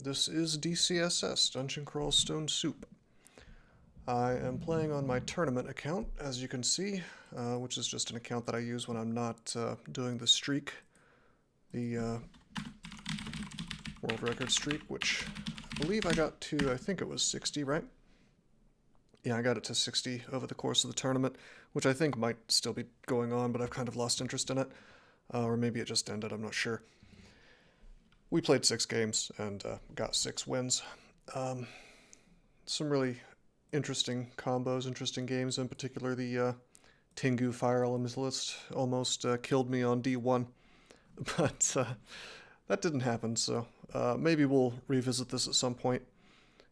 This is DCSS, Dungeon Crawl Stone Soup. I am playing on my tournament account, as you can see, which is just an account that I use when I'm not doing the streak, the world record streak, which I believe I got to, I think it was 60, right? Yeah, I got it to 60 over the course of the tournament, which I think might still be going on, but I've kind of lost interest in it. Or maybe it just ended, I'm not sure. We played 6 games and got 6 wins. Some really interesting combos, interesting games. In particular, the Tengu Fire Elementalist almost killed me on D1, but that didn't happen, so maybe we'll revisit this at some point.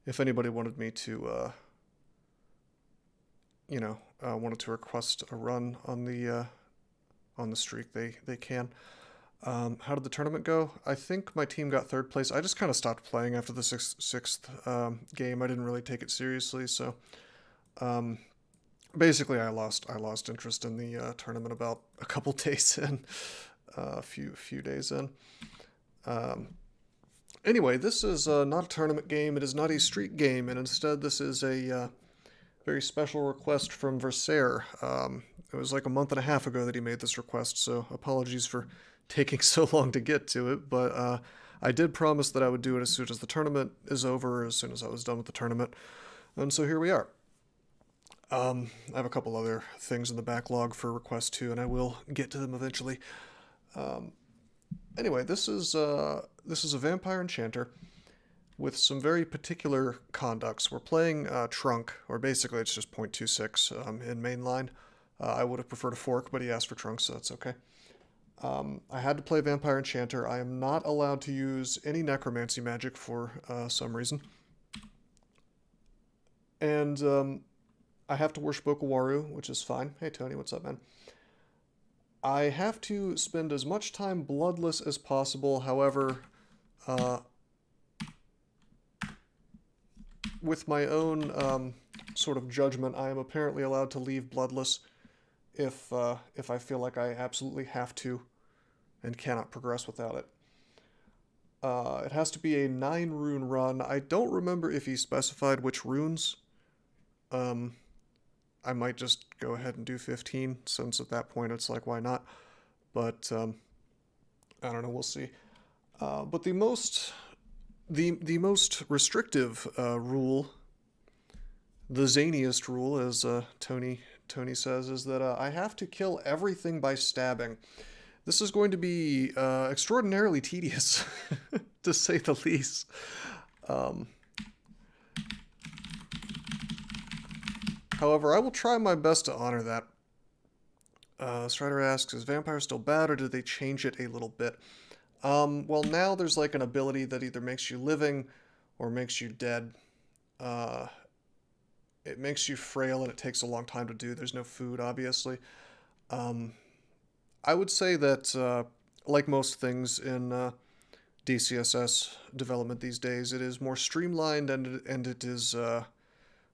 If anybody wanted me to, wanted to request a run on the streak, they can. How did the tournament go? I think my team got 3rd place. I just kind of stopped playing after the sixth game. I didn't really take it seriously, so basically I lost interest in the tournament about a couple days in, a few days in. Anyway, this is not a tournament game. It is not a streak game, and instead this is a very special request from Versaire. It was like a month and a half ago that he made this request, so apologies for taking so long to get to it, but I did promise that I would do it as soon as the tournament is over, as soon as I was done with the tournament, and so here we are. I have a couple other things in the backlog for request 2, and I will get to them eventually. Anyway, this is a Vampire Enchanter with some very particular conducts. We're playing Trunk, or basically it's just 0.26 in mainline. I would have preferred a fork, but he asked for Trunk, so that's okay. I had to play Vampire Enchanter. I am not allowed to use any necromancy magic for some reason. And I have to worship Okawaru, which is fine. Hey Tony, what's up, man? I have to spend as much time bloodless as possible, however, with my own sort of judgment, I am apparently allowed to leave bloodless if I feel like I absolutely have to and cannot progress without it. It has to be a 9-rune run. I don't remember if he specified which runes. I might just go ahead and do 15, since at that point it's like, why not? But I don't know, we'll see. But the most restrictive rule, the zaniest rule, as Tony says, is that I have to kill everything by stabbing. This is going to be extraordinarily tedious, to say the least. However, I will try my best to honor that. Strider asks, is Vampire still bad, or did they change it a little bit? Well, now there's like an ability that either makes you living or makes you dead. It makes you frail, and it takes a long time to do. There's no food, obviously. I would say that, like most things in DCSS development these days, it is more streamlined and it is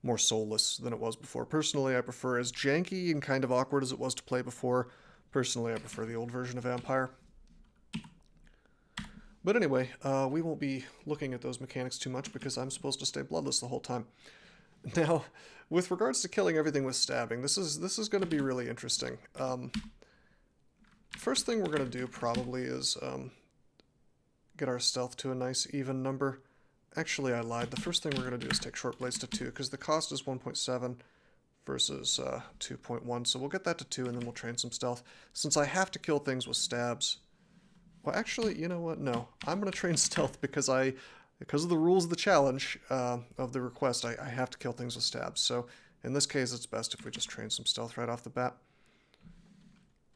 more soulless than it was before. Personally, I prefer, as janky and kind of awkward as it was to play before, personally I prefer the old version of Vampire. But anyway, we won't be looking at those mechanics too much because I'm supposed to stay bloodless the whole time. Now, with regards to killing everything with stabbing, this is going to be really interesting. First thing we're going to do probably is get our stealth to a nice even number. Actually, I lied. The first thing we're going to do is take short blades to 2, because the cost is 1.7 versus 2.1. So we'll get that to 2, and then we'll train some stealth. Since I have to kill things with stabs... Well, actually, you know what? No. I'm going to train stealth because of the rules of the challenge, of the request, I have to kill things with stabs. So in this case, it's best if we just train some stealth right off the bat.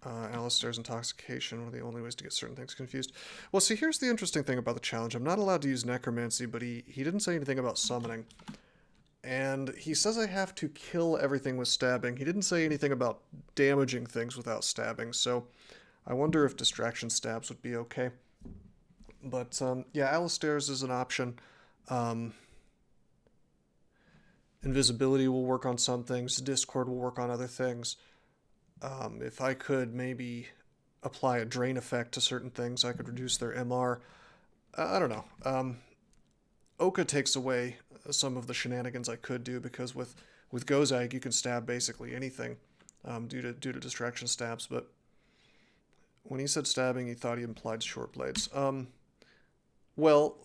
Alistair's intoxication, one of the only ways to get certain things confused. Well, see, here's the interesting thing about the challenge. I'm not allowed to use necromancy, but he didn't say anything about summoning. And he says I have to kill everything with stabbing. He didn't say anything about damaging things without stabbing, so I wonder if distraction stabs would be okay. But, yeah, Alistair's is an option. Invisibility will work on some things. Discord will work on other things. If I could maybe apply a drain effect to certain things, I could reduce their MR. I don't know. Oka takes away some of the shenanigans I could do, because with Gozag you can stab basically anything due to distraction stabs. But when he said stabbing, he thought he implied short blades. Well,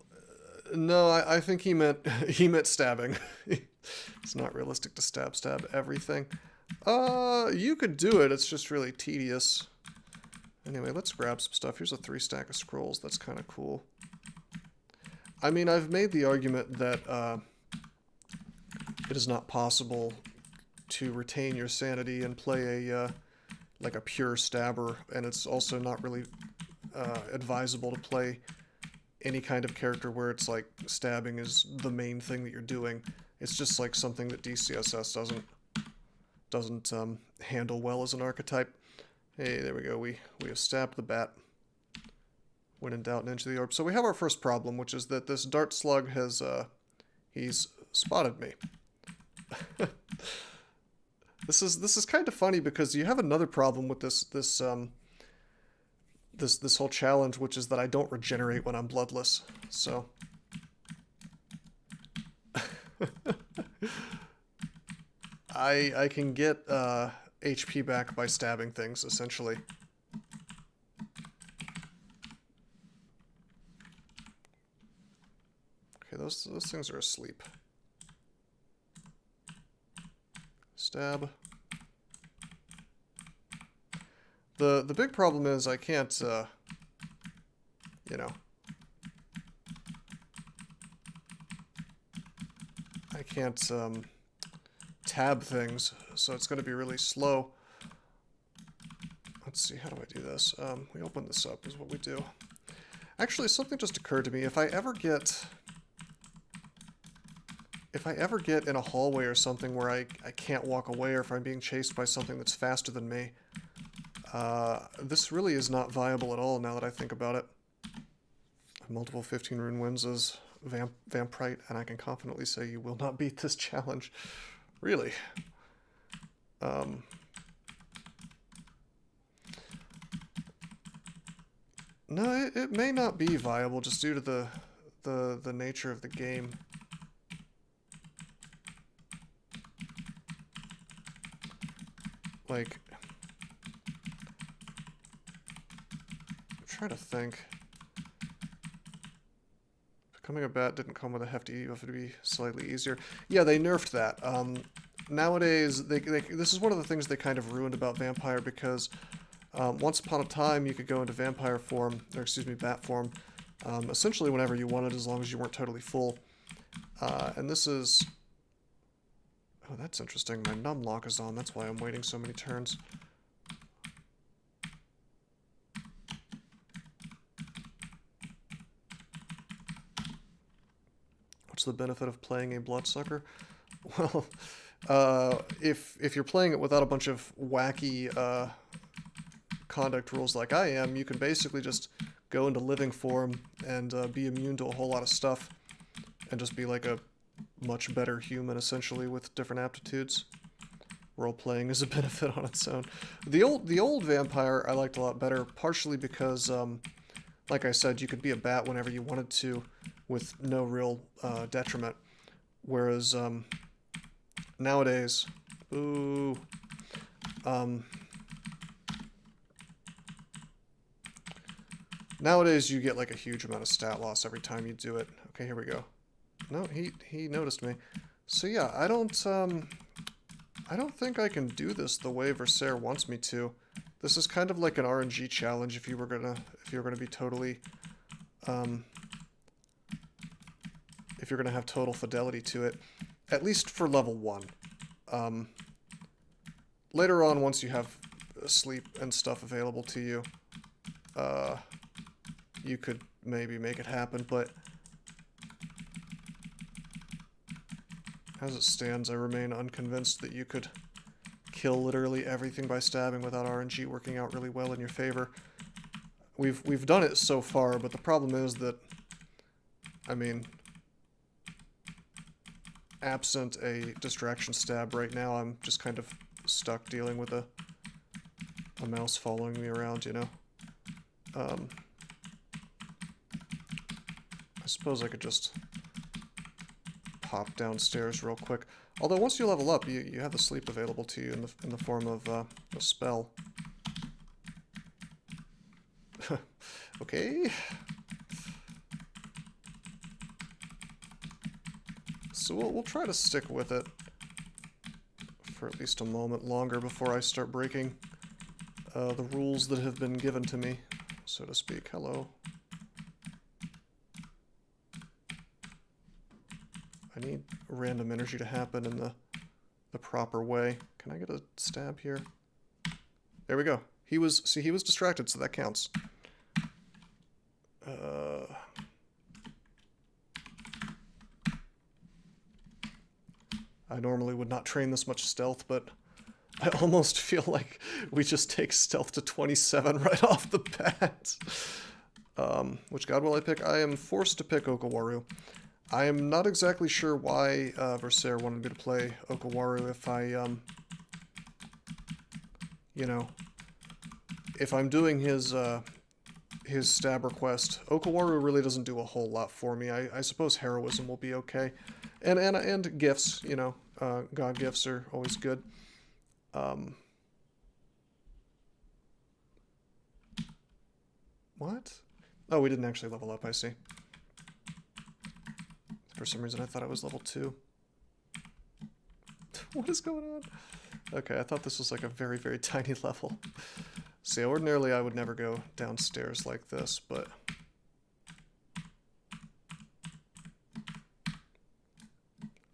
no, I think he meant stabbing. It's not realistic to stab everything. You could do it. It's just really tedious. Anyway, let's grab some stuff. Here's a 3 stack of scrolls. That's kind of cool. I mean, I've made the argument that it is not possible to retain your sanity and play a like a pure stabber, and it's also not really advisable to play any kind of character where it's like stabbing is the main thing that you're doing. It's just like something that DCSS doesn't handle well as an archetype. Hey, there we go. We have stabbed the bat. When in doubt, ninja the orb. So we have our first problem, which is that this dart slug has he's spotted me. This is kind of funny, because you have another problem with this whole challenge, which is that I don't regenerate when I'm bloodless. So I can get HP back by stabbing things, essentially. Okay, those things are asleep. Stab. The big problem is I can't, you know, I can't tab things, so it's going to be really slow. Let's see, how do I do this? We open this up is what we do. Actually, something just occurred to me. If I ever get in a hallway or something where I can't walk away, or if I'm being chased by something that's faster than me, this really is not viable at all now that I think about it. Multiple 15 rune wins as Vampire, and I can confidently say you will not beat this challenge. Really. No, it may not be viable just due to the nature of the game. Like, I'm trying to think. Becoming a bat didn't come with a hefty, you have to be slightly easier. Yeah, they nerfed that. Nowadays, this is one of the things they kind of ruined about Vampire, because once upon a time you could go into vampire form, or excuse me, bat form, essentially whenever you wanted, as long as you weren't totally full. And this is... Oh, that's interesting. My numb lock is on. That's why I'm waiting so many turns. What's the benefit of playing a bloodsucker? Well, if you're playing it without a bunch of wacky conduct rules like I am, you can basically just go into living form and be immune to a whole lot of stuff, and just be like a much better human, essentially, with different aptitudes. Role-playing is a benefit on its own. The old Vampire I liked a lot better, partially because, like I said, you could be a bat whenever you wanted to, with no real detriment. Whereas, nowadays... Ooh... Nowadays, you get like a huge amount of stat loss every time you do it. Okay, here we go. No, he noticed me. So yeah, I don't think I can do this the way Versailles wants me to. This is kind of like an RNG challenge if you were gonna be totally if you're gonna have total fidelity to it, at least for level 1. Later on, once you have sleep and stuff available to you, you could maybe make it happen, but as it stands, I remain unconvinced that you could kill literally everything by stabbing without RNG working out really well in your favor. We've done it so far, but the problem is that, I mean, absent a distraction stab right now, I'm just kind of stuck dealing with a mouse following me around, you know? I suppose I could just pop downstairs real quick. Although once you level up, you have the sleep available to you in the form of a spell. Okay. So we'll try to stick with it for at least a moment longer before I start breaking the rules that have been given to me, so to speak. Hello. I need random energy to happen in the proper way. Can I get a stab here? There we go. He was distracted, so that counts. I normally would not train this much stealth, but I almost feel like we just take stealth to 27 right off the bat. Which god will I pick? I am forced to pick Okawaru. I am not exactly sure why Versailles wanted me to play Okawaru if I, you know, if I'm doing his stab request. Okawaru really doesn't do a whole lot for me. I suppose heroism will be okay. And gifts, you know, god gifts are always good. What? Oh, we didn't actually level up, I see. For some reason I thought I was level 2. What is going on? Okay, I thought this was like a very, very tiny level. See, ordinarily I would never go downstairs like this, but...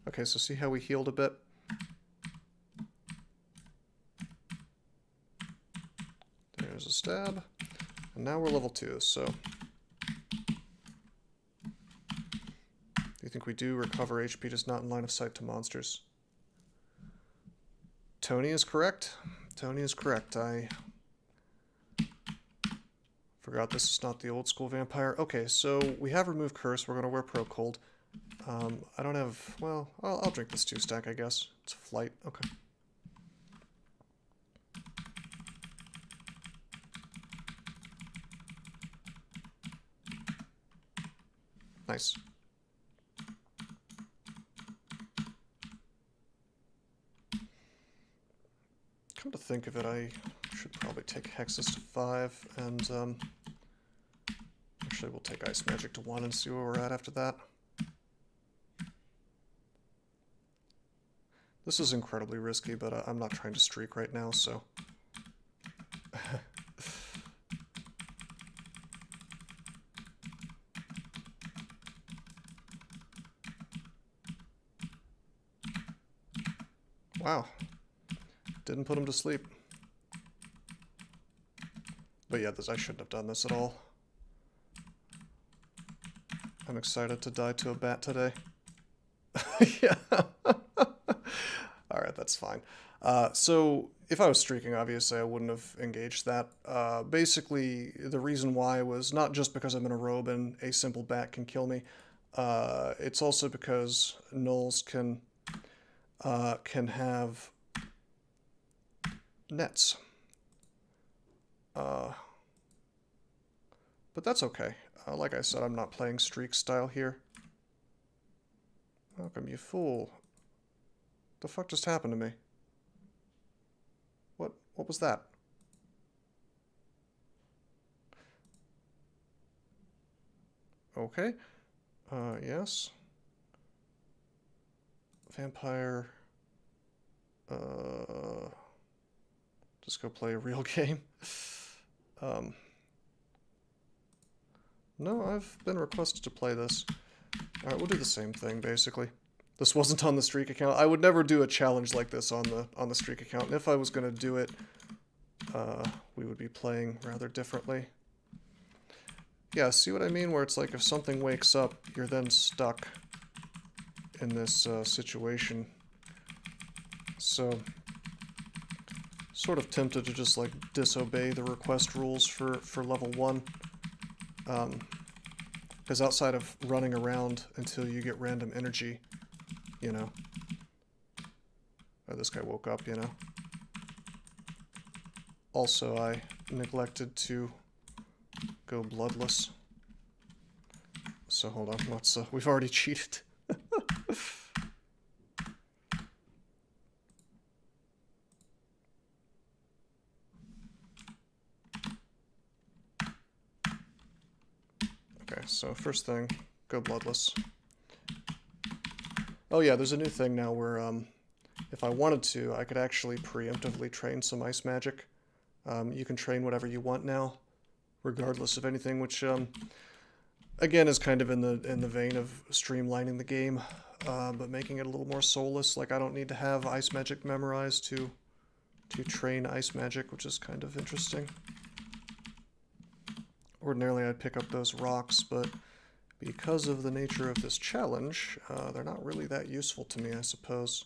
Okay, so see how we healed a bit? There's a stab. And now we're level 2, so... Do you think we do recover HP just not in line of sight to monsters? Tony is correct. Tony is correct. I forgot this is not the old school vampire. Okay, so we have removed curse. We're going to wear pro cold. I don't have... Well, I'll drink this 2-stack, I guess. It's a flight. Okay. Nice. Come to think of it, I should probably take Hexes to 5, and actually we'll take Ice Magic to 1 and see where we're at after that. This is incredibly risky, but I'm not trying to streak right now, so... Wow. Didn't put him to sleep. But yeah, I shouldn't have done this at all. I'm excited to die to a bat today. Yeah. Alright, that's fine. So, if I was streaking, obviously I wouldn't have engaged that. Basically, the reason why was not just because I'm in a robe and a simple bat can kill me. It's also because nulls can have nets. But that's okay. Like I said, I'm not playing streak style here. Welcome, you fool. The fuck just happened to me? What was that? Okay. Yes. Vampire. Just go play a real game. No, I've been requested to play this. Alright, we'll do the same thing, basically. This wasn't on the streak account. I would never do a challenge like this on the streak account. And if I was going to do it, we would be playing rather differently. Yeah, see what I mean? Where it's like if something wakes up, you're then stuck in this situation. So, sort of tempted to just like disobey the request rules for level 1. Because outside of running around until you get random energy, you know. Oh, this guy woke up, you know. Also, I neglected to go bloodless. So hold on, let's, we've already cheated. so first thing, go bloodless. Oh yeah, there's a new thing now where if I wanted to, I could actually preemptively train some ice magic. You can train whatever you want now, regardless of anything, which again is kind of in the vein of streamlining the game, but making it a little more soulless. Like I don't need to have ice magic memorized to train ice magic, which is kind of interesting. Ordinarily I'd pick up those rocks, but because of the nature of this challenge, they're not really that useful to me, I suppose.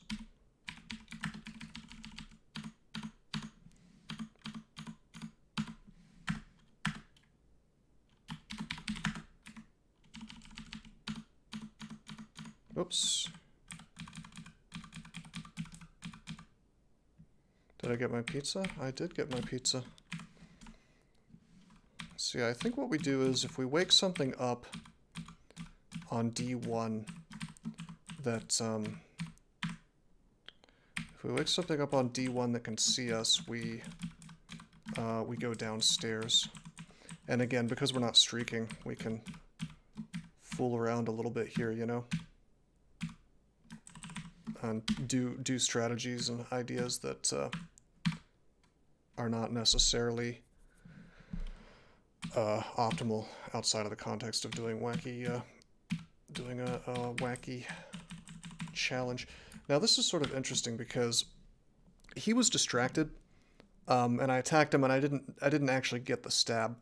Oops. Did I get my pizza? I did get my pizza. So yeah, I think what we do is if we wake something up on D1 that, if we wake something up on D1 that can see us, we go downstairs. And again, because we're not streaking, we can fool around a little bit here, you know? And do strategies and ideas that are not necessarily optimal outside of the context of doing wacky, doing a wacky challenge. Now this is sort of interesting because he was distracted, and I attacked him, and I didn't actually get the stab.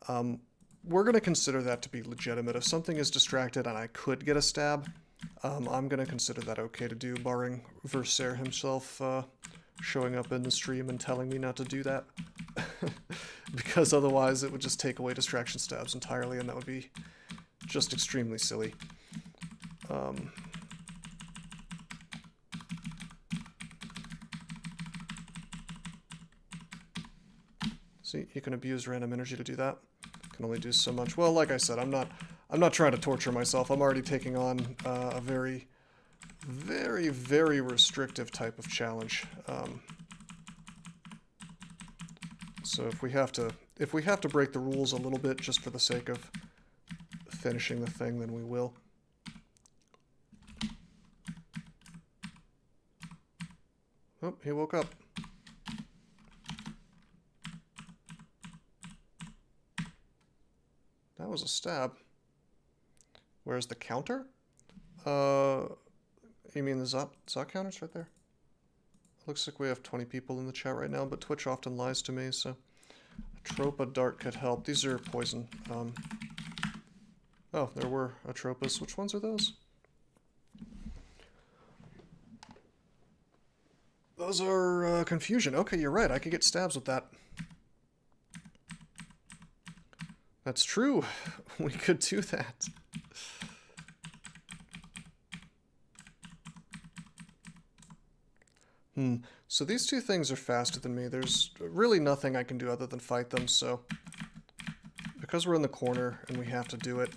We're gonna consider that to be legitimate. If something is distracted and I could get a stab, I'm gonna consider that okay to do, barring Versaire himself showing up in the stream and telling me not to do that. Because otherwise it would just take away distraction stabs entirely, and that would be just extremely silly. See, you can abuse random energy to do that. Can only do so much. Well, like I said, I'm not trying to torture myself. I'm already taking on a very, very, very restrictive type of challenge. So if we have to break the rules a little bit just for the sake of finishing the thing, then we will. Oh, he woke up. That was a stab. Where's the counter? You mean the Zot counter's right there? Looks like we have 20 people in the chat right now, but Twitch often lies to me, so a Tropa Dart could help. These are poison. Oh, there were Atropas. Which ones are those? Those are Confusion. Okay, you're right. I could get stabs with that. That's true. We could do that. So these two things are faster than me. There's really nothing I can do other than fight them, so because we're in the corner and we have to do it,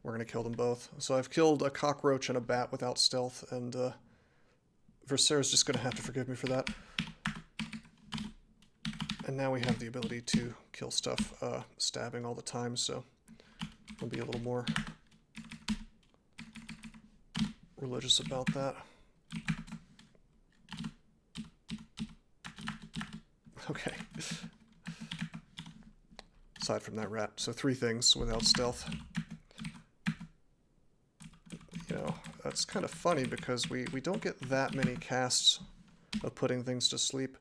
we're going to kill them both. So I've killed a cockroach and a bat without stealth, and Versaire's just going to have to forgive me for that. And now we have the ability to kill stuff stabbing all the time, so we'll be a little more religious about that. Okay. Aside from that rat, so 3 things without stealth. You know, that's kind of funny because we don't get that many casts of putting things to sleep.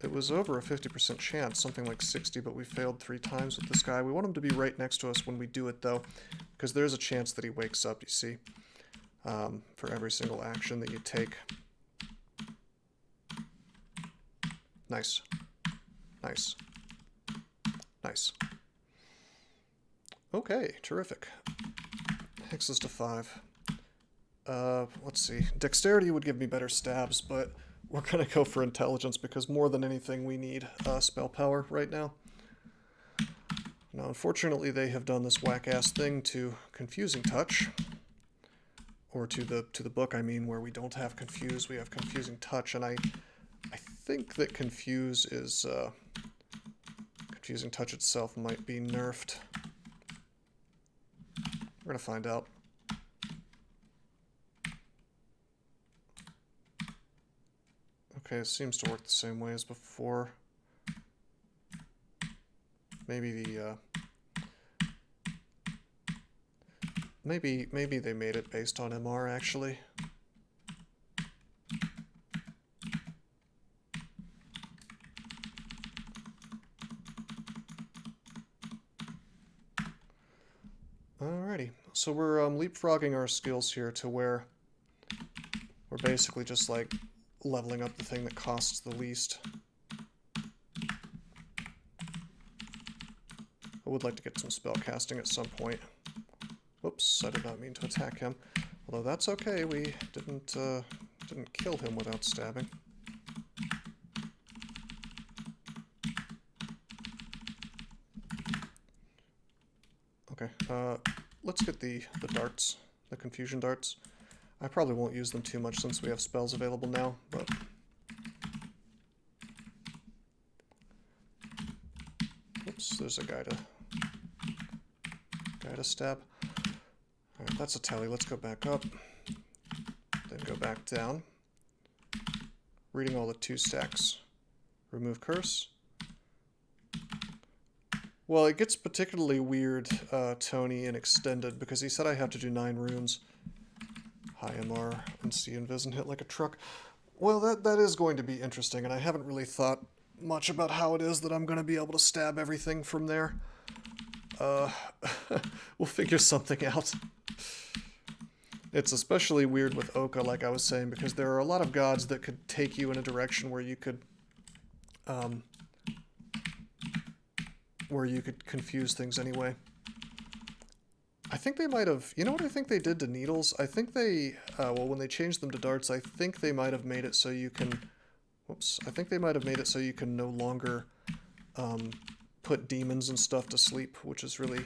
It was over a 50% chance, something like 60, but we failed 3 times with this guy. We want him to be right next to us when we do it, though, because there's a chance that he wakes up, you see, for every single action that you take. Nice. Nice. Nice. Okay, terrific. Hexes to 5. Let's see. Dexterity would give me better stabs, but we're gonna go for intelligence because more than anything we need spell power right now. Now, unfortunately, they have done this whack-ass thing to Confusing Touch, or to the book, I mean, where we don't have Confuse, we have Confusing Touch, and I think that Confuse is Fusing touch itself might be nerfed. We're gonna find out. Okay, it seems to work the same way as before. Maybe the maybe they made it based on MR actually. Alrighty, so we're leapfrogging our skills here to where we're basically just like leveling up the thing that costs the least. I would like to get some spell casting at some point. Whoops, I did not mean to attack him. Although that's okay, we didn't kill him without stabbing. Okay, let's get the darts, the confusion darts. I probably won't use them too much since we have spells available now, but... Oops, there's a guy to stab. Alright, that's a tally. Let's go back up. Then go back down. Reading all the 2 stacks. Remove curse. Well, it gets particularly weird, Tony, and extended, because he said I have to do 9 runes. High MR and see invis and hit like a truck. Well, that is going to be interesting, and I haven't really thought much about how it is that I'm going to be able to stab everything from there. We'll figure something out. It's especially weird with Oka, like I was saying, because there are a lot of gods that could take you in a direction where you could confuse things anyway. I think they might have... You know what I think they did to needles? I think they... well, when they changed them to darts, I think they might have made it so you can... Whoops. I think they might have made it so you can no longer put demons and stuff to sleep, which is really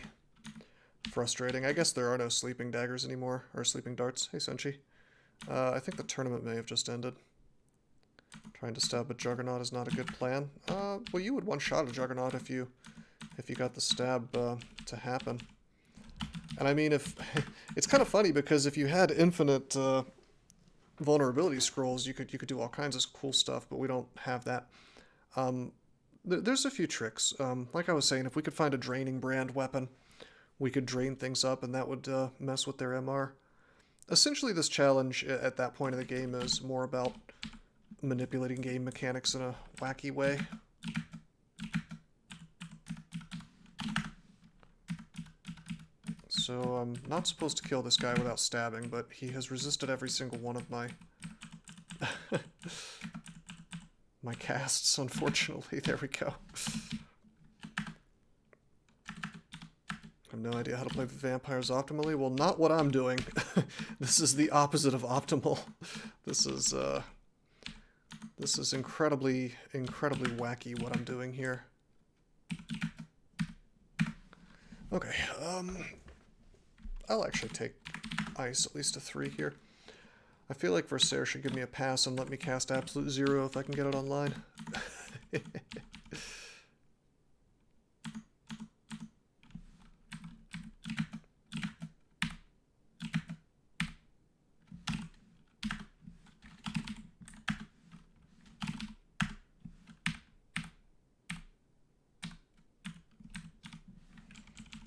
frustrating. I guess there are no sleeping daggers anymore, or sleeping darts. Hey, Senshi. I think the tournament may have just ended. Trying to stab a Juggernaut is not a good plan. Well, you would one-shot a Juggernaut if you got the stab to happen. And I mean, if it's kind of funny because if you had infinite vulnerability scrolls, you could do all kinds of cool stuff, but we don't have that. There's a few tricks. Like I was saying, if we could find a draining brand weapon, we could drain things up, and that would mess with their MR. Essentially, this challenge at that point of the game is more about manipulating game mechanics in a wacky way. So I'm not supposed to kill this guy without stabbing, but he has resisted every single one of my my casts, unfortunately. There we go. I have no idea how to play vampires optimally. Well, not what I'm doing. This is the opposite of optimal. This is incredibly wacky what I'm doing here. Okay, I'll actually take ice at least a 3 here. I feel like Versailles should give me a pass and let me cast Absolute Zero if I can get it online.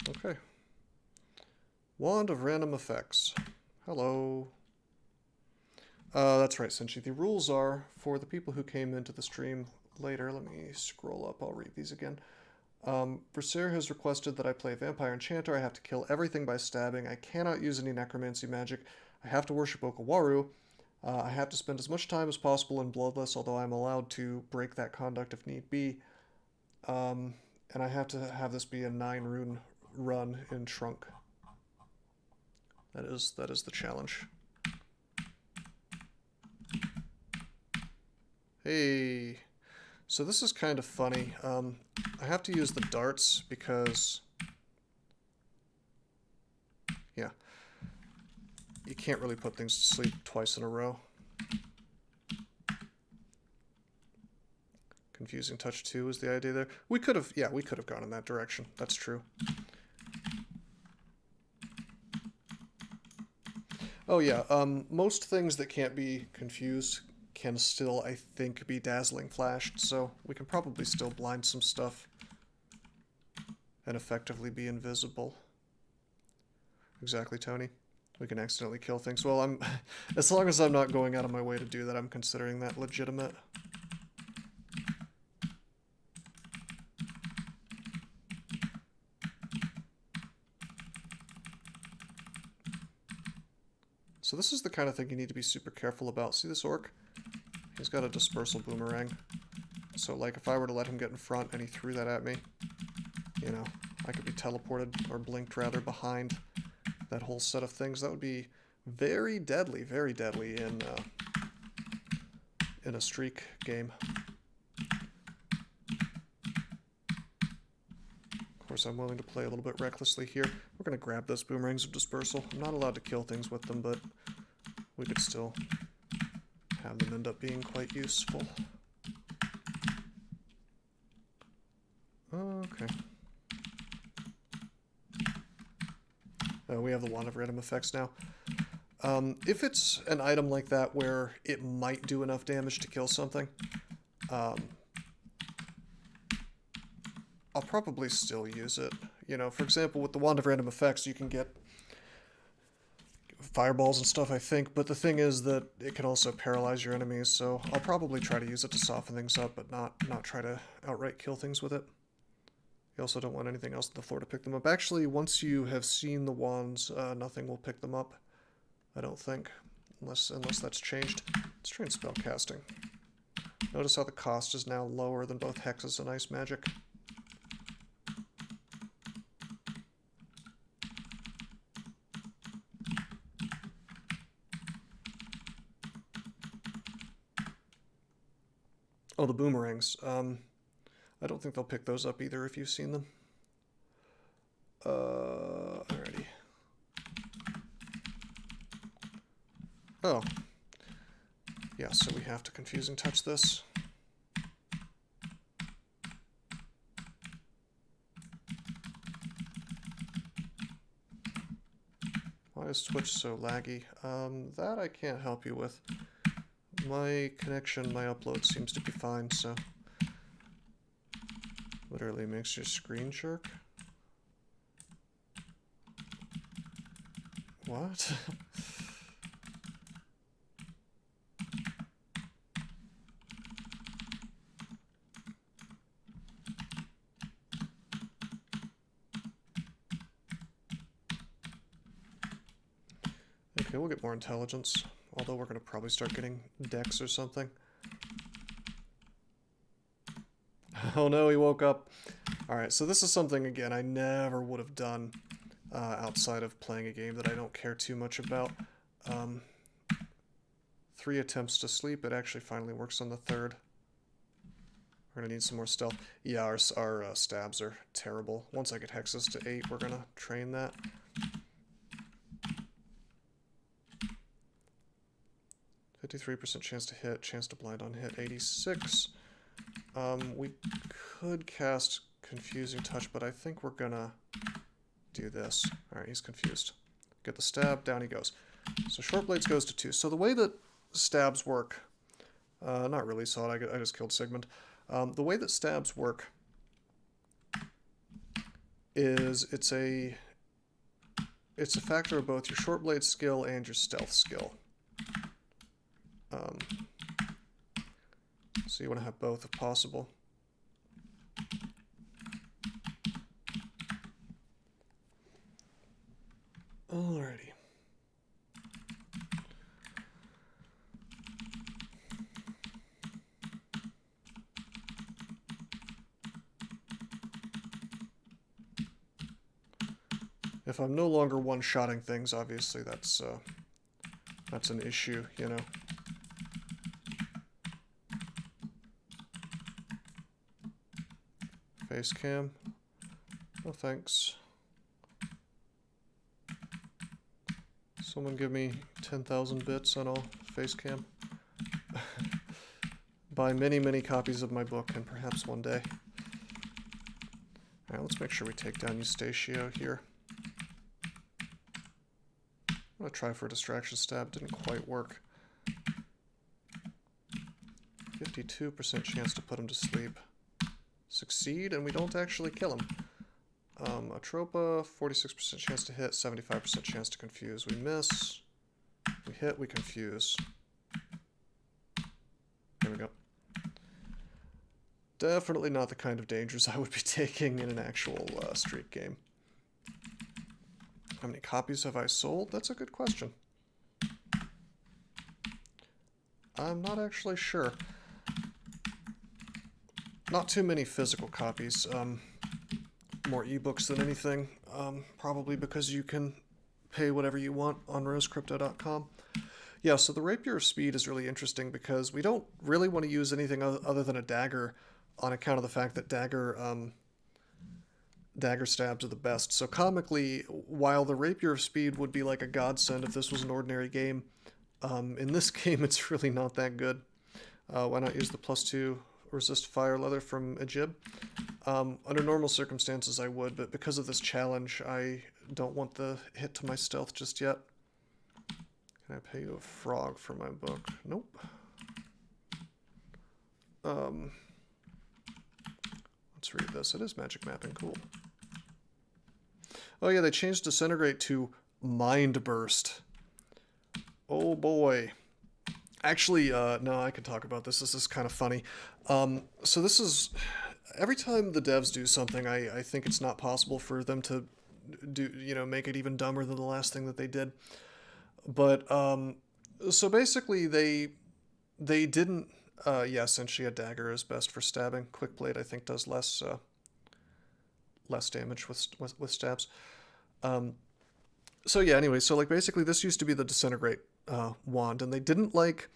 Okay. Wand of Random Effects. Hello. That's right, Senshi. The rules are, for the people who came into the stream later, let me scroll up, I'll read these again. Versailles has requested that I play Vampire Enchanter. I have to kill everything by stabbing. I cannot use any necromancy magic. I have to worship Okawaru. I have to spend as much time as possible in Bloodless, although I'm allowed to break that conduct if need be. And I have to have this be a 9-rune run in Shrunk. That is the challenge. Hey, so this is kind of funny. I have to use the darts because, yeah, you can't really put things to sleep twice in a row. Confusing Touch 2 was the idea there. We could have, yeah, we could have gone in that direction. That's true. Oh yeah, most things that can't be confused can still, I think, be Dazzling flashed, so we can probably still blind some stuff and effectively be invisible. Exactly, Tony. We can accidentally kill things. Well, I'm as long as I'm not going out of my way to do that, I'm considering that legitimate. So this is the kind of thing you need to be super careful about. See this orc? He's got a dispersal boomerang. So like if I were to let him get in front and he threw that at me, you know, I could be teleported, or blinked rather, behind that whole set of things. That would be very deadly in a streak game. Of course, I'm willing to play a little bit recklessly here. We're going to grab those boomerangs of dispersal. I'm not allowed to kill things with them, but we could still have them end up being quite useful. Okay. We have the Wand of Random Effects now. If it's an item like that where it might do enough damage to kill something, I'll probably still use it. You know, for example, with the Wand of Random Effects, you can get fireballs and stuff, I think, but the thing is that it can also paralyze your enemies, so I'll probably try to use it to soften things up, but not try to outright kill things with it. You also don't want anything else on the floor to pick them up. Actually, once you have seen the wands, nothing will pick them up, I don't think, unless that's changed. Let's try and spell casting. Notice how the cost is now lower than both hexes and ice magic. Oh, the boomerangs. I don't think they'll pick those up either if you've seen them. Alrighty. Oh. Yeah, so we have to Confusing Touch this. Why is Twitch so laggy? That I can't help you with. My connection, my upload seems to be fine, so... Literally makes your screen jerk? What? Okay, we'll get more intelligence. Although we're going to probably start getting dex or something. Oh no, he woke up. Alright, so this is something, again, I never would have done outside of playing a game that I don't care too much about. 3 attempts to sleep. It actually finally works on the 3rd. We're going to need some more stealth. Yeah, our stabs are terrible. Once I get hexes to 8, we're going to train that. %chance to hit, chance to blind on hit, 86. We could cast Confusing Touch, but I think we're gonna do this. Alright, he's confused. Get the stab, down he goes. So Short Blades goes to 2. So the way that stabs work, not really saw it, I just killed Sigmund. The way that stabs work is it's a factor of both your Short Blade skill and your stealth skill. So you want to have both if possible. Alrighty. If I'm no longer one-shotting things, obviously that's an issue, you know. Face cam. Oh, thanks. Someone give me 10,000 bits on all face cam. buy many, many copies of my book, and perhaps one day. Alright, let's make sure we take down Eustatio here. I'm going to try for a distraction stab. Didn't quite work. 52% chance to put him to sleep. Succeed, and we don't actually kill him. Atropa, 46% chance to hit, 75% chance to confuse. We miss. We hit, we confuse. There we go. Definitely not the kind of dangers I would be taking in an actual street game. How many copies have I sold? That's a good question. I'm not actually sure. Not too many physical copies. More ebooks than anything. Probably because you can pay whatever you want on rosecrypto.com. Yeah, so the Rapier of Speed is really interesting because we don't really want to use anything other than a dagger on account of the fact that dagger stabs are the best. So comically, while the Rapier of Speed would be like a godsend if this was an ordinary game, in this game it's really not that good. Why not use the +2 resist fire leather from Ajib? Under normal circumstances I would, but because of this challenge I don't want the hit to my stealth just yet. Can I pay you a frog for my book? Nope. Let's read this. It is magic mapping. Cool. Oh yeah, they changed Disintegrate to Mind Burst. Oh boy. Actually, no, I can talk about this. This is kind of funny. So this is... Every time the devs do something, I think it's not possible for them to do, make it even dumber than the last thing that they did. But, so basically they didn't... yeah, essentially a dagger is best for stabbing. Quick Blade, I think, does less damage with stabs. So yeah, anyway, so like basically this used to be the Disintegrate wand, and they didn't like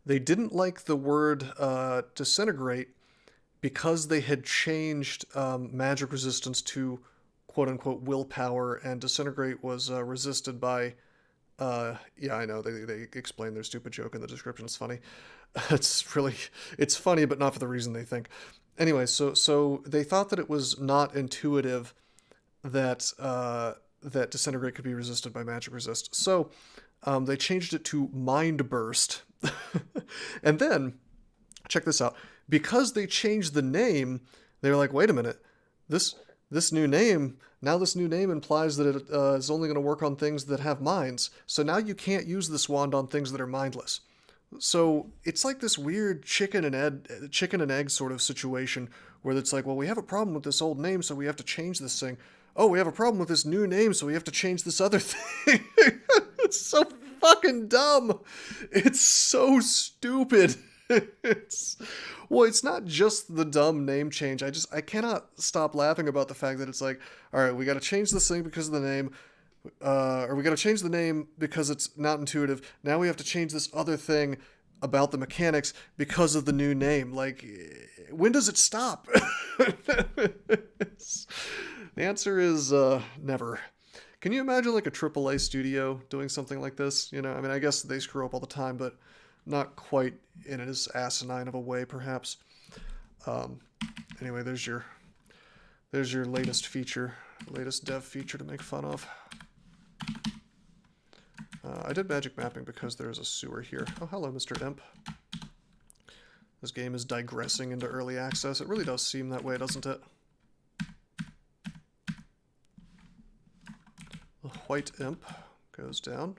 the word Disintegrate because they had changed magic resistance to quote-unquote willpower, and Disintegrate was resisted by... yeah, I know, they explain their stupid joke in the description. It's funny. It's funny, but not for the reason they think. Anyway, so they thought that it was not intuitive that that Disintegrate could be resisted by magic resist. So they changed it to Mind Burst. And then, check this out. Because they changed the name, they were like, wait a minute, this new name implies that it is only going to work on things that have minds. So now you can't use this wand on things that are mindless. So it's like this weird chicken and egg sort of situation where it's like, well, we have a problem with this old name, so we have to change this thing. Oh, we have a problem with this new name, so we have to change this other thing. It's so fucking dumb. It's so stupid. Well, it's not just the dumb name change. I cannot stop laughing about the fact that it's like, all right, we got to change this thing because of the name, or we got to change the name because it's not intuitive. Now we have to change this other thing about the mechanics because of the new name. Like, when does it stop? The answer is never. Can you imagine like a AAA studio doing something like this? I mean, I guess they screw up all the time, but not quite in as asinine of a way, perhaps. Anyway, there's your latest dev feature to make fun of. I did magic mapping because there's a sewer here. Oh, hello, Mr. Imp. This game is digressing into early access. It really does seem that way, doesn't it? The white imp goes down.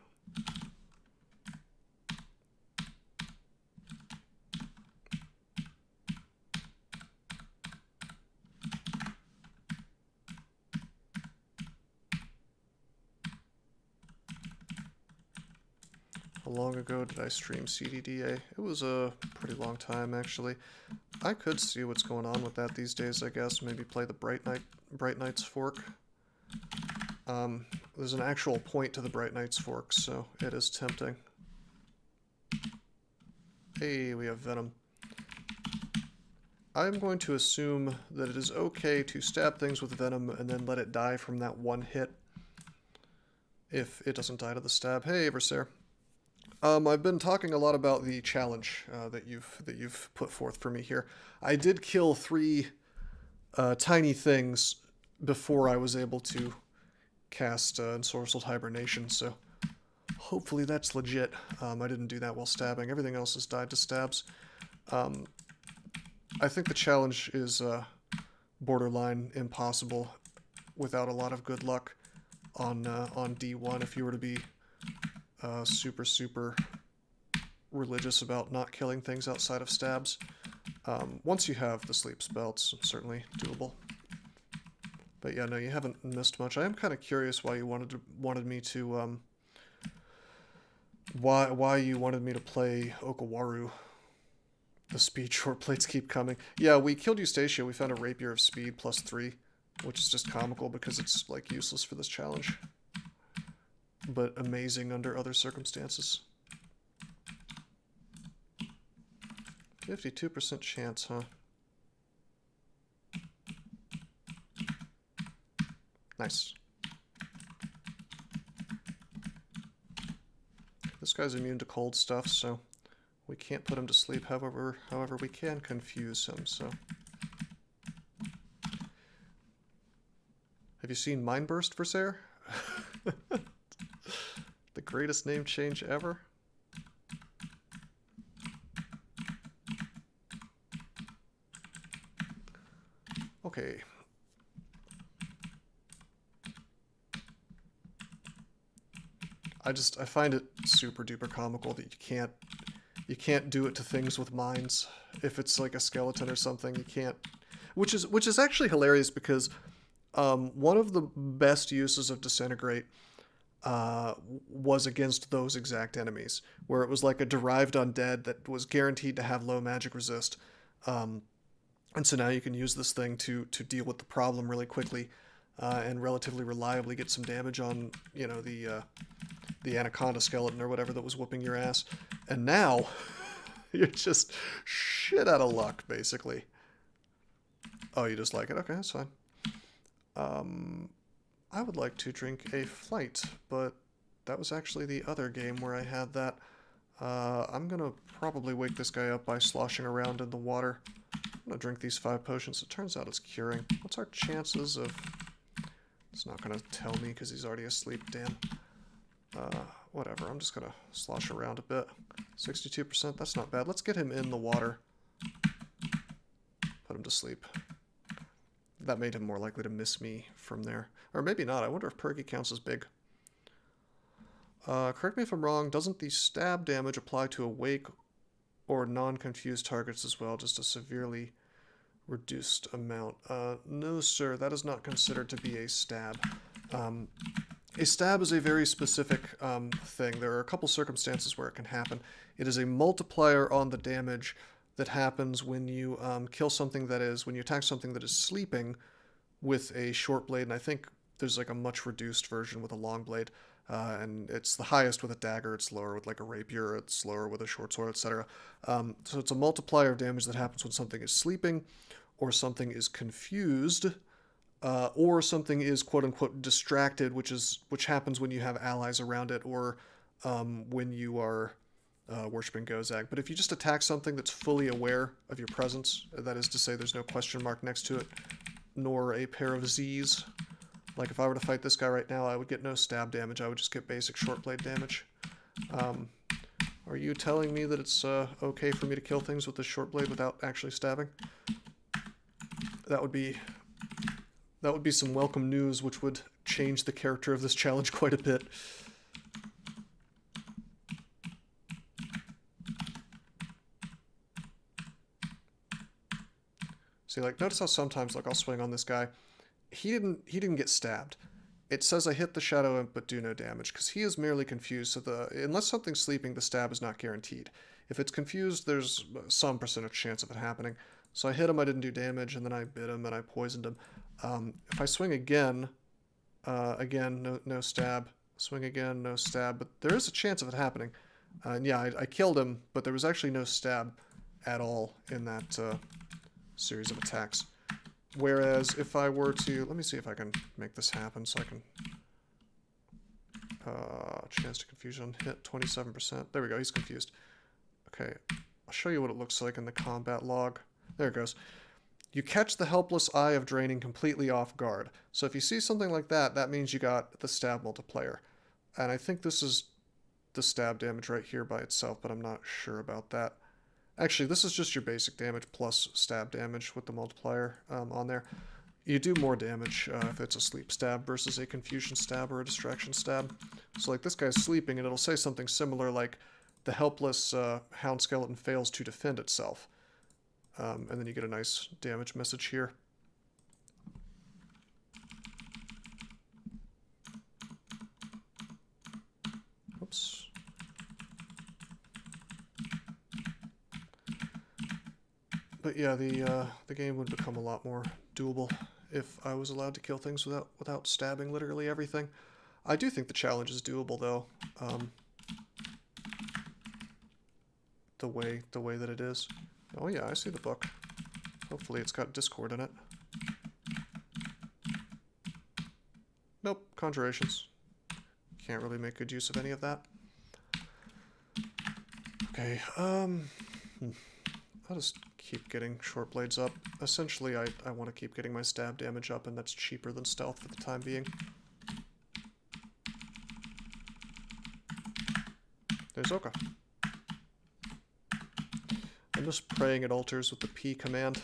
How long ago did I stream CDDA? It was a pretty long time, actually. I could see what's going on with that these days, I guess. Maybe play the Bright Knight's Fork. There's an actual point to the Bright Knight's Fork, so it is tempting. Hey, we have Venom. I'm going to assume that it is okay to stab things with Venom and then let it die from that one hit. If it doesn't die to the stab. Hey, Eversair. I've been talking a lot about the challenge that you've put forth for me here. I did kill 3 tiny things before I was able to cast Ensorcelled Hibernation, so hopefully that's legit. I didn't do that while stabbing. Everything else has died to stabs. I think the challenge is borderline impossible without a lot of good luck on D1 if you were to be super religious about not killing things outside of stabs. Once you have the sleep spell, it's certainly doable. But yeah, no, you haven't missed much. I am kind of curious why you wanted me to why you wanted me to play Okawaru. The speed short plates keep coming. Yeah, we killed Eustacia. We found a rapier of speed +3, which is just comical because it's like useless for this challenge, but amazing under other circumstances. 52% chance, huh? Nice. This guy's immune to cold stuff, so we can't put him to sleep. However, we can confuse him, so. Have you seen Mindburst for Zaire? The greatest name change ever? Okay. I find it super duper comical that you can't do it to things with mines. If it's like a skeleton or something, you can't. Which is actually hilarious because one of the best uses of Disintegrate was against those exact enemies, where it was like a derived undead that was guaranteed to have low magic resist. And so now you can use this thing to deal with the problem really quickly and relatively reliably get some damage on, you know, the anaconda skeleton or whatever that was whooping your ass. And now you're just shit out of luck, basically. Oh, you just like it? Okay, that's fine. I would like to drink a flight, but that was actually the other game where I had that. I'm gonna probably wake this guy up by sloshing around in the water. I'm gonna drink these 5 potions. It turns out it's curing. What's our chances of... It's not gonna tell me because he's already asleep, damn. Whatever, I'm just gonna slosh around a bit. 62%, that's not bad. Let's get him in the water. Put him to sleep. That made him more likely to miss me from there. Or maybe not, I wonder if Perky counts as big. Correct me if I'm wrong, doesn't the stab damage apply to awake or non-confused targets as well, just a severely reduced amount? No sir, that is not considered to be a stab. A stab is a very specific thing. There are a couple circumstances where it can happen. It is a multiplier on the damage that happens when you kill something that is, when you attack something that is sleeping with a short blade, and I think there's like a much reduced version with a long blade, and it's the highest with a dagger, it's lower with like a rapier, it's lower with a short sword, etc. So it's a multiplier of damage that happens when something is sleeping, or something is confused, or something is quote-unquote distracted, which happens when you have allies around it, or when you are worshipping Gozag. But if you just attack something that's fully aware of your presence, that is to say there's no question mark next to it, nor a pair of Z's, like if I were to fight this guy right now, I would get no stab damage, I would just get basic short blade damage. Are you telling me that it's okay for me to kill things with this short blade without actually stabbing? That would be some welcome news, which would change the character of this challenge quite a bit. See, like, notice how sometimes, like, I'll swing on this guy. He didn't get stabbed. It says I hit the Shadow Imp but do no damage, because he is merely confused, so unless something's sleeping, the stab is not guaranteed. If it's confused, there's some percentage chance of it happening. So I hit him, I didn't do damage, and then I bit him, and I poisoned him. If I swing again, no stab. Swing again, no stab, but there is a chance of it happening. And yeah, I killed him, but there was actually no stab at all in that series of attacks. Whereas if I were to... Let me see if I can make this happen so I can... Chance to confuse on hit, 27%. There we go, he's confused. Okay, I'll show you what it looks like in the combat log. There it goes. You catch the helpless eye of draining completely off guard. So if you see something like that, that means you got the stab multiplier. And I think this is the stab damage right here by itself, but I'm not sure about that. Actually, this is just your basic damage plus stab damage with the multiplier on there. You do more damage if it's a sleep stab versus a confusion stab or a distraction stab. So like this guy's sleeping and it'll say something similar like the helpless hound skeleton fails to defend itself. And then you get a nice damage message here. Oops. But yeah, the game would become a lot more doable if I was allowed to kill things without stabbing literally everything. I do think the challenge is doable though. The way that it is. Oh yeah, I see the book. Hopefully it's got Discord in it. Nope, conjurations. Can't really make good use of any of that. Okay, I'll just keep getting short blades up. Essentially, I want to keep getting my stab damage up, and that's cheaper than stealth for the time being. There's Oka. I'm just praying at altars with the P command.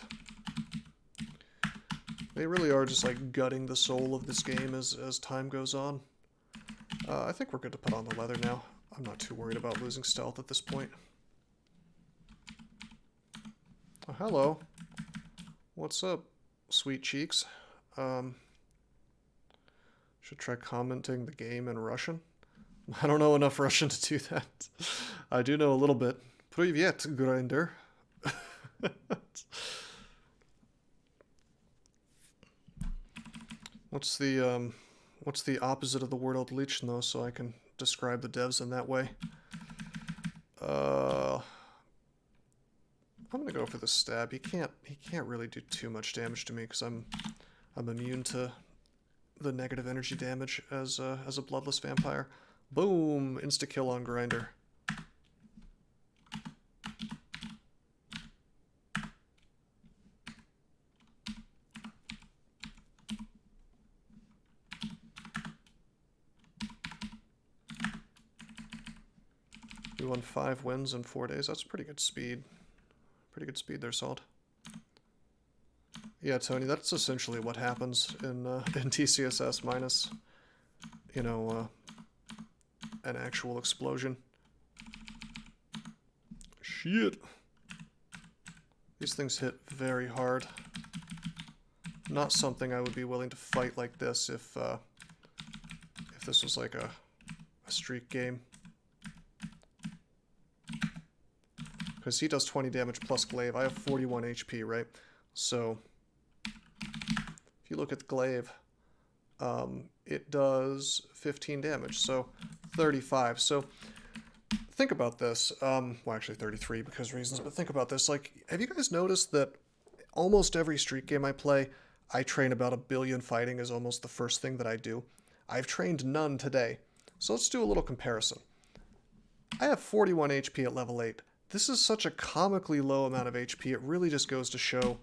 They really are just like gutting the soul of this game as time goes on. I think we're good to put on the leather now. I'm not too worried about losing stealth at this point. Oh, hello. What's up, sweet cheeks? Should try commenting the game in Russian. I don't know enough Russian to do that. I do know a little bit. Привет, grinder. What's the opposite of the word otlично, so I can describe the devs in that way? I'm gonna go for the stab. He can't really do too much damage to me because I'm immune to the negative energy damage as a bloodless vampire. Boom! Insta kill on grinder. We won 5 wins in 4 days. That's pretty good speed. Pretty good speed there, Salt. Yeah, Tony, that's essentially what happens in DCSS minus, you know, an actual explosion. Shit. These things hit very hard. Not something I would be willing to fight like this if this was like a streak game. Because he does 20 damage plus glaive. I have 41 HP, right? So, if you look at the glaive, it does 15 damage, so 35. So, think about this. Well, actually 33 because reasons, but think about this. Like, have you guys noticed that almost every streak game I play, I train about 1 billion fighting is almost the first thing that I do? I've trained none today. So let's do a little comparison. I have 41 HP at level 8. This is such a comically low amount of HP. It really just goes to show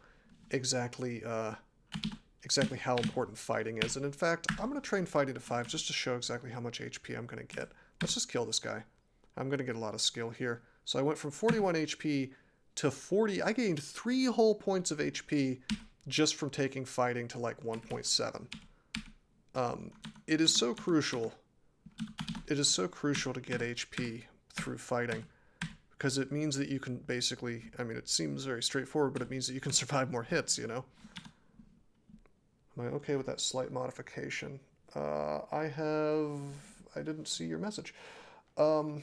exactly how important fighting is. And in fact, I'm going to train fighting to 5 just to show exactly how much HP I'm going to get. Let's just kill this guy. I'm going to get a lot of skill here. So I went from 41 HP to 40. I gained 3 whole points of HP just from taking fighting to like 1.7. It is so crucial. It is so crucial to get HP through fighting. Because it means that you can basically, I mean, it seems very straightforward, but it means that you can survive more hits, you know? Am I okay with that slight modification? I didn't see your message. My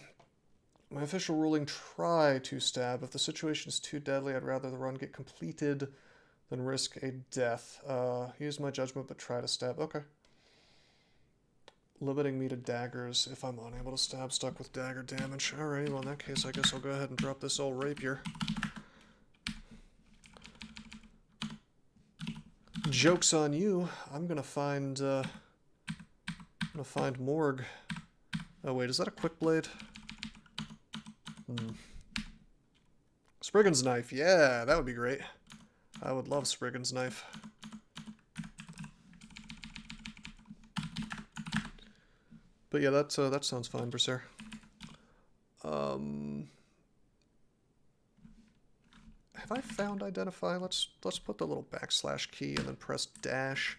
official ruling, try to stab. If the situation is too deadly, I'd rather the run get completed than risk a death. Use my judgment, but try to stab. Okay. Limiting me to daggers if I'm unable to stab, stuck with dagger damage. Alright, well in that case I guess I'll go ahead and drop this old rapier. Joke's on you. I'm gonna find Morg Oh wait, is that a quick blade? Spriggan's knife, yeah, that would be great. I would love Spriggan's knife. But yeah, that sounds fine, Berser. Have I found identify? Let's put the little backslash key and then press dash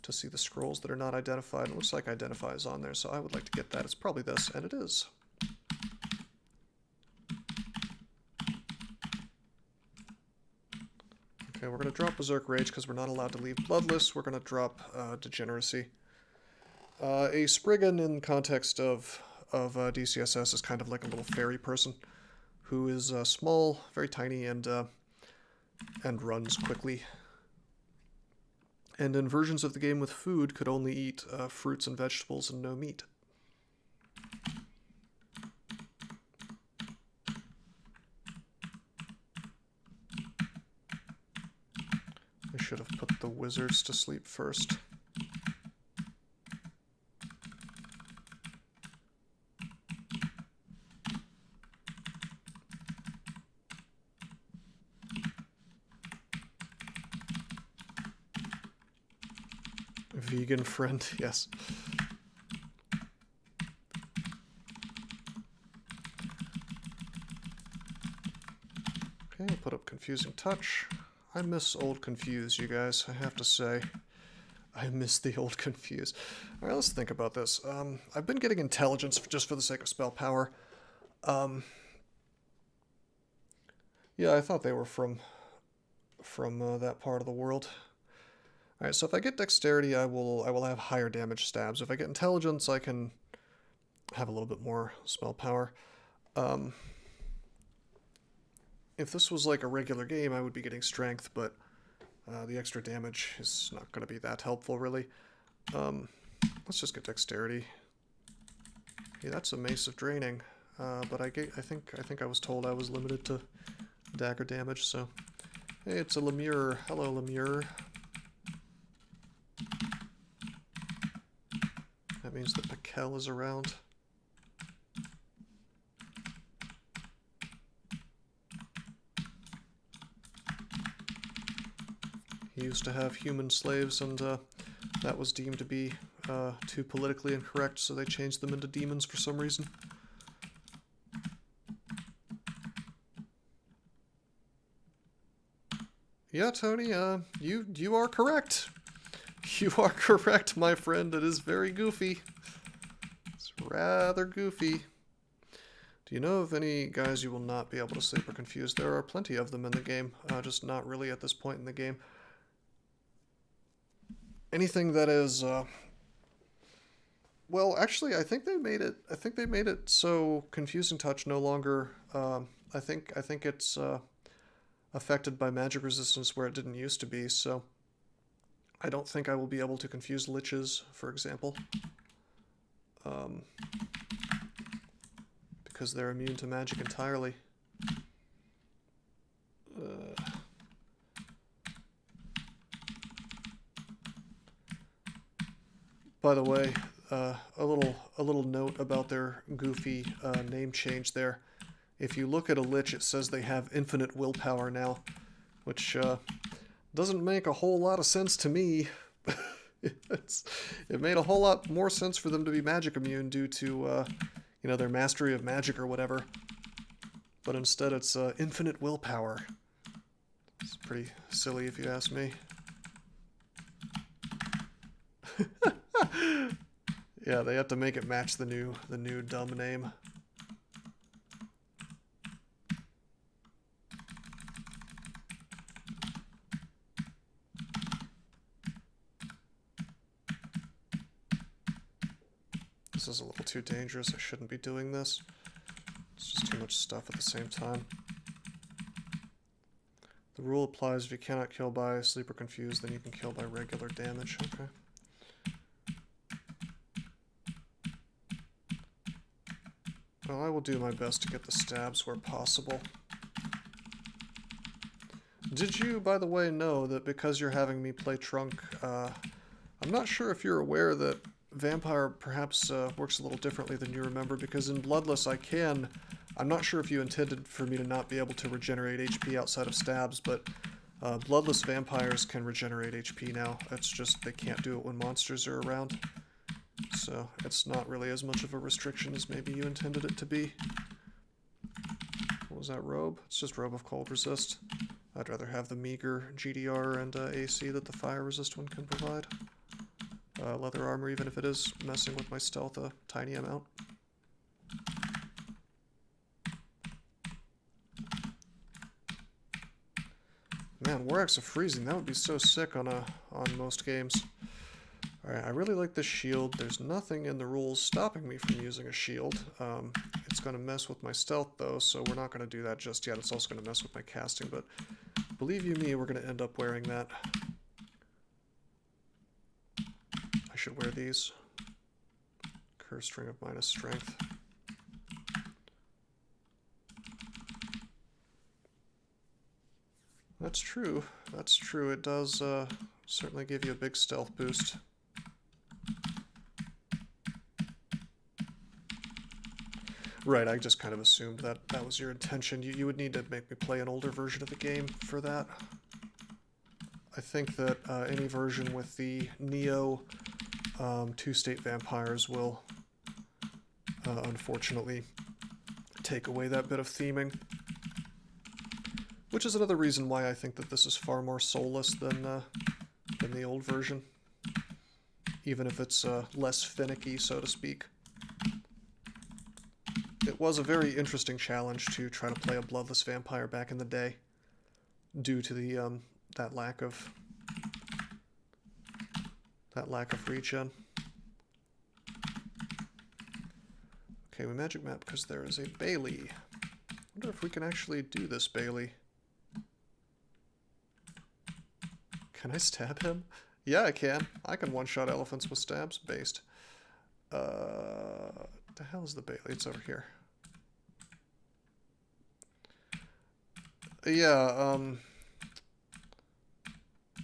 to see the scrolls that are not identified. It looks like identify is on there, so I would like to get that. It's probably this, and it is. Okay, we're going to drop Berserk Rage because we're not allowed to leave bloodless. We're going to drop Degeneracy. A Spriggan in context of DCSS is kind of like a little fairy person who is small, very tiny, and runs quickly. And in versions of the game with food, could only eat fruits and vegetables and no meat. I should have put the wizards to sleep first. Vegan friend, yes. Okay, I'll put up Confusing Touch. I miss old Confuse, you guys, I have to say. I miss the old Confuse. Alright, let's think about this. I've been getting Intelligence just for the sake of spell power. Yeah, I thought they were from that part of the world. Alright, so if I get Dexterity, I will have higher damage stabs. If I get Intelligence, I can have a little bit more spell power. If this was like a regular game, I would be getting Strength, but the extra damage is not going to be that helpful, really. Let's just get Dexterity. Yeah, that's a Mace of Draining, but I think I was told I was limited to dagger damage, so... Hey, it's a Lemure. Hello, Lemure. That means that Pakel is around. He used to have human slaves, and that was deemed to be too politically incorrect, so they changed them into demons for some reason. Yeah, Tony, you are correct. You are correct, my friend. It is very goofy. It's rather goofy. Do you know of any guys you will not be able to sleep or confuse? There are plenty of them in the game, just not really at this point in the game. Anything that is, well, actually, I think they made it so Confusing Touch no longer, I think it's, affected by magic resistance where it didn't used to be, so I don't think I will be able to confuse liches, for example, because they're immune to magic entirely. By the way, a little note about their goofy name change there. If you look at a lich, it says they have infinite willpower now, which doesn't make a whole lot of sense to me. It made a whole lot more sense for them to be magic immune due to, you know, their mastery of magic or whatever. But instead it's infinite willpower. It's pretty silly if you ask me. Yeah, they have to make it match the new dumb name. This is a little too dangerous. I shouldn't be doing this. It's just too much stuff at the same time. The rule applies if you cannot kill by sleep or confuse, then you can kill by regular damage. Okay. Well, I will do my best to get the stabs where possible. Did you, by the way, know that because you're having me play Trunk, I'm not sure if you're aware that Vampire perhaps works a little differently than you remember, because in Bloodless I'm not sure if you intended for me to not be able to regenerate HP outside of stabs, but Bloodless vampires can regenerate HP now. It's just they can't do it when monsters are around. So it's not really as much of a restriction as maybe you intended it to be. What was that robe? It's just Robe of Cold Resist. I'd rather have the meager GDR and AC that the fire resist one can provide. Leather armor, even if it is messing with my stealth a tiny amount. Man, War Axe of Freezing, that would be so sick on most games. Alright, I really like this shield. There's nothing in the rules stopping me from using a shield. It's going to mess with my stealth though, so we're not going to do that just yet. It's also going to mess with my casting, but believe you me, we're going to end up wearing that. I should wear these. Cursed Ring of minus strength. That's true. That's true. It does certainly give you a big stealth boost. Right, I just kind of assumed that that was your intention. You would need to make me play an older version of the game for that. I think that any version with the Neo two-state vampires will unfortunately take away that bit of theming. Which is another reason why I think that this is far more soulless than the old version. Even if it's less finicky, so to speak. It was a very interesting challenge to try to play a bloodless vampire back in the day, due to the that lack of regen. Okay, we magic map because there is a Bailey. I wonder if we can actually do this Bailey. Can I stab him? Yeah, I can. I can one-shot elephants with stabs. Based. The hell is the Bailey? It's over here. Yeah,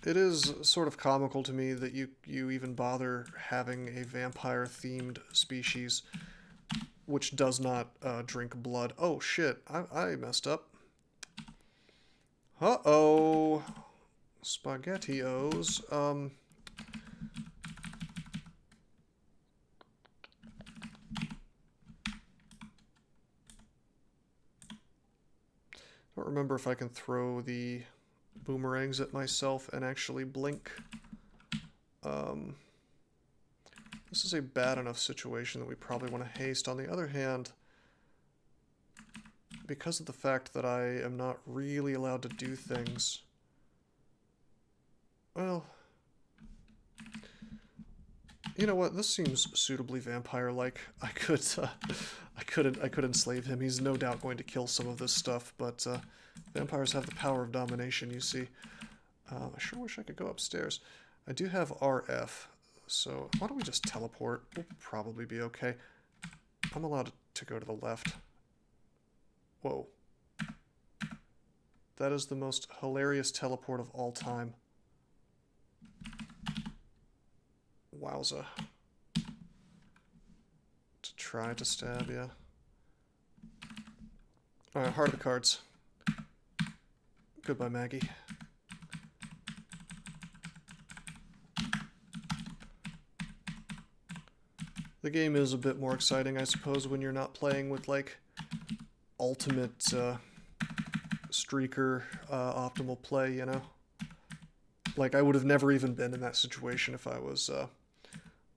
it is sort of comical to me that you even bother having a vampire-themed species which does not drink blood. Oh, shit. I messed up. Uh-oh. SpaghettiOs. I don't remember if I can throw the boomerangs at myself and actually blink. This is a bad enough situation that we probably want to haste. On the other hand, because of the fact that I am not really allowed to do things, well, you know what? This seems suitably vampire-like. I could enslave him. He's no doubt going to kill some of this stuff, but vampires have the power of domination, you see. I sure wish I could go upstairs. I do have RF, so why don't we just teleport? We'll probably be okay. I'm allowed to go to the left. Whoa. That is the most hilarious teleport of all time. Wowza. To try to stab, yeah. Alright, heart of the cards. Goodbye, Maggie. The game is a bit more exciting, I suppose, when you're not playing with, like, ultimate streaker optimal play, you know? Like, I would have never even been in that situation if I was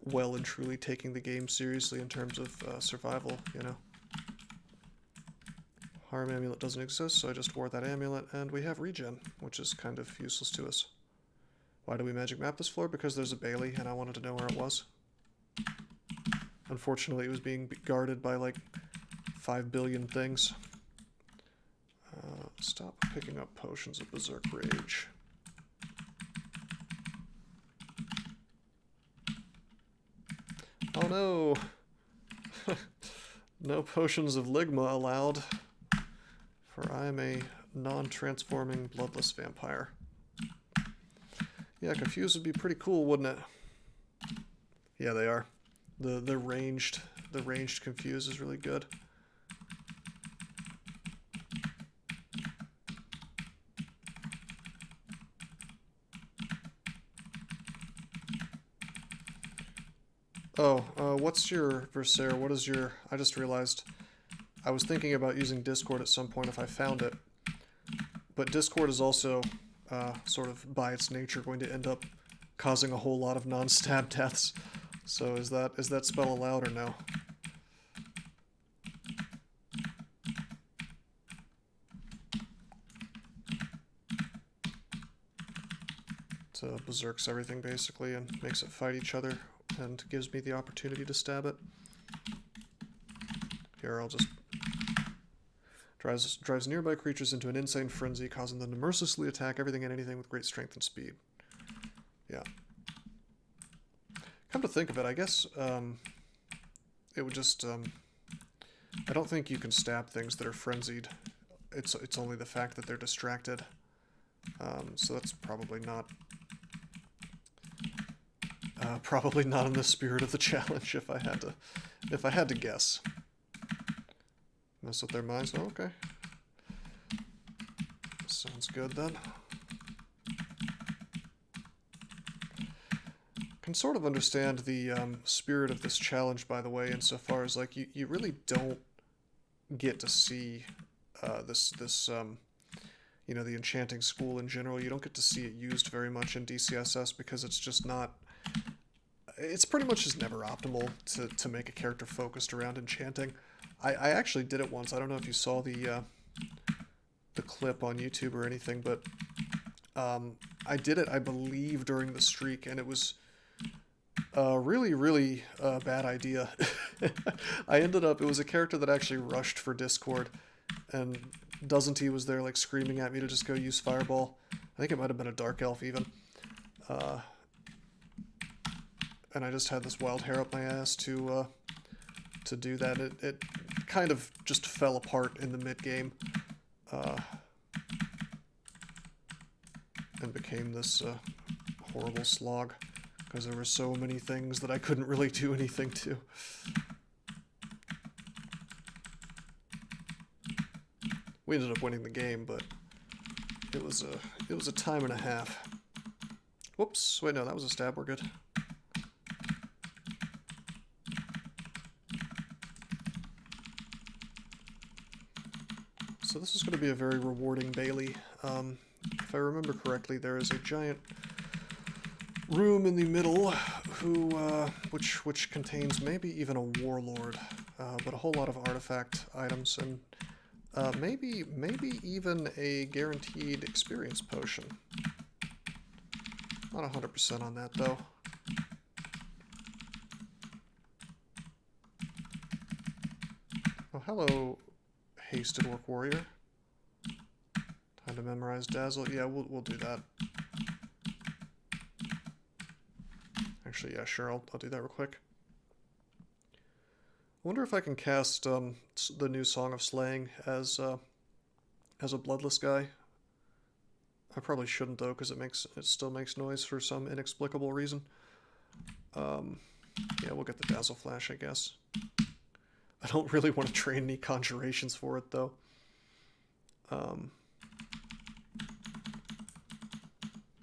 well and truly taking the game seriously in terms of survival, you know? Harm amulet doesn't exist, so I just wore that amulet, and we have regen, which is kind of useless to us. Why do we magic map this floor? Because there's a Bailey, and I wanted to know where it was. Unfortunately, it was being guarded by, like, 5 billion things. Stop picking up potions of Berserk Rage. Oh no! No potions of Ligma allowed, for I am a non-transforming bloodless vampire. Yeah, confused would be pretty cool, wouldn't it? Yeah, they are. The ranged confuse is really good. Oh, what's your Versaire? What is your... I just realized I was thinking about using Discord at some point if I found it. But Discord is also sort of by its nature going to end up causing a whole lot of non-stab deaths. So is that spell allowed or no? It berserks everything basically and makes it fight each other and gives me the opportunity to stab it. Here, I'll just... Drives nearby creatures into an insane frenzy, causing them to mercilessly attack everything and anything with great strength and speed. Yeah. Come to think of it, I guess it would just... I don't think you can stab things that are frenzied. It's only the fact that they're distracted. So that's probably not... probably not in the spirit of the challenge if I had to guess. Mess with their minds. Oh, okay. Sounds good then. Can sort of understand the spirit of this challenge, by the way, insofar as like you really don't get to see this you know, the enchanting school in general. You don't get to see it used very much in DCSS because it's just not... It's pretty much just never optimal to make a character focused around enchanting. I actually did it once. I don't know if you saw the clip on YouTube or anything, but I did it, I believe, during the streak, and it was a really, really bad idea. It was a character that actually rushed for Discord, and Doesn't was there like screaming at me to just go use Fireball. I think it might have been a Dark Elf even. And I just had this wild hair up my ass to do that. It kind of just fell apart in the mid-game. And became this horrible slog. Because there were so many things that I couldn't really do anything to. We ended up winning the game, but it was a time and a half. Whoops, wait, no, that was a stab, we're good. So this is going to be a very rewarding Bailey. If I remember correctly, there is a giant room in the middle which contains maybe even a Warlord, but a whole lot of artifact items and maybe even a guaranteed experience potion. Not 100% on that though. Oh, hello, Hasted Orc Warrior. Time to memorize Dazzle. Yeah, we'll do that. Actually, yeah, sure, I'll do that real quick. I wonder if I can cast the new Song of Slaying as a bloodless guy. I probably shouldn't though, because it still makes noise for some inexplicable reason. Yeah, we'll get the Dazzle Flash, I guess. I don't really want to train any conjurations for it though.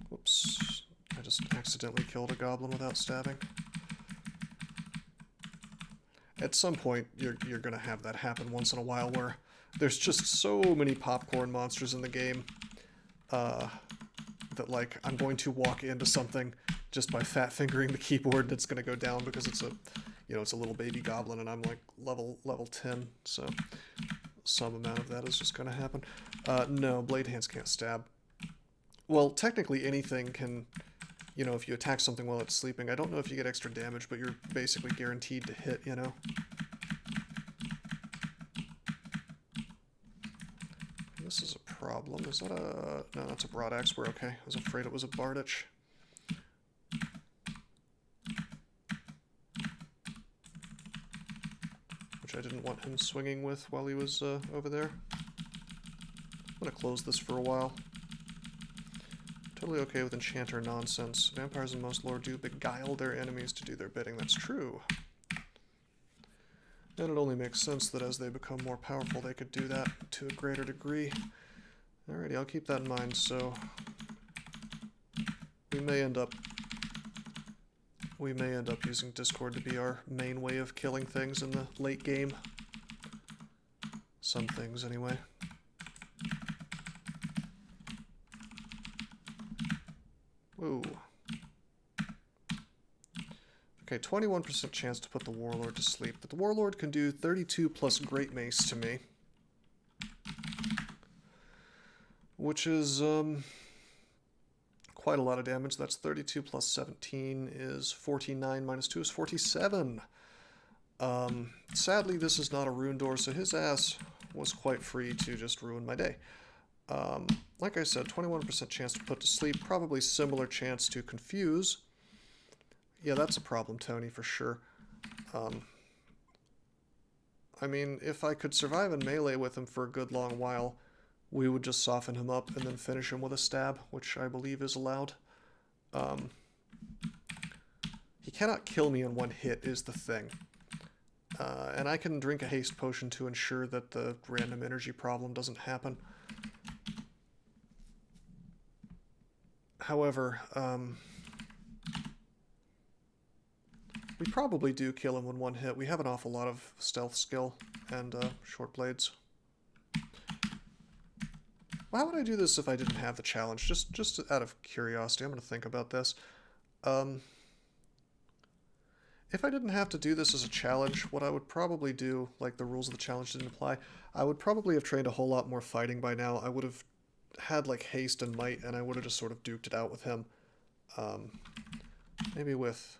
Whoops. I just accidentally killed a goblin without stabbing. At some point, you're going to have that happen once in a while where there's just so many popcorn monsters in the game that, like, I'm going to walk into something just by fat fingering the keyboard and it's going to go down because it's a, you know, it's a little baby goblin and I'm like level 10, so some amount of that is just going to happen. No, blade hands can't stab. Well, technically anything can, you know, if you attack something while it's sleeping. I don't know if you get extra damage, but you're basically guaranteed to hit, you know? This is a problem. Is that a... No, that's a broad axe. We're okay. I was afraid it was a Bardich. Which I didn't want him swinging with while he was over there. I'm going to close this for a while. Totally okay with Enchanter nonsense. Vampires and most lore do beguile their enemies to do their bidding. That's true. And it only makes sense that as they become more powerful, they could do that to a greater degree. Alrighty, I'll keep that in mind. So we may end up using Discord to be our main way of killing things in the late game. Some things, anyway. Whoa. Okay, 21% chance to put the Warlord to sleep, but the Warlord can do 32 plus Great Mace to me. Which is, quite a lot of damage. That's 32 plus 17 is 49, minus 2 is 47. Sadly, this is not a rune door, so his ass was quite free to just ruin my day. Like I said, 21% chance to put to sleep, probably similar chance to confuse. Yeah, that's a problem, Tony, for sure. I mean, if I could survive in melee with him for a good long while, we would just soften him up and then finish him with a stab, which I believe is allowed. He cannot kill me in one hit is the thing. And I can drink a haste potion to ensure that the random energy problem doesn't happen. However, we probably do kill him in one hit. We have an awful lot of stealth skill and short blades. Why would I do this if I didn't have the challenge? Just out of curiosity, I'm going to think about this. If I didn't have to do this as a challenge, what I would probably do, like the rules of the challenge didn't apply, I would probably have trained a whole lot more fighting by now. I would have had like haste and might, and I would have just sort of duked it out with him. Maybe with...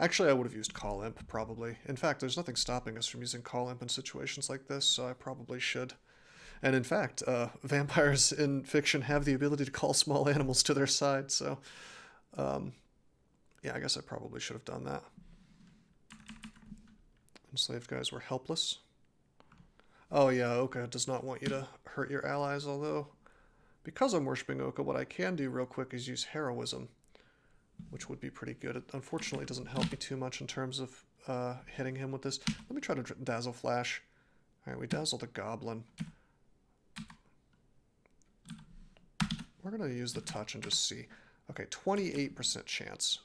Actually, I would have used Call Imp, probably. In fact, there's nothing stopping us from using Call Imp in situations like this, so I probably should. And in fact, vampires in fiction have the ability to call small animals to their side, so... yeah, I guess I probably should have done that. Enslaved guys were helpless. Oh yeah, Oka does not want you to hurt your allies, although... Because I'm worshipping Oka, what I can do real quick is use Heroism, which would be pretty good. It unfortunately doesn't help me too much in terms of hitting him with this. Let me try to Dazzle Flash. Alright, we dazzled a goblin. We're going to use the touch and just see. Okay, 28% chance.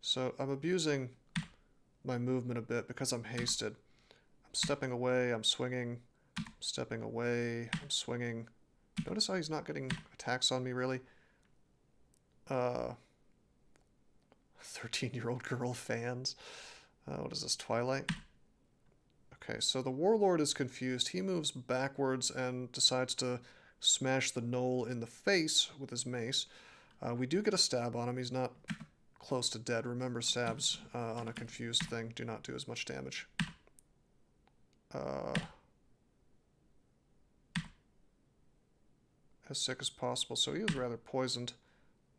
So I'm abusing my movement a bit because I'm hasted. I'm stepping away, I'm swinging, I'm stepping away, I'm swinging. Notice how he's not getting attacks on me, really? 13-year-old girl fans. What is this, Twilight? Okay, so the Warlord is confused. He moves backwards and decides to smash the gnoll in the face with his mace. We do get a stab on him. He's not close to dead. Remember, stabs on a confused thing do not do as much damage. As sick as possible. So he was rather poisoned.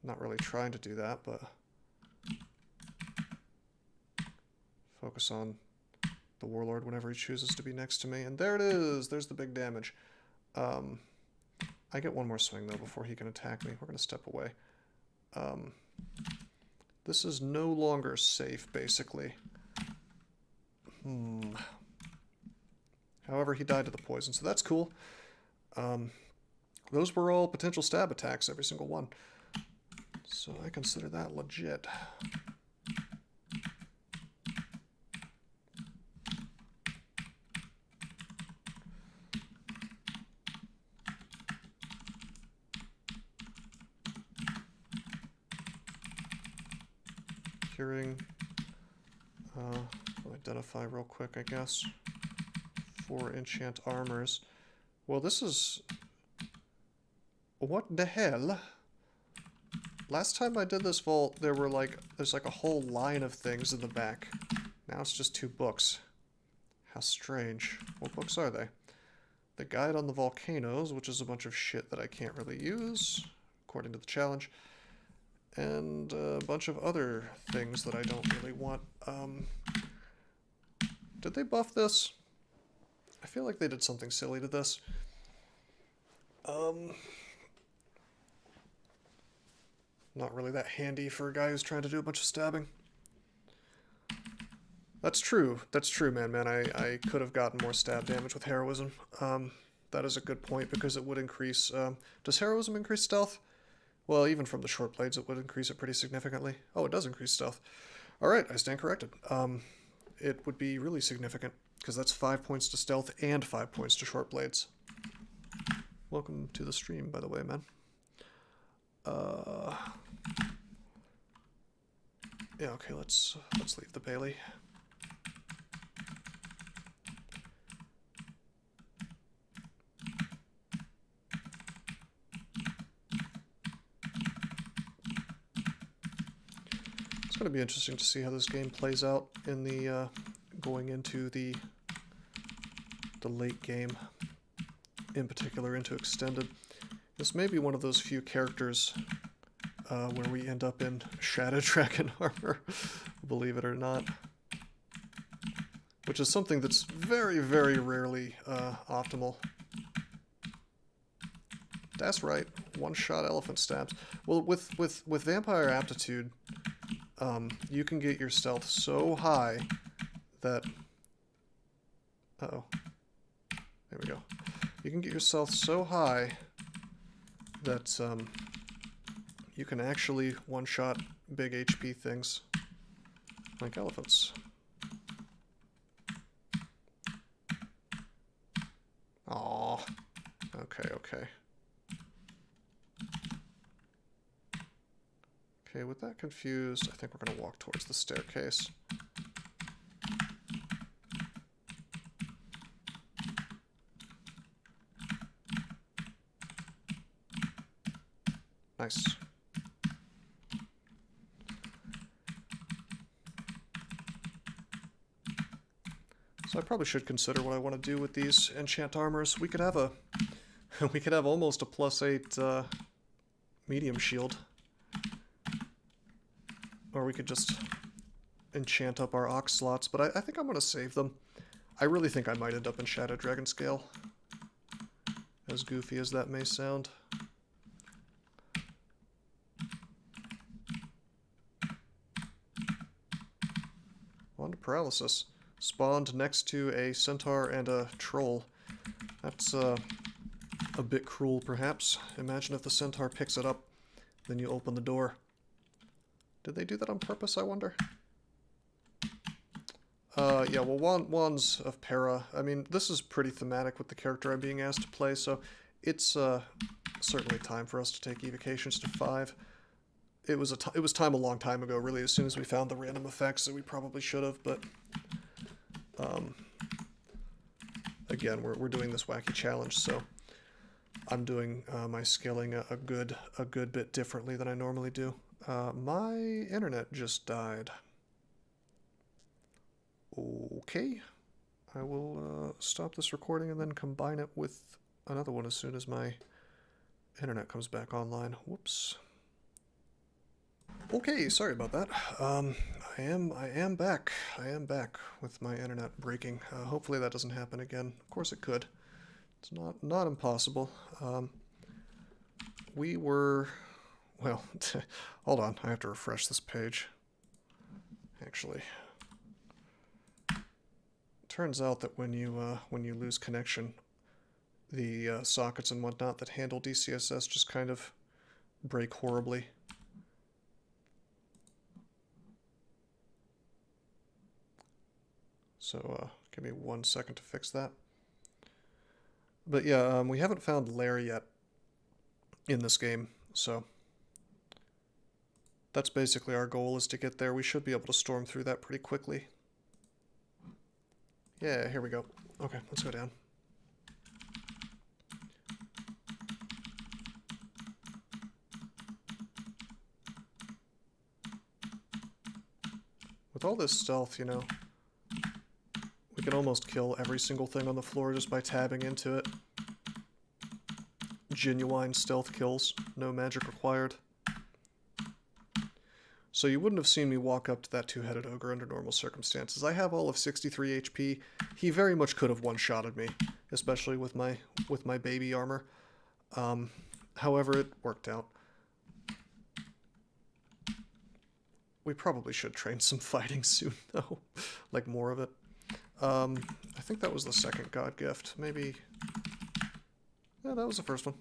Not really trying to do that, but... Focus on the Warlord whenever he chooses to be next to me. And there it is! There's the big damage. I get one more swing, though, before he can attack me. We're going to step away. This is no longer safe, basically. However, he died to the poison, so that's cool. Those were all potential stab attacks, every single one. So I consider that legit. Curing. I'll identify real quick, I guess. 4 enchant armors. Well, this is... What the hell? Last time I did this vault, there were there's like a whole line of things in the back. Now it's just 2 books. How strange. What books are they? The Guide on the Volcanoes, which is a bunch of shit that I can't really use, according to the challenge. And a bunch of other things that I don't really want. Did they buff this? I feel like they did something silly to this. not really that handy for a guy who's trying to do a bunch of stabbing. That's true, man. I could have gotten more stab damage with heroism. That is a good point, because it would increase... does heroism increase stealth? Well, even from the short blades, it would increase it pretty significantly. Oh, it does increase stealth. Alright, I stand corrected. It would be really significant, because that's 5 points to stealth and 5 points to short blades. Welcome to the stream, by the way, man. Yeah, okay, let's leave the Bailey. It's going to be interesting to see how this game plays out in the going into the late game, in particular into extended. This may be one of those few characters where we end up in Shadow Dragon armor, believe it or not, which is something that's very, very rarely optimal. That's right, one-shot elephant stabs. Well, with Vampire Aptitude, you can get your stealth so high that... Uh-oh. There we go. You can get your stealth so high that you can actually one-shot big HP things, like elephants. Aww. Okay, okay. Okay, with that confused, I think we're going to walk towards the staircase. Nice. So I probably should consider what I want to do with these enchant armors. We could have a we could have almost a +8 medium shield. Or we could just enchant up our ox slots, but I think I'm going to save them. I really think I might end up in Shadow Dragon scale, as goofy as that may sound. On to paralysis. Spawned next to a centaur and a troll. That's a bit cruel, perhaps. Imagine if the centaur picks it up, then you open the door. Did they do that on purpose, I wonder? Yeah, well, Wands of Para. I mean, this is pretty thematic with the character I'm being asked to play, so it's certainly time for us to take evocations to 5. It was time a long time ago, really, as soon as we found the random effects that we probably should have, but... again, we're doing this wacky challenge, so I'm doing my scaling a good bit differently than I normally do. My internet just died. Okay. I will stop this recording and then combine it with another one as soon as my internet comes back online. Whoops. Okay, sorry about that. I am back. I am back with my internet breaking. Hopefully that doesn't happen again. Of course it could. It's not impossible. We were... Well, hold on, I have to refresh this page. Actually, turns out that when you lose connection, the sockets and whatnot that handle DCSS just kind of break horribly. So give me 1 second to fix that. But yeah, we haven't found Lair yet in this game, so... That's basically our goal, is to get there. We should be able to storm through that pretty quickly. Yeah, here we go. Okay, let's go down. With all this stealth, you know, we can almost kill every single thing on the floor just by tabbing into it. Genuine stealth kills, no magic required. So you wouldn't have seen me walk up to that two-headed ogre under normal circumstances. I have all of 63 HP. He very much could have one-shotted me, especially with my baby armor. However, it worked out. We probably should train some fighting soon, though. Like, more of it. I think that was the second god gift. Maybe... Yeah, that was the first one.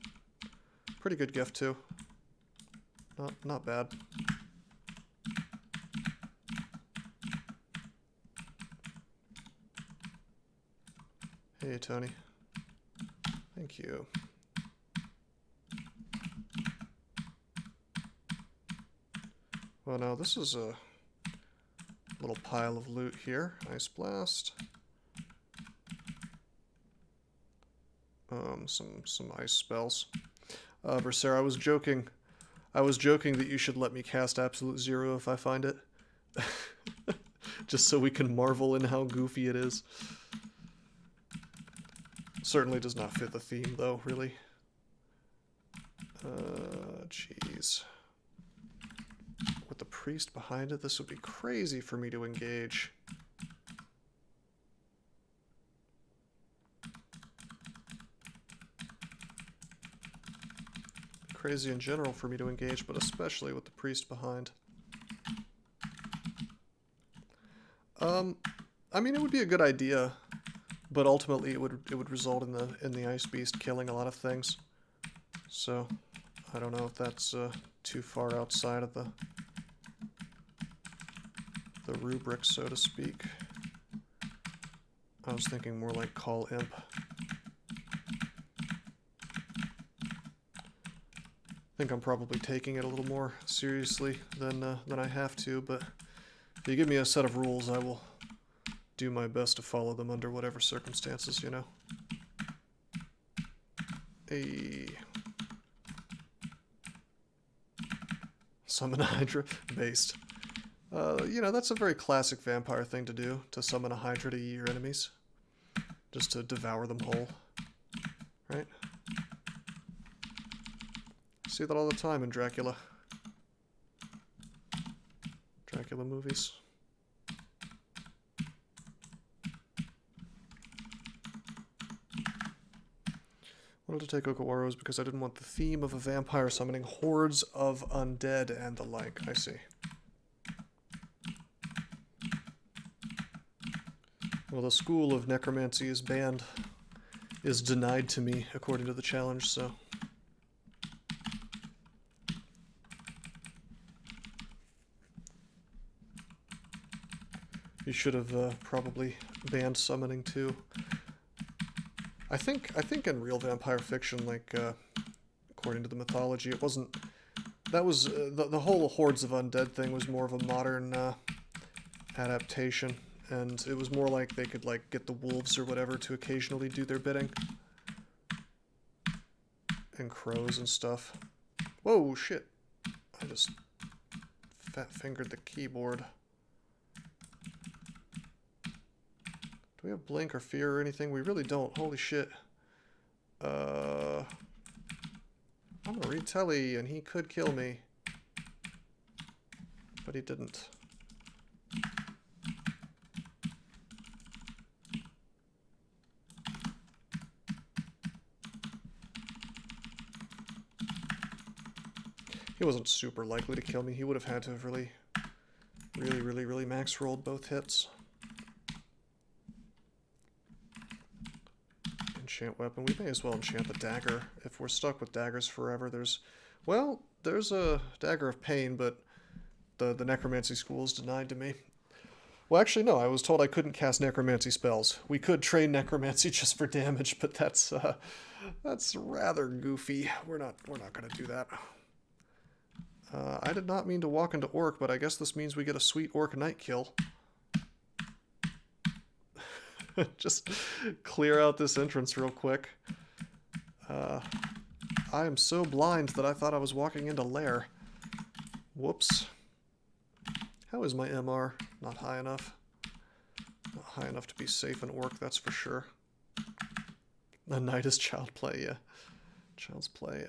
Pretty good gift, too. Not bad. Hey, Tony. Thank you. Well, now this is a little pile of loot here. Ice Blast. Some ice spells. Berserah, I was joking. I was joking that you should let me cast Absolute Zero if I find it. Just so we can marvel in how goofy it is. Certainly does not fit the theme, though, really. Jeez. With the priest behind it, this would be crazy for me to engage. Crazy in general for me to engage, but especially with the priest behind. I mean, it would be a good idea, but ultimately it would result in the ice beast killing a lot of things. So I don't know if that's too far outside of the rubric, so to speak. I was thinking more like call imp. I think I'm probably taking it a little more seriously than I have to, but if you give me a set of rules, I will do my best to follow them under whatever circumstances, you know. Hey. Summon a Hydra? Based. You know, that's a very classic vampire thing to do, to summon a Hydra to your enemies. Just to devour them whole. Right? See that all the time in Dracula. Dracula movies. Wanted to take Okawaru's because I didn't want the theme of a vampire summoning hordes of undead and the like. I see. Well, the school of necromancy is banned, is denied to me according to the challenge, so... You should have probably banned summoning too. I think in real vampire fiction, like according to the mythology, it wasn't. That was the whole hordes of undead thing was more of a modern adaptation, and it was more like they could like get the wolves or whatever to occasionally do their bidding, and crows and stuff. Whoa, shit! I just fat fingered the keyboard. Do we have blink or fear or anything? We really don't. Holy shit. I'm gonna read Telly and he could kill me. But he didn't. He wasn't super likely to kill me. He would have had to have really max rolled both hits. Enchant weapon. We may as well enchant the dagger. If we're stuck with daggers forever, there's a dagger of pain, but the necromancy school is denied to me. Well, actually, no. I was told I couldn't cast necromancy spells. We could train necromancy just for damage, but that's rather goofy. We're not gonna do that. I did not mean to walk into orc, but I guess this means we get a sweet orc night kill. Just clear out this entrance real quick. I am so blind that I thought I was walking into Lair. Whoops. How is my MR? Not high enough. Not high enough to be safe in orc, that's for sure. The night is child play, yeah. Child's play.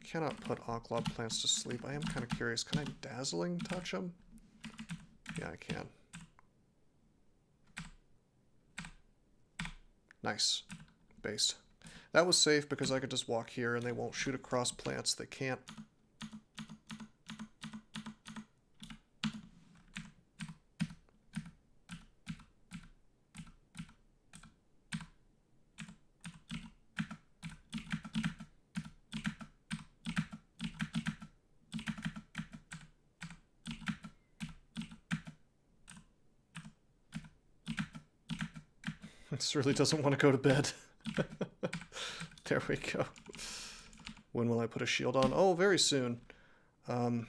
Cannot put Oclob plants to sleep. I am kind of curious. Can I Dazzling touch them? Yeah, I can. Nice. Based. That was safe because I could just walk here and they won't shoot across plants. They can't. This really doesn't want to go to bed. There we go. When will I put a shield on? Oh, very soon. In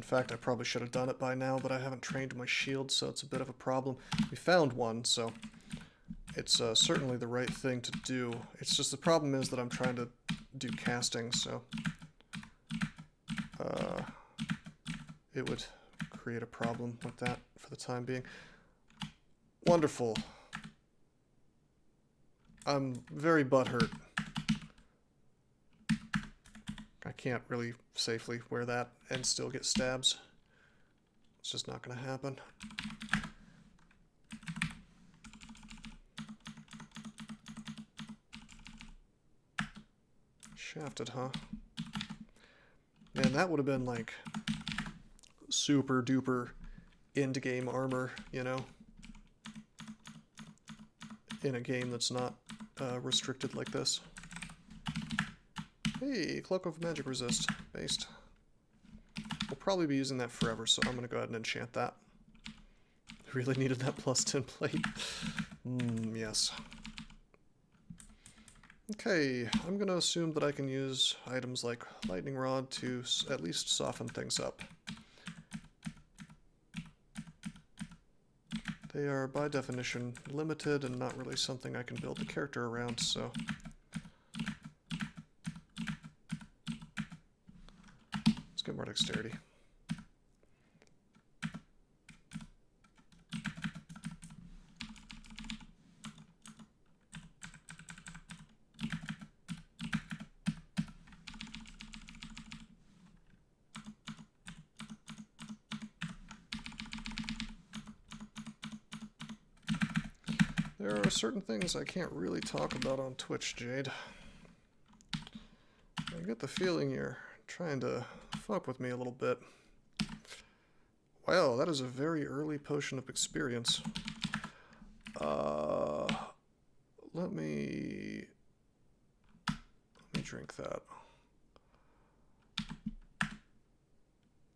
fact, I probably should have done it by now, but I haven't trained my shield, so it's a bit of a problem. We found one, so it's certainly the right thing to do. It's just the problem is that I'm trying to do casting, so it would create a problem with that for the time being. Wonderful. I'm very butthurt. I can't really safely wear that and still get stabs. It's just not going to happen. Shafted, huh? Man, that would have been like super duper end-game armor, you know? In a game that's not restricted like this. Hey, Cloak of Magic Resist, based. We'll probably be using that forever, so I'm going to go ahead and enchant that. Really needed that plus 10 plate. Yes. Okay, I'm going to assume that I can use items like Lightning Rod to at least soften things up. They are, by definition, limited and not really something I can build the character around, so... Let's get more dexterity. There are certain things I can't really talk about on Twitch, Jade. I get the feeling you're trying to fuck with me a little bit. Wow, that is a very early potion of experience. Let me drink that.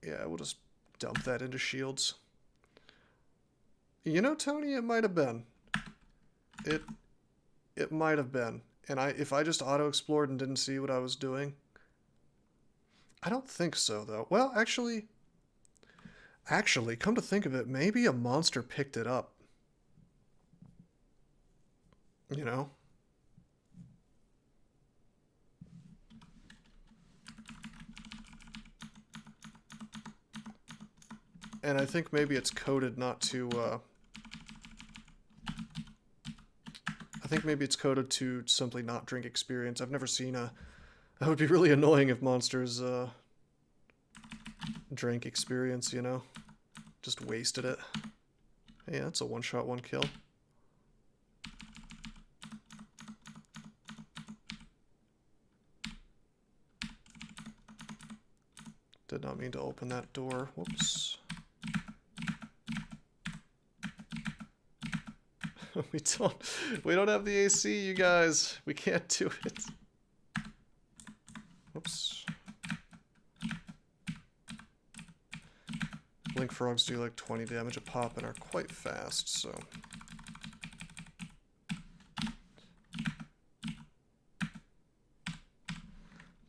Yeah, we'll just dump that into shields. You know, Tony, it might have been. It might have been. And if I just auto-explored and didn't see what I was doing... I don't think so, though. Well, actually, come to think of it, maybe a monster picked it up. You know? And I think maybe it's coded not to, I think maybe it's coded to simply not drink experience. I've never seen a... That would be really annoying if monsters, drank experience, you know? Just wasted it. Yeah, that's a one-shot, one-kill. Did not mean to open that door. Whoops. We don't have the AC, you guys. We can't do it. Whoops. Blink frogs do like 20 damage a pop and are quite fast, so...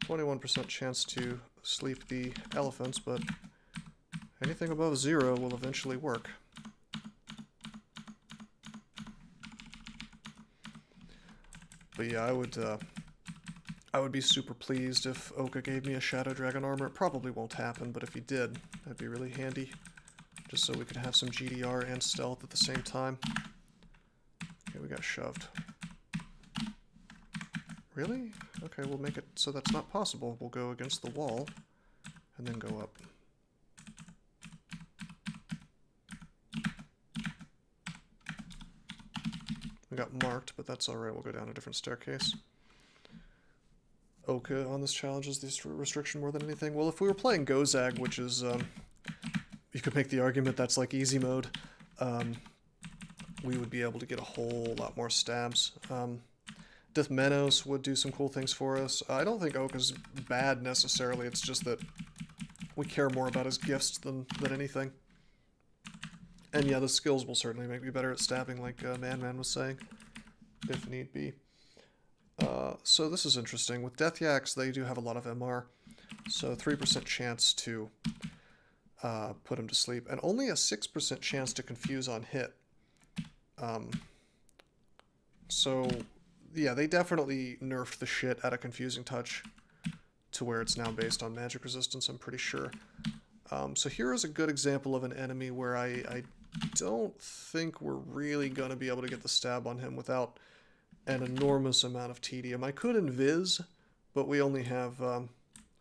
21% chance to sleep the elephants, but anything above 0 will eventually work. But yeah, I would be super pleased if Oka gave me a Shadow Dragon armor. It probably won't happen, but if he did, that'd be really handy. Just so we could have some GDR and stealth at the same time. Okay, we got shoved. Really? Okay, we'll make it so that's not possible. We'll go against the wall, and then go up. I got marked, but that's alright. We'll go down a different staircase. Oka on this challenges the restriction more than anything. Well, if we were playing Gozag, which is, you could make the argument that's like easy mode, we would be able to get a whole lot more stabs. Dith Menos would do some cool things for us. I don't think Oka's bad necessarily, it's just that we care more about his gifts than anything. And yeah, the skills will certainly make me better at stabbing, like Man was saying, if need be. So this is interesting. With Death Yaks, they do have a lot of MR, so 3% chance to put him to sleep, and only a 6% chance to confuse on hit. So yeah, they definitely nerfed the shit out of Confusing Touch to where it's now based on magic resistance, I'm pretty sure. So here is a good example of an enemy where I don't think we're really going to be able to get the stab on him without an enormous amount of tedium. I could invis, but we only have... oh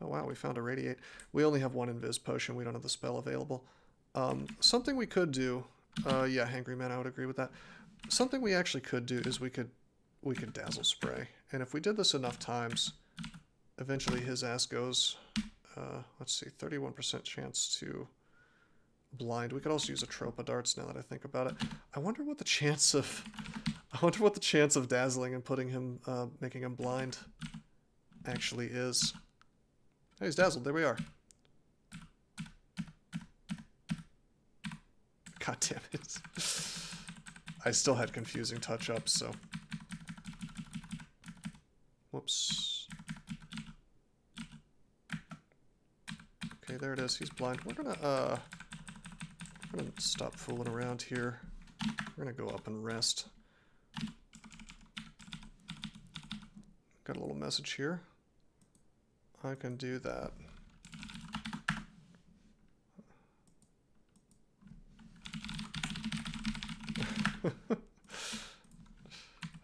wow, we found a radiate. We only have one invis potion, we don't have the spell available. Something we could do... yeah, Hangry Man, I would agree with that. Something we actually could do is we could Dazzle Spray. And if we did this enough times, eventually his ass goes... let's see, 31% chance to blind. We could also use a Tropa Darts now that I think about it. I wonder what the chance of dazzling and putting him, making him blind actually is. Oh, he's dazzled. There we are. God damn it. I still had Confusing Touch up, so... Whoops. Okay, there it is. He's blind. We're gonna stop fooling around here. We're gonna go up and rest. Got a little message here. I can do that. I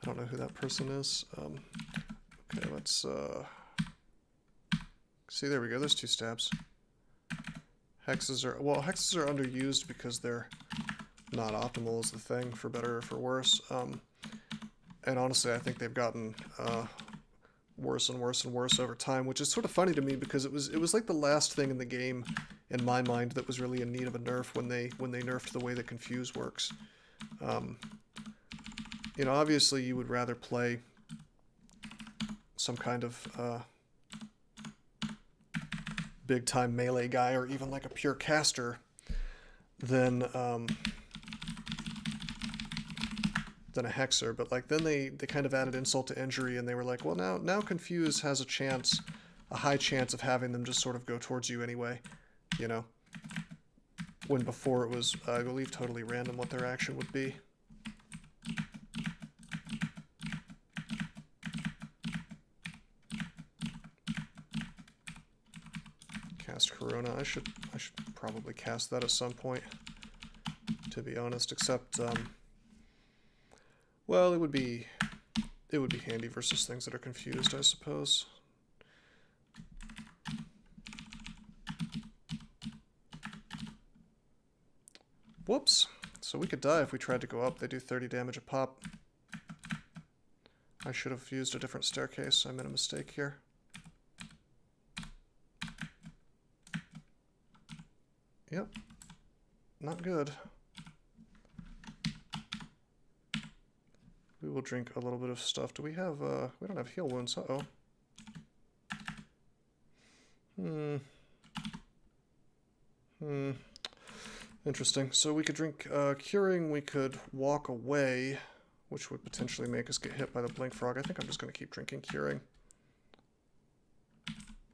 don't know who that person is. Okay, let's see, there we go. There's 2 stabs. Hexes are underused because they're not optimal is the thing, for better or for worse. And honestly, I think they've gotten worse and worse and worse over time, which is sort of funny to me because it was like the last thing in the game, in my mind, that was really in need of a nerf when they nerfed the way that Confuse works. You know, obviously you would rather play some kind of big-time melee guy, or even like a pure caster, than a hexer. But like then they kind of added insult to injury, and they were like, well, now Confuse has a high chance of having them just sort of go towards you anyway, you know, when before it was, I believe, totally random what their action would be. Cast Corona. I should probably cast that at some point, to be honest, except well, it would be handy versus things that are confused, I suppose. Whoops. So we could die if we tried to go up. They do 30 damage a pop. I should have used a different staircase. I made a mistake here. Yep. Not good. We will drink a little bit of stuff. Do we have, we don't have heal wounds. Uh-oh. Interesting. So we could drink Curing, we could walk away, which would potentially make us get hit by the Blink Frog. I think I'm just going to keep drinking Curing.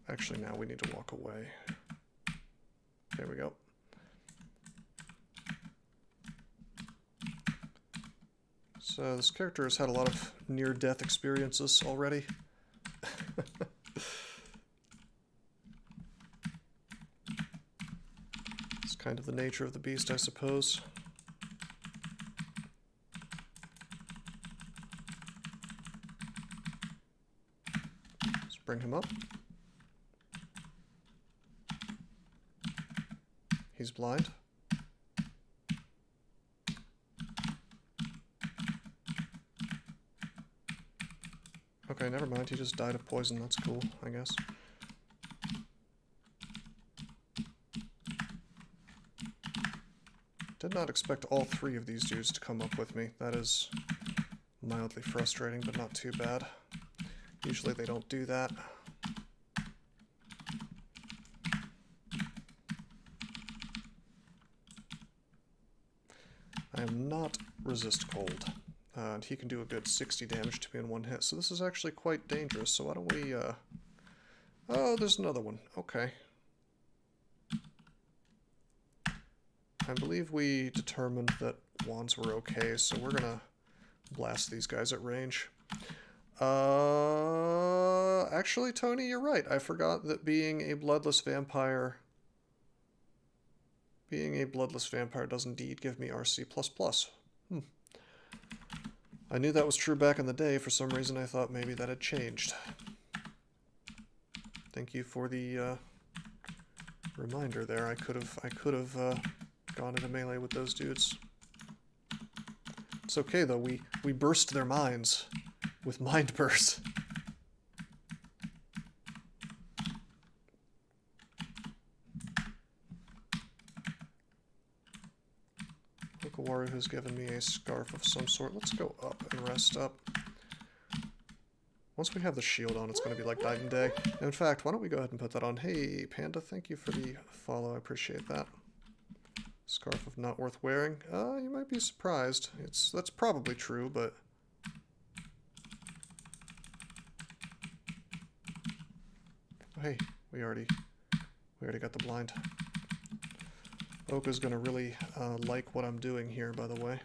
Actually, now we need to walk away. There we go. So this character has had a lot of near-death experiences already. It's kind of the nature of the beast, I suppose. Let's bring him up. He's blind. Okay, never mind. He just died of poison. That's cool, I guess. Did not expect all three of these dudes to come up with me. That is mildly frustrating, but not too bad. Usually they don't do that. I am not resist cold. And he can do a good 60 damage to me in one hit, so this is actually quite dangerous. So why don't we, Oh, there's another one. Okay. I believe we determined that wands were okay, so we're gonna blast these guys at range. Actually, Tony, you're right. I forgot that being a bloodless vampire does indeed give me RC++. I knew that was true back in the day. For some reason, I thought maybe that had changed. Thank you for the reminder there. I could have gone into melee with those dudes. It's okay though. We burst their minds with mind burst. Okawaru has given me a scarf of some sort. Let's go up and rest up. Once we have the shield on, it's going to be like night and day. And in fact, why don't we go ahead and put that on? Hey, Panda, thank you for the follow. I appreciate that. Scarf of not worth wearing. You might be surprised. That's probably true, but... Oh, hey, we already got the blind. Oka's gonna really like what I'm doing here, by the way.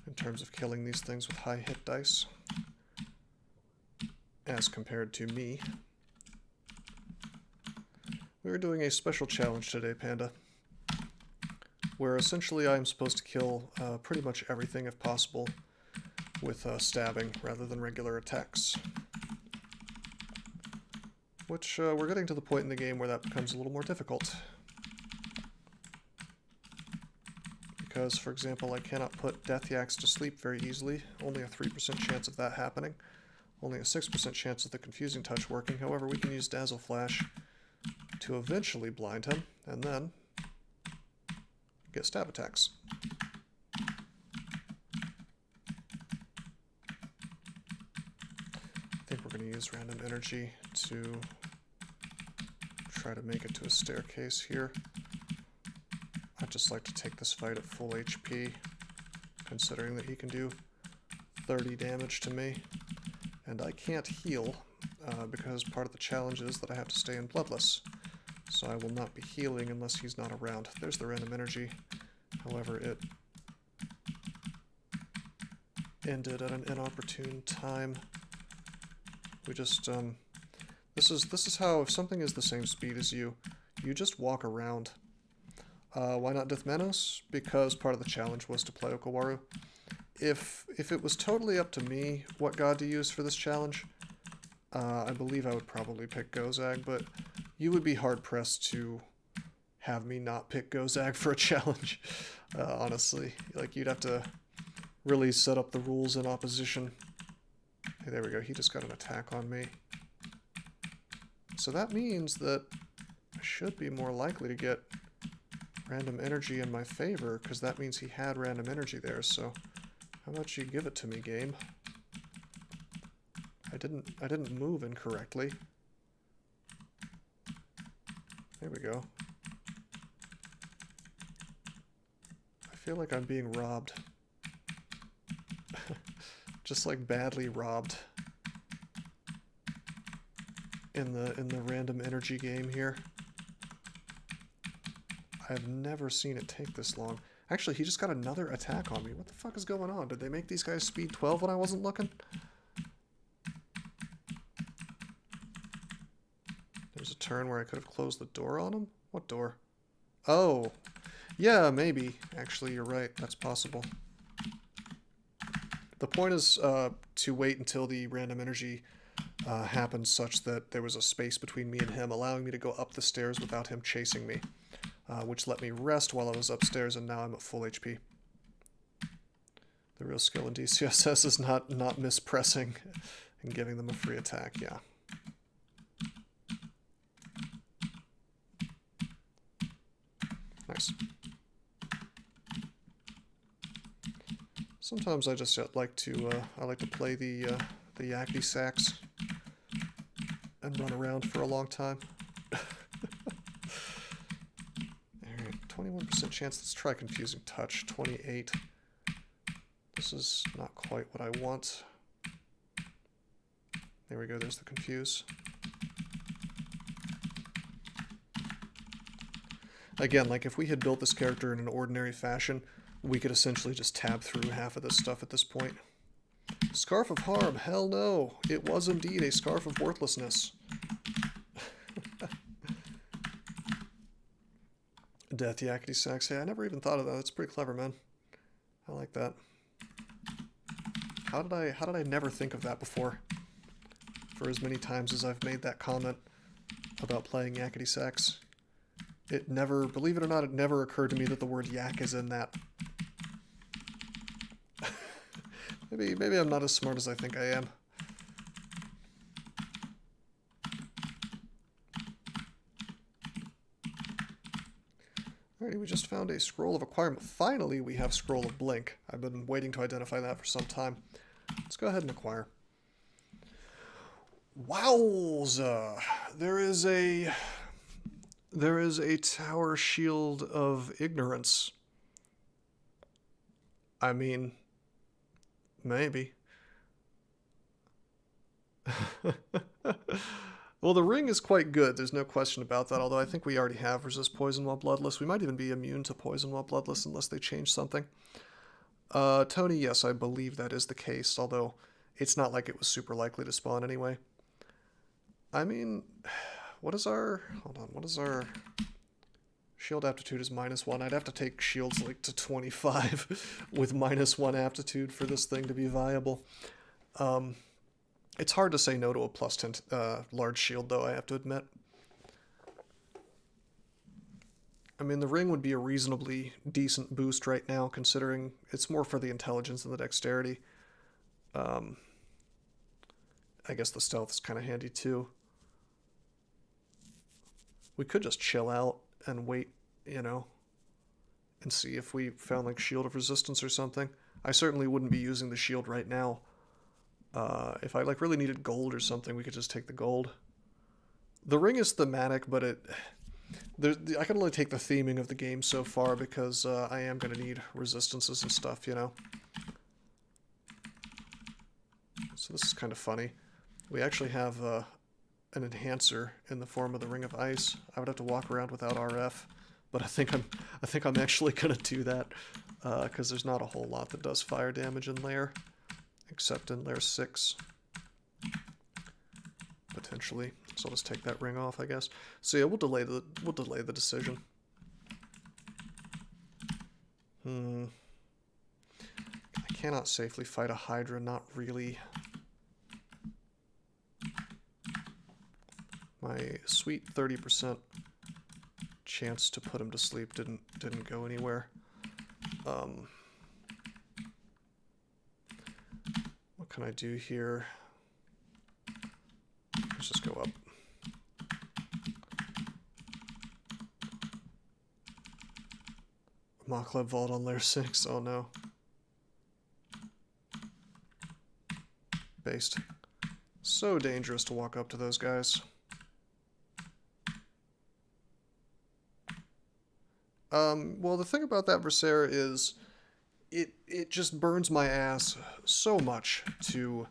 In terms of killing these things with high hit dice. As compared to me. We're doing a special challenge today, Panda. Where essentially I'm supposed to kill pretty much everything, if possible, with stabbing rather than regular attacks. Which, we're getting to the point in the game where that becomes a little more difficult. Because, for example, I cannot put Death Yaks to sleep very easily. Only a 3% chance of that happening. Only a 6% chance of the Confusing Touch working. However, we can use Dazzle Flash to eventually blind him, and then get stab attacks. I think we're going to use random energy to try to make it to a staircase here. I'd just like to take this fight at full HP, considering that he can do 30 damage to me. And I can't heal, because part of the challenge is that I have to stay in bloodless. So I will not be healing unless he's not around. There's the random energy. However, it ended at an inopportune time. We just, this is how, if something is the same speed as you, you just walk around. Why not Dithmanos? Because part of the challenge was to play Okawaru. If it was totally up to me what god to use for this challenge, I believe I would probably pick Gozag, but you would be hard-pressed to have me not pick Gozag for a challenge, honestly. Like, you'd have to really set up the rules in opposition. Hey, there we go. He just got an attack on me. So that means that I should be more likely to get random energy in my favor, because that means he had random energy there, so how about you give it to me, game? I didn't move incorrectly. There we go. I feel like I'm being robbed. Just like badly robbed in the random energy game here. I've never seen it take this long. Actually, he just got another attack on me. What the fuck is going on? Did they make these guys speed 12 when I wasn't looking? There's a turn where I could have closed the door on him? What door? Oh, yeah, maybe. Actually, you're right. That's possible. The point is to wait until the random energy happened such that there was a space between me and him, allowing me to go up the stairs without him chasing me, which let me rest while I was upstairs, and now I'm at full HP. The real skill in DCSS is not mispressing and giving them a free attack, yeah. Nice. Sometimes I just like to play the yakety sax and run around for a long time. Alright, 21% chance. Let's try Confusing Touch. 28. This is not quite what I want. There we go, there's the Confuse. Again, like if we had built this character in an ordinary fashion, we could essentially just tab through half of this stuff at this point. Scarf of Harm, hell no. It was indeed a Scarf of Worthlessness. Death Yakety Sax. Hey, I never even thought of that. That's pretty clever, man. I like that. How did I never think of that before? For as many times as I've made that comment about playing Yakety Sax. It never, believe it or not, it never occurred to me that the word yak is in that. Maybe I'm not as smart as I think I am. Alrighty, we just found a Scroll of Acquirement. Finally, we have Scroll of Blink. I've been waiting to identify that for some time. Let's go ahead and acquire. Wowza! There is a Tower Shield of Ignorance. I mean, maybe. Well, the ring is quite good. There's no question about that, although I think we already have resist poison while bloodless. We might even be immune to poison while bloodless unless they change something. Tony, yes, I believe that is the case, although it's not like it was super likely to spawn anyway. I mean, what is our... Hold on, what is our... Shield aptitude is -1. I'd have to take shields like to 25 with -1 aptitude for this thing to be viable. It's hard to say no to a +10 large shield, though, I have to admit. I mean, the ring would be a reasonably decent boost right now, considering it's more for the intelligence and the dexterity. I guess the stealth is kind of handy, too. We could just chill out and wait, you know, and see if we found, like, Shield of Resistance or something. I certainly wouldn't be using the shield right now. If I, like, really needed gold or something, we could just take the gold. The ring is thematic, but I can only take the theming of the game so far because I am going to need resistances and stuff, you know. So this is kind of funny. We actually have an enhancer in the form of the Ring of Ice. I would have to walk around without RF, but I think I'm actually going to do that because there's not a whole lot that does fire damage in Lair, except in Lair 6. Potentially. So I'll just take that ring off, I guess. So yeah, we'll delay the decision. I cannot safely fight a Hydra, not really. My sweet 30% chance to put him to sleep didn't go anywhere. What can I do here? Let's just go up. Mockleb Vault on Lair 6, oh no. Based. So dangerous to walk up to those guys. Well, the thing about that Berserker is it just burns my ass so much to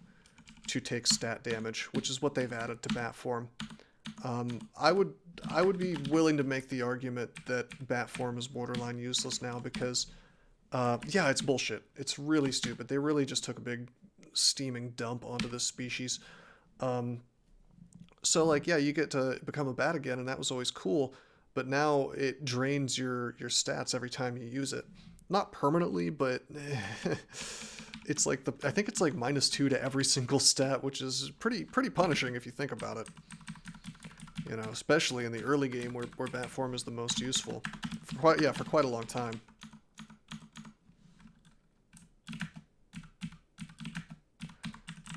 take stat damage, which is what they've added to Bat Form. I would be willing to make the argument that Bat Form is borderline useless now because, yeah, it's bullshit. It's really stupid. They really just took a big steaming dump onto this species. So, like, yeah, you get to become a bat again, and that was always cool, but now it drains your stats every time you use it. Not permanently, but it's like I think it's like -2 to every single stat, which is pretty punishing if you think about it. You know, especially in the early game where Bat Form is the most useful. For quite a long time.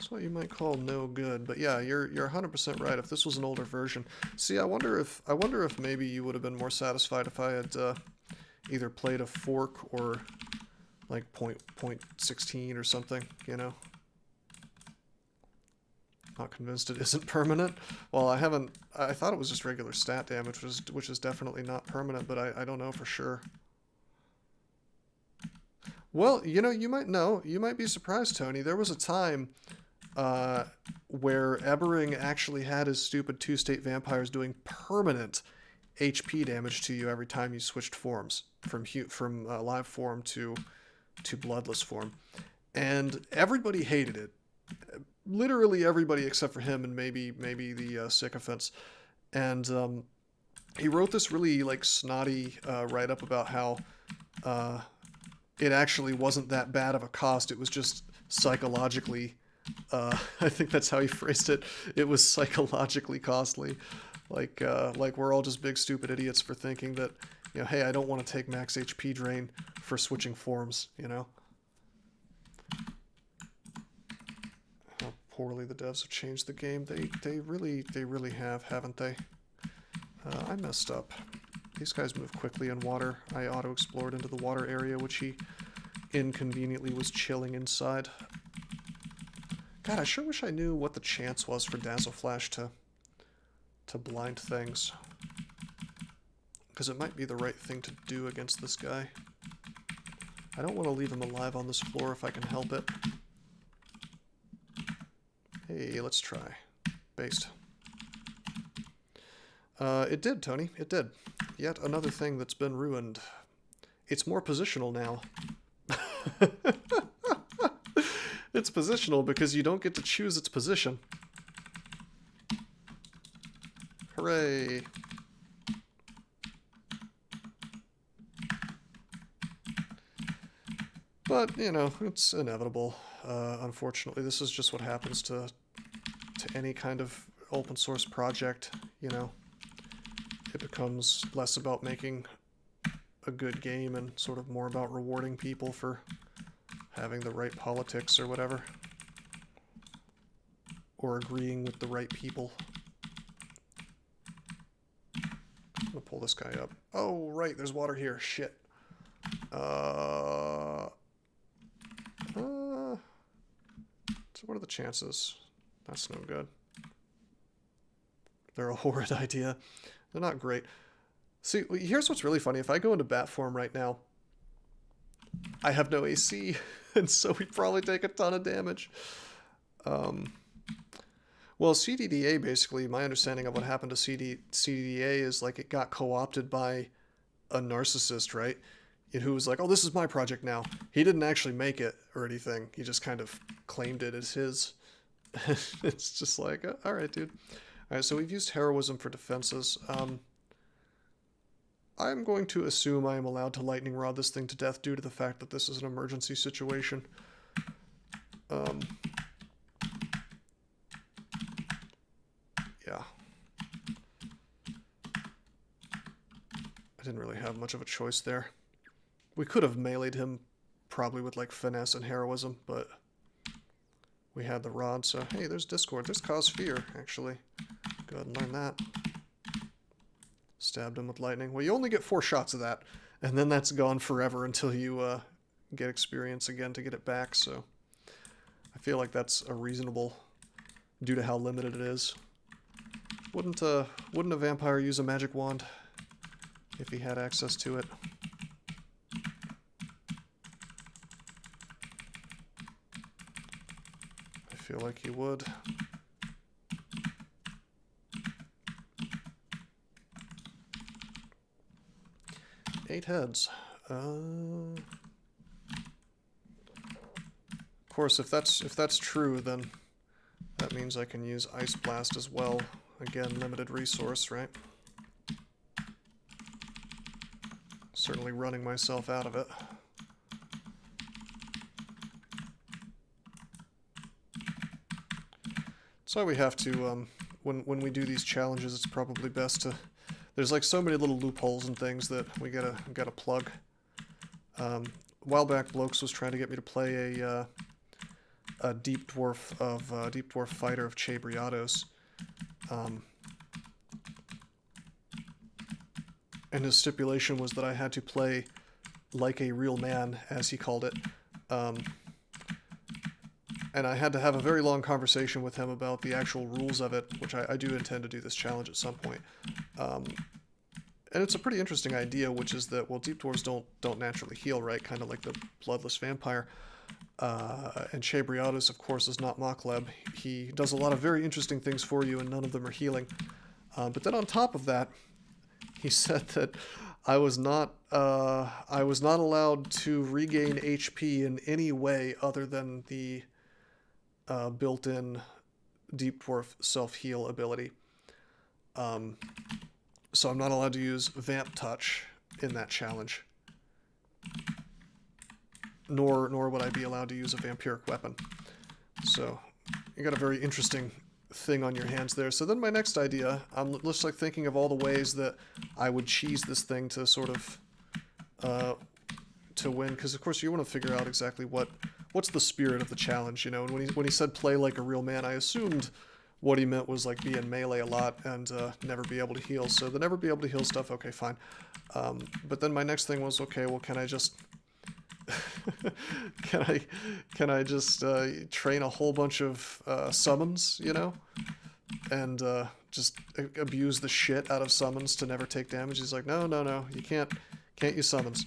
It's what you might call no good, but yeah, you're 100% right. If this was an older version, see, I wonder if maybe you would have been more satisfied if I had either played a fork or like point 16 or something, you know. Not convinced it isn't permanent. Well, I thought it was just regular stat damage, which is definitely not permanent, but I don't know for sure. Well, you know, you might be surprised, Tony. There was a time where Ebering actually had his stupid two-state vampires doing permanent HP damage to you every time you switched forms from live form to bloodless form, and everybody hated it. Literally everybody except for him and maybe the sycophants. And he wrote this really like snotty write-up about how it actually wasn't that bad of a cost. It was just psychologically, I think that's how he phrased it. It was psychologically costly. Like we're all just big stupid idiots for thinking that, you know, hey, I don't want to take max HP drain for switching forms, you know? How poorly the devs have changed the game. They really have, haven't they? I messed up. These guys move quickly in water. I auto-explored into the water area, which he inconveniently was chilling inside. God, I sure wish I knew what the chance was for Dazzle Flash to blind things. Because it might be the right thing to do against this guy. I don't want to leave him alive on this floor if I can help it. Hey, let's try. Based. It did, Tony. It did. Yet another thing that's been ruined. It's more positional now. It's positional because you don't get to choose its position. Hooray. But, you know, it's inevitable. Unfortunately, this is just what happens to any kind of open source project, you know. It becomes less about making a good game and sort of more about rewarding people for having the right politics or whatever. Or agreeing with the right people. I'm gonna pull this guy up. Oh, right, there's water here. Shit. So what are the chances? That's no good. They're a horrid idea. They're not great. See, here's what's really funny. If I go into bat form right now, I have no AC, and so we probably take a ton of damage. Well, CDDA, basically, my understanding of what happened to CDDA is like it got co-opted by a narcissist, right? Who was like, oh, this is my project now. He didn't actually make it or anything. He just kind of claimed it as his. It's just like, all right, dude. All right, so we've used heroism for defenses. I'm going to assume I am allowed to lightning rod this thing to death due to the fact that this is an emergency situation. Yeah. I didn't really have much of a choice there. We could have meleeed him probably with like finesse and heroism, but we had the rod, so hey, there's Discord. There's Cause Fear, actually. Go ahead and learn that. Stabbed him with lightning. Well, you only get 4 shots of that, and then that's gone forever until you get experience again to get it back, so I feel like that's a reasonable, due to how limited it is. Wouldn't a vampire use a magic wand if he had access to it? I feel like he would. Eight heads. Of course, if that's true, then that means I can use Ice Blast as well. Again, limited resource, right? Certainly running myself out of it. So we have to, when we do these challenges, it's probably best to... There's like so many little loopholes and things that we gotta plug. A while back, Blokes was trying to get me to play a deep dwarf fighter of Chabriados. And his stipulation was that I had to play like a real man, as he called it. And I had to have a very long conversation with him about the actual rules of it, which I do intend to do this challenge at some point. And it's a pretty interesting idea, which is that, well, deep dwarves don't naturally heal, right? Kind of like the bloodless vampire. And Chabriados, of course, is not Mokleb. He does a lot of very interesting things for you, and none of them are healing. But then on top of that, he said that I was not allowed to regain HP in any way other than the built-in Deep Dwarf self-heal ability. So I'm not allowed to use Vamp Touch in that challenge. Nor would I be allowed to use a vampiric weapon. So you got a very interesting thing on your hands there. So then my next idea, I'm just like thinking of all the ways that I would cheese this thing to sort of to win, because of course you want to figure out exactly what's the spirit of the challenge, you know. And when he said play like a real man, I assumed what he meant was like be in melee a lot and never be able to heal. So the never be able to heal stuff, okay, fine. But then my next thing was, okay, well, can I just can I just train a whole bunch of summons, you know, and just abuse the shit out of summons to never take damage? He's like, no, you can't use summons.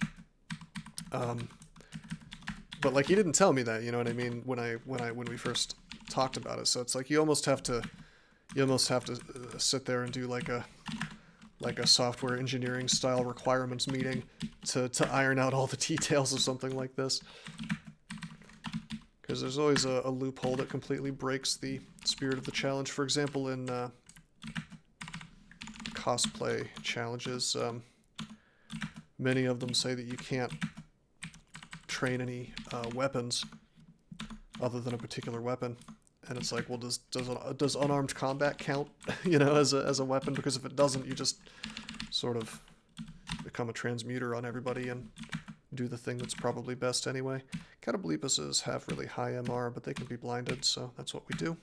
But like, he didn't tell me that, you know what I mean, when we first talked about it. So it's like you almost have to sit there and do like a software engineering style requirements meeting to iron out all the details of something like this. Because there's always a loophole that completely breaks the spirit of the challenge. For example, in cosplay challenges, many of them say that you can't train any weapons other than a particular weapon. And it's like, well, does unarmed combat count, you know, as a weapon? Because if it doesn't, you just sort of become a transmuter on everybody and do the thing that's probably best anyway. Catoblepuses have really high MR, but they can be blinded, so that's what we do.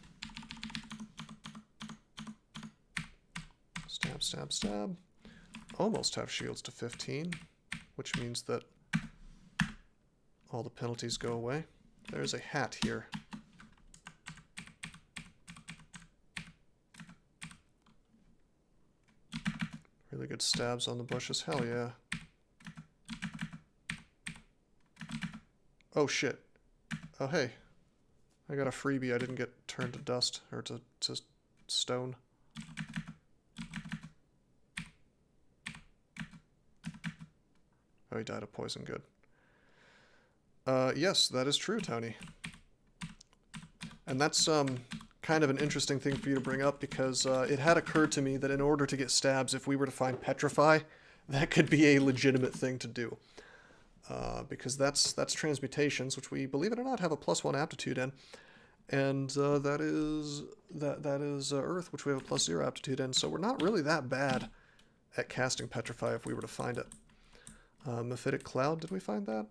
Stab, stab, stab. Almost have shields to 15, which means that all the penalties go away. There's a hat here. Really good stabs on the bushes. Hell yeah. Oh shit. Oh hey. I got a freebie. I didn't get turned to dust. Or to stone. Oh, he died of poison. Good. Yes, that is true, Tony. And that's kind of an interesting thing for you to bring up, because it had occurred to me that in order to get stabs, if we were to find Petrify, that could be a legitimate thing to do. Because that's transmutations, which we, believe it or not, have a +1 aptitude in. And that is Earth, which we have a +0 aptitude in. So we're not really that bad at casting Petrify if we were to find it. Mephitic Cloud, did we find that?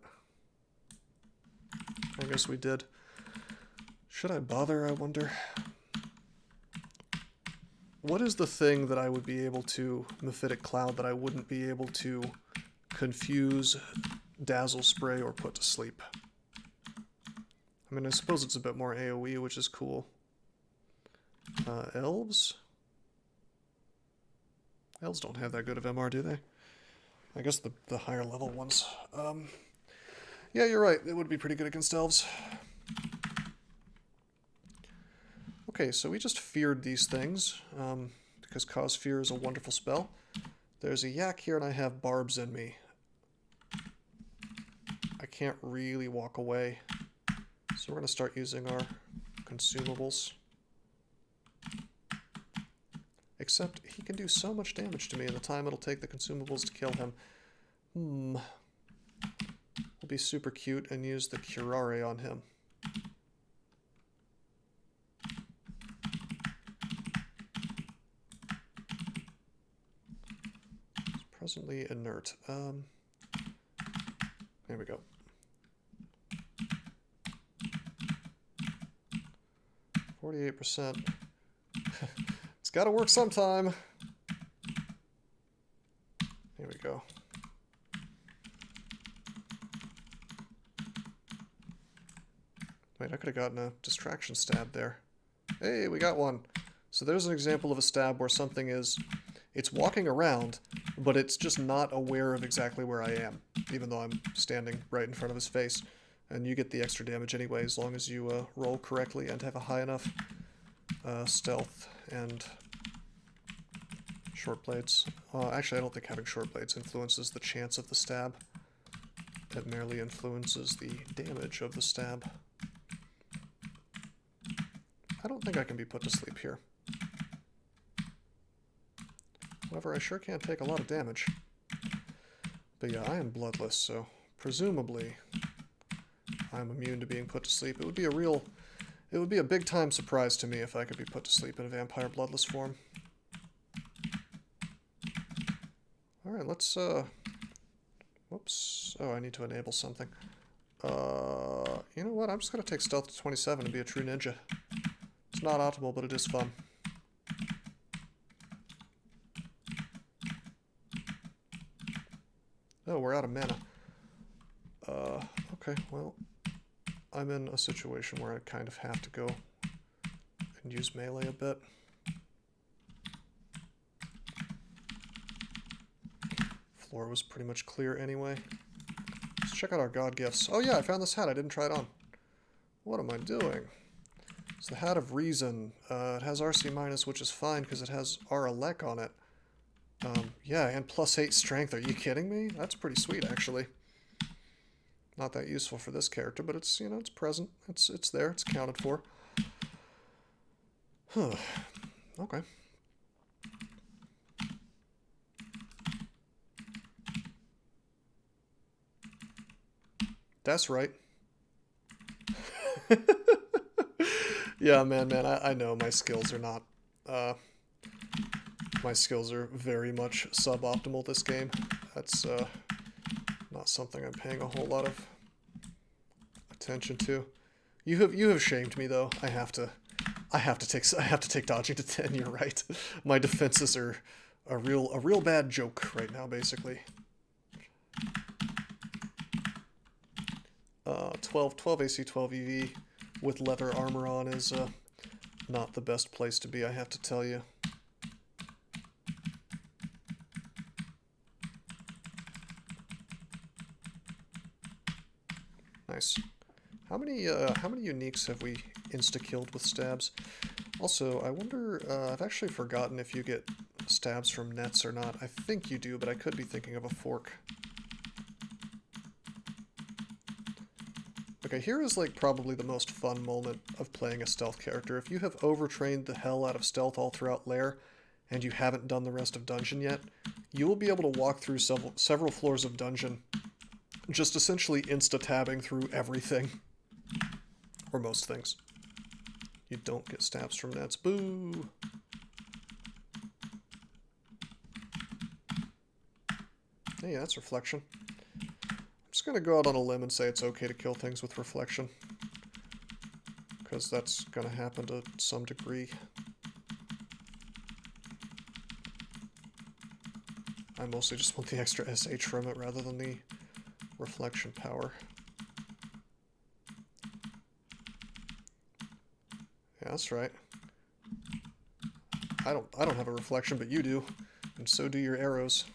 I guess we did. Should I bother, I wonder? What is the thing that I would be able to Mephitic Cloud that I wouldn't be able to confuse, dazzle spray, or put to sleep? I mean, I suppose it's a bit more AoE, which is cool. Elves? Elves don't have that good of MR, do they? I guess the higher level ones. Yeah, you're right. It would be pretty good against elves. Okay, so we just feared these things, because Cause Fear is a wonderful spell. There's a yak here, and I have barbs in me. I can't really walk away, so we're going to start using our consumables. Except he can do so much damage to me in the time it'll take the consumables to kill him. We'll be super cute and use the Curare on him. He's presently inert. There we go. 48%. It's got to work sometime. Here we go. Wait, I could have gotten a distraction stab there. Hey, we got one. So there's an example of a stab where something is... It's walking around, but it's just not aware of exactly where I am, even though I'm standing right in front of his face. And you get the extra damage anyway, as long as you roll correctly and have a high enough stealth and short blades. Actually, I don't think having short blades influences the chance of the stab. It merely influences the damage of the stab. I don't think I can be put to sleep here. However, I sure can take a lot of damage. But yeah, I am bloodless, so presumably I'm immune to being put to sleep. It would be a big time surprise to me if I could be put to sleep in a vampire bloodless form. Alright, let's whoops. Oh, I need to enable something. You know what? I'm just gonna take stealth to 27 and be a true ninja. It's not optimal, but it is fun. Oh, we're out of mana. Okay, well, I'm in a situation where I kind of have to go and use melee a bit. Floor was pretty much clear anyway. Let's check out our god gifts. Oh yeah, I found this hat. I didn't try it on. What am I doing? It's the Hat of Reason. It has RC minus, which is fine because it has R-Elec on it. Yeah, and +8 strength. Are you kidding me? That's pretty sweet, actually. Not that useful for this character, but it's, you know, it's present. It's there. It's accounted for. Huh. Okay. That's right. Yeah, man, I know my skills are not, my skills are very much suboptimal this game. That's, not something I'm paying a whole lot of attention to. You have shamed me, though. I have to take dodging to 10, you're right. My defenses are a real bad joke right now, basically. 12 AC, 12 EV with leather armor on is not the best place to be, I have to tell you. Nice. How many uniques have we insta-killed with stabs? Also, I wonder, I've actually forgotten if you get stabs from nets or not. I think you do, but I could be thinking of a fork. Okay, here is like probably the most fun moment of playing a stealth character. If you have overtrained the hell out of stealth all throughout Lair, and you haven't done the rest of dungeon yet, you will be able to walk through several floors of dungeon, just essentially insta-tabbing through everything. Or most things. You don't get stabs from nets. Boo! Hey, that's reflection. I'm just gonna go out on a limb and say it's okay to kill things with reflection. Because that's gonna happen to some degree. I mostly just want the extra SH from it rather than the reflection power. Yeah, that's right. I don't have a reflection, but you do. And so do your arrows.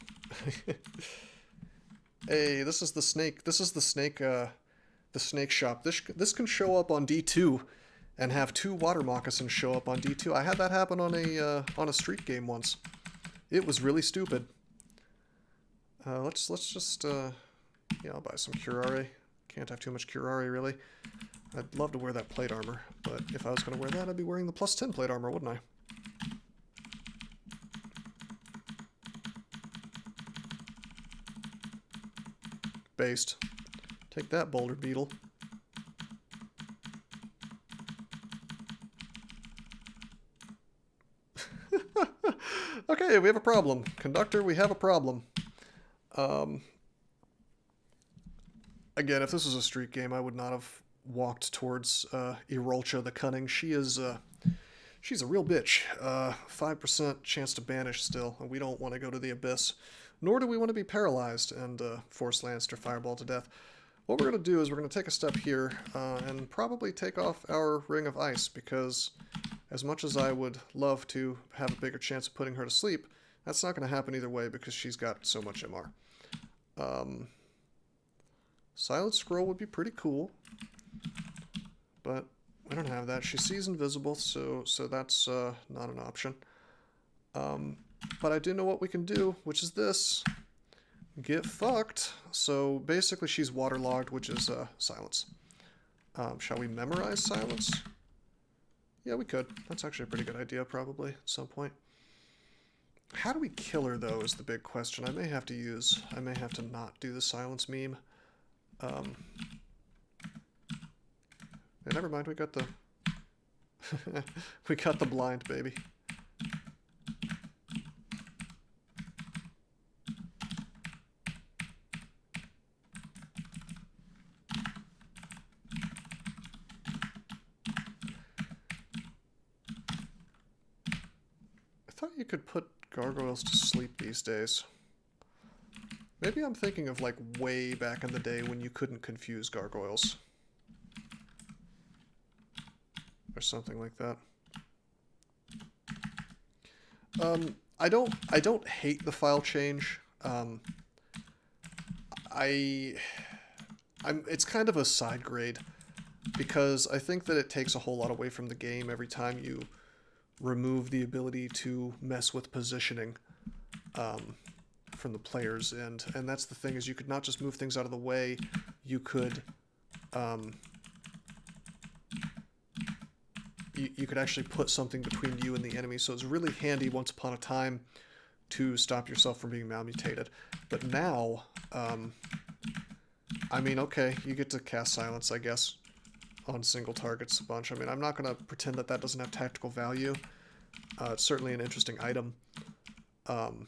Hey, this is the snake. This is the snake shop. This can show up on D2 and have 2 water moccasins show up on D2. I had that happen on a street game once. It was really stupid. Let's just yeah, I'll buy some curare. Can't have too much curare, really. I'd love to wear that plate armor, but if I was going to wear that, I'd be wearing the +10 plate armor, wouldn't I? Based. Take that, boulder beetle. Okay, we have a problem. Conductor, we have a problem. Again, if this was a street game, I would not have walked towards Irolcha the Cunning. She is She's a real bitch. 5% chance to banish still, and we don't want to go to the abyss. Nor do we want to be paralyzed and force Lannister fireball to death. What we're going to do is we're going to take a step here and probably take off our Ring of Ice, because as much as I would love to have a bigger chance of putting her to sleep, that's not going to happen either way because she's got so much MR. Silent Scroll would be pretty cool, but we don't have that. She sees invisible, so that's not an option. But I do know what we can do, which is this. Get fucked. So basically she's waterlogged, which is silence. Shall we memorize silence? Yeah, we could. That's actually a pretty good idea, probably, at some point. How do we kill her, though, is the big question. I may have to not do the silence meme. Never mind, we got the... we got the blind, baby. I thought you could put gargoyles to sleep these days. Maybe I'm thinking of, like, way back in the day when you couldn't confuse gargoyles. Or something like that. I don't hate the file change. It's kind of a side grade, because I think that it takes a whole lot away from the game every time you remove the ability to mess with positioning from the player's end. And that's the thing, is you could not just move things out of the way, you could you could actually put something between you and the enemy, so it's really handy once upon a time to stop yourself from being malmutated. But now, I mean, okay, you get to cast silence, I guess, on single targets a bunch. I mean, I'm not going to pretend that that doesn't have tactical value. It's certainly an interesting item. And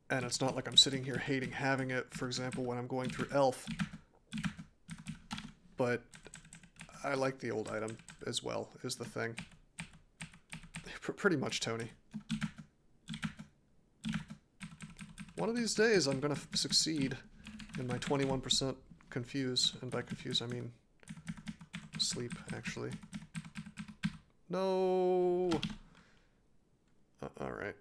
it's not like I'm sitting here hating having it, for example, when I'm going through Elf. But I like the old item as well, is the thing. Pretty much, Tony. One of these days, I'm going to succeed in my 21% confuse. And by confuse, I mean sleep, actually. No! Alright.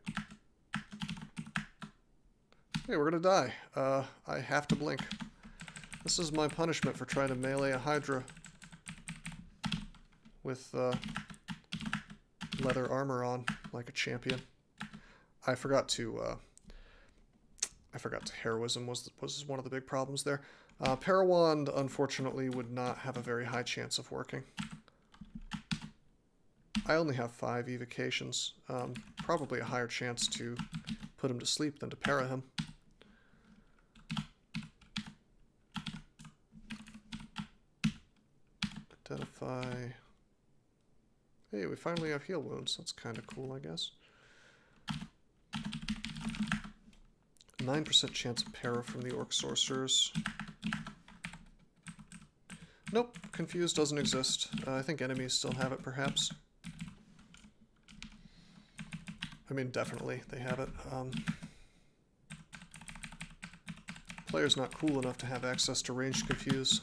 Hey, we're going to die. I have to blink. This is my punishment for trying to melee a hydra with leather armor on, like a champion. I forgot to heroism was one of the big problems there. Parawand, unfortunately, would not have a very high chance of working. I only have 5 evocations. Probably a higher chance to put him to sleep than to para him. Identify... Hey, we finally have heal wounds. That's kind of cool, I guess. 9% chance of para from the Orc Sorcerers. Nope, Confused doesn't exist. I think enemies still have it, perhaps. I mean, definitely, they have it. Player's not cool enough to have access to ranged Confuse.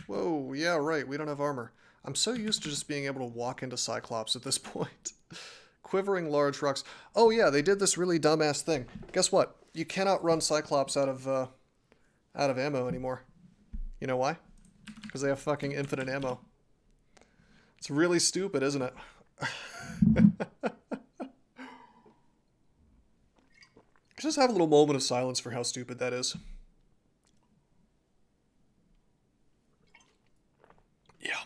Whoa, yeah, right, we don't have armor. I'm so used to just being able to walk into Cyclops at this point. Quivering large rocks. Oh yeah, they did this really dumbass thing. Guess what? You cannot run Cyclops out of ammo anymore. You know why? Because they have fucking infinite ammo. It's really stupid, isn't it? Just have a little moment of silence for how stupid that is. Yeah.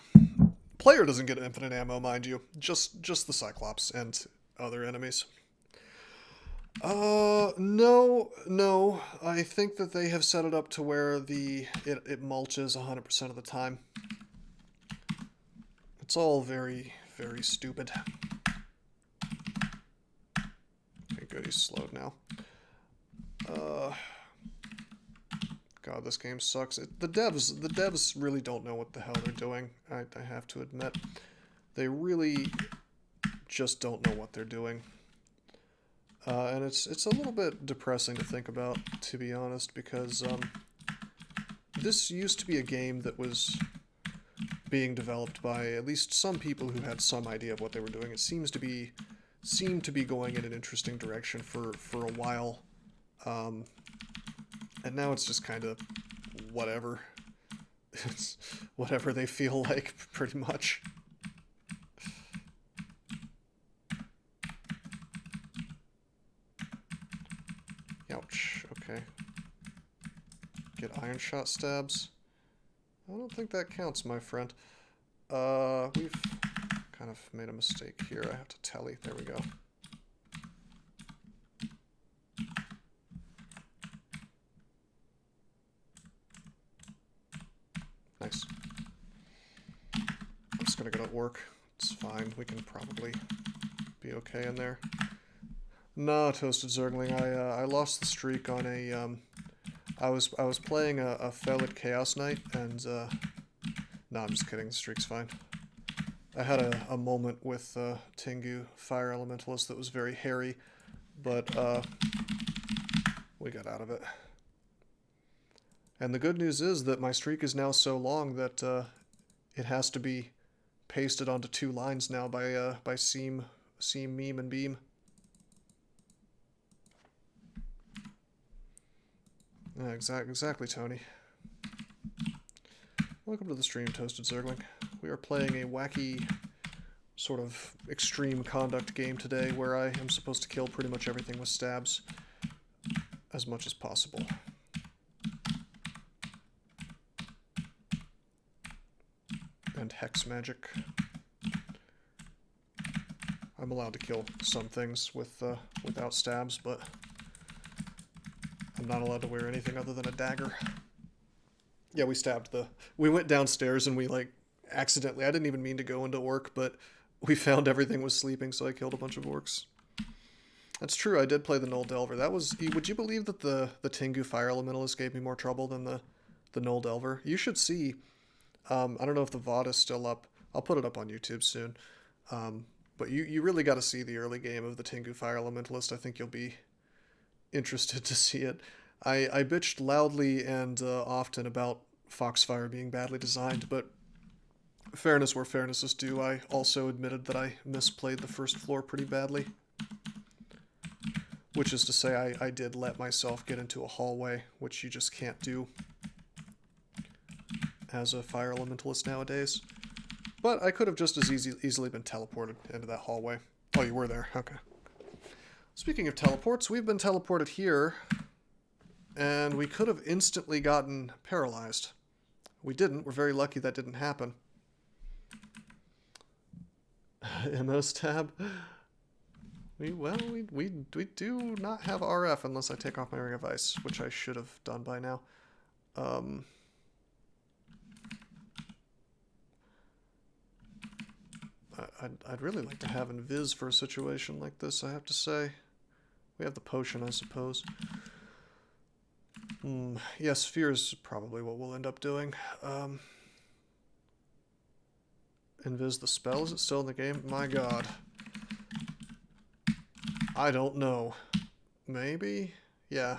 Player doesn't get infinite ammo, mind you. Just the Cyclops and other enemies. No. I think that they have set it up to where it mulches 100% of the time. It's all very, very stupid. Okay, good, he's slowed now. God, this game sucks. The devs really don't know what the hell they're doing. I have to admit, they really just don't know what they're doing. And it's a little bit depressing to think about, to be honest, because this used to be a game that was being developed by at least some people who had some idea of what they were doing. It seemed to be going in an interesting direction for a while. And now it's just kind of whatever. It's whatever they feel like, pretty much. Ouch, okay. Get iron shot stabs. I don't think that counts, my friend. We've kind of made a mistake here. I have to tally. There we go. Nice. I'm just gonna go to work. It's fine. We can probably be okay in there. No, Toasted Zergling. I lost the streak on a I was playing a Felid Chaos Knight, and no, I'm just kidding. The streak's fine. I had a moment with Tengu Fire Elementalist that was very hairy, but we got out of it. And the good news is that my streak is now so long that it has to be pasted onto 2 lines now by Seam, Meme, and Beam. Exactly, Tony. Welcome to the stream, Toasted Zergling. We are playing a wacky, sort of extreme conduct game today where I am supposed to kill pretty much everything with stabs as much as possible. And hex magic. I'm allowed to kill some things with without stabs, but I'm not allowed to wear anything other than a dagger. Yeah, we went downstairs and we, like, accidentally, I didn't even mean to go into orc, but we found everything was sleeping, so I killed a bunch of orcs. That's true, I did play the Null Delver. That was, would you believe that the Tengu Fire Elementalist gave me more trouble than the Null Delver? You should see, I don't know if the VOD is still up. I'll put it up on YouTube soon. But you really got to see the early game of the Tengu Fire Elementalist. I think you'll be interested to see it. I bitched loudly and often about Foxfire being badly designed, but fairness where fairness is due, I also admitted that I misplayed the first floor pretty badly. Which is to say, I did let myself get into a hallway, which you just can't do as a fire elementalist nowadays. But I could have just as easily been teleported into that hallway. Oh, you were there. Okay. Speaking of teleports, we've been teleported here, and we could have instantly gotten paralyzed. We didn't. We're very lucky that didn't happen. MS tab. We do not have RF unless I take off my Ring of Ice, which I should have done by now. I'd really like to have Invis for a situation like this, I have to say. We have the potion, I suppose. Yes, Fear is probably what we'll end up doing. Invis the spell, is it still in the game? My god. I don't know. Maybe? Yeah.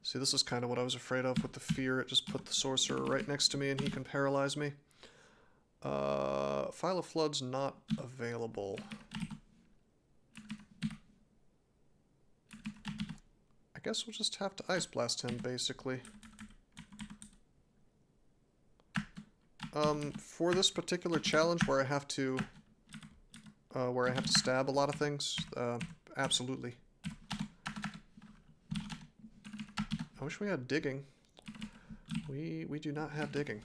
See, this is kind of what I was afraid of with the Fear. It just put the Sorcerer right next to me and he can paralyze me. File of Flood's not available. I guess we'll just have to Ice Blast him, basically. For this particular challenge where I have to stab a lot of things, absolutely. I wish we had digging. We do not have digging.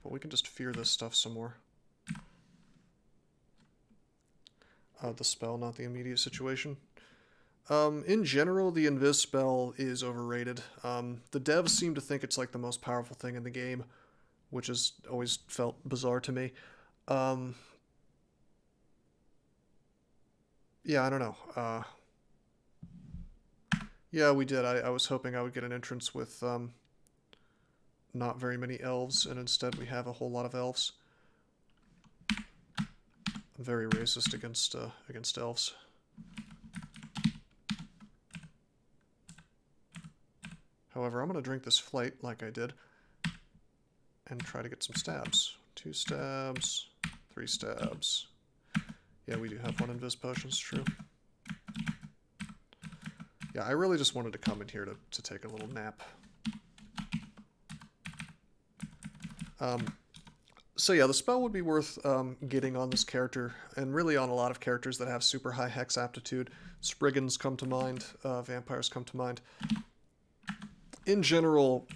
But we can just fear this stuff some more. The spell, not the immediate situation. In general, the Invis spell is overrated. The devs seem to think it's like the most powerful thing in the game, which has always felt bizarre to me. Yeah, I don't know. Yeah, we did. I was hoping I would get an entrance with not very many elves, and instead we have a whole lot of elves. I'm very racist against elves. However, I'm going to drink this flight like I did and try to get some stabs. 2 stabs, 3 stabs. Yeah, we do have 1 invis potions, true. Yeah, I really just wanted to come in here to take a little nap. So yeah, the spell would be worth getting on this character, and really on a lot of characters that have super high hex aptitude. Spriggans come to mind, vampires come to mind. In general,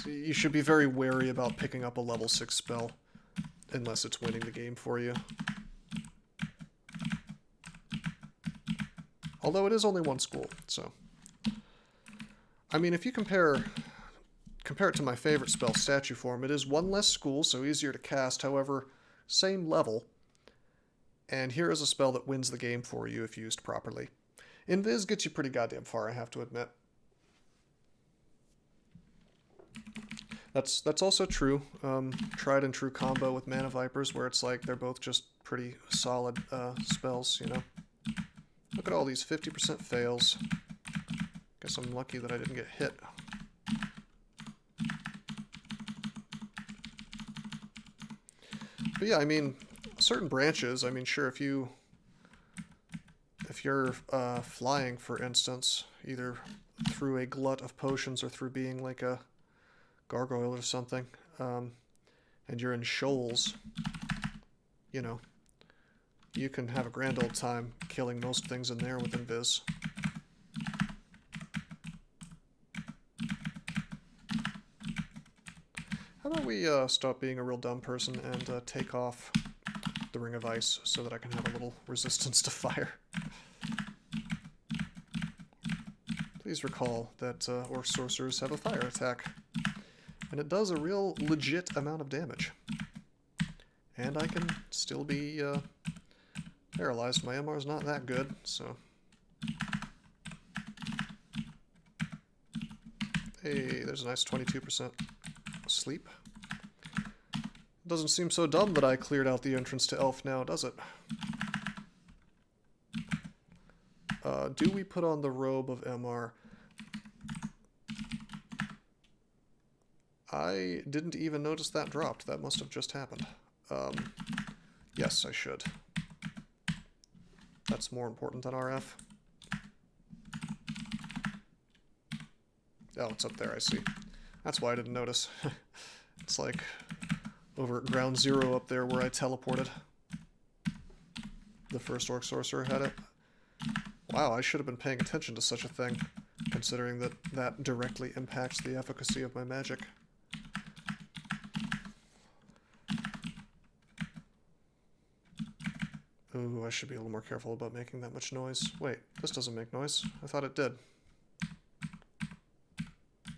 you should be very wary about picking up a level 6 spell, unless it's winning the game for you. Although it is only 1 school, so... I mean, if you compare it to my favorite spell, Statue Form, it is 1 less school, so easier to cast, however, same level. And here is a spell that wins the game for you if used properly. Invis gets you pretty goddamn far, I have to admit. That's also true. Tried and true combo with Mana Vipers, where it's like they're both just pretty solid spells, you know. Look at all these 50% fails. Guess I'm lucky that I didn't get hit. But yeah, I mean, certain branches, I mean, sure, if you're flying, for instance, either through a glut of potions or through being like a gargoyle or something, and you're in shoals, you know, you can have a grand old time killing most things in there with Invis. How about we stop being a real dumb person and take off the Ring of Ice so that I can have a little resistance to fire. Please recall that Orc Sorcerers have a fire attack, and it does a real legit amount of damage. And I can still be paralyzed. My MR is not that good, so... Hey, there's a nice 22% sleep. Doesn't seem so dumb that I cleared out the entrance to Elf now, does it? Do we put on the robe of MR? I didn't even notice that dropped. That must have just happened. Yes, I should. That's more important than RF. Oh, it's up there, I see. That's why I didn't notice. It's like over at ground zero up there where I teleported. The first Orc Sorcerer had it. Wow, I should have been paying attention to such a thing, considering that that directly impacts the efficacy of my magic. Ooh, I should be a little more careful about making that much noise. Wait, this doesn't make noise. I thought it did.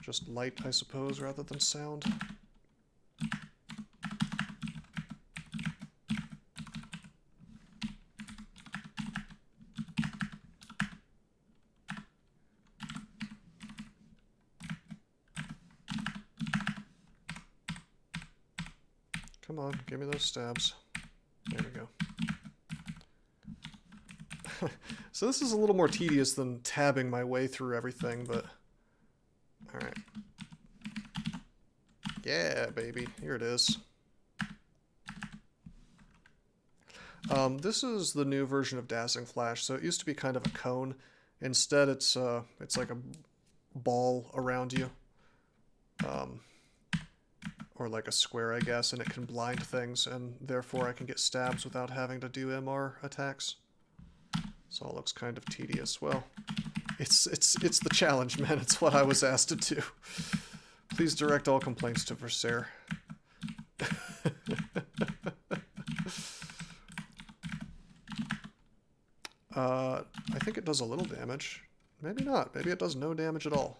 Just light, I suppose, rather than sound. Come on, give me those stabs. There we go. So this is a little more tedious than tabbing my way through everything, but... Alright. Yeah, baby. Here it is. This is the new version of Dazzling Flash, so it used to be kind of a cone. Instead, it's like a ball around you. Or like a square, I guess, and it can blind things, and therefore I can get stabs without having to do MR attacks. So it looks kind of tedious. Well, it's the challenge, man. It's what I was asked to do. Please direct all complaints to Versailles. I think it does a little damage. Maybe not. Maybe it does no damage at all.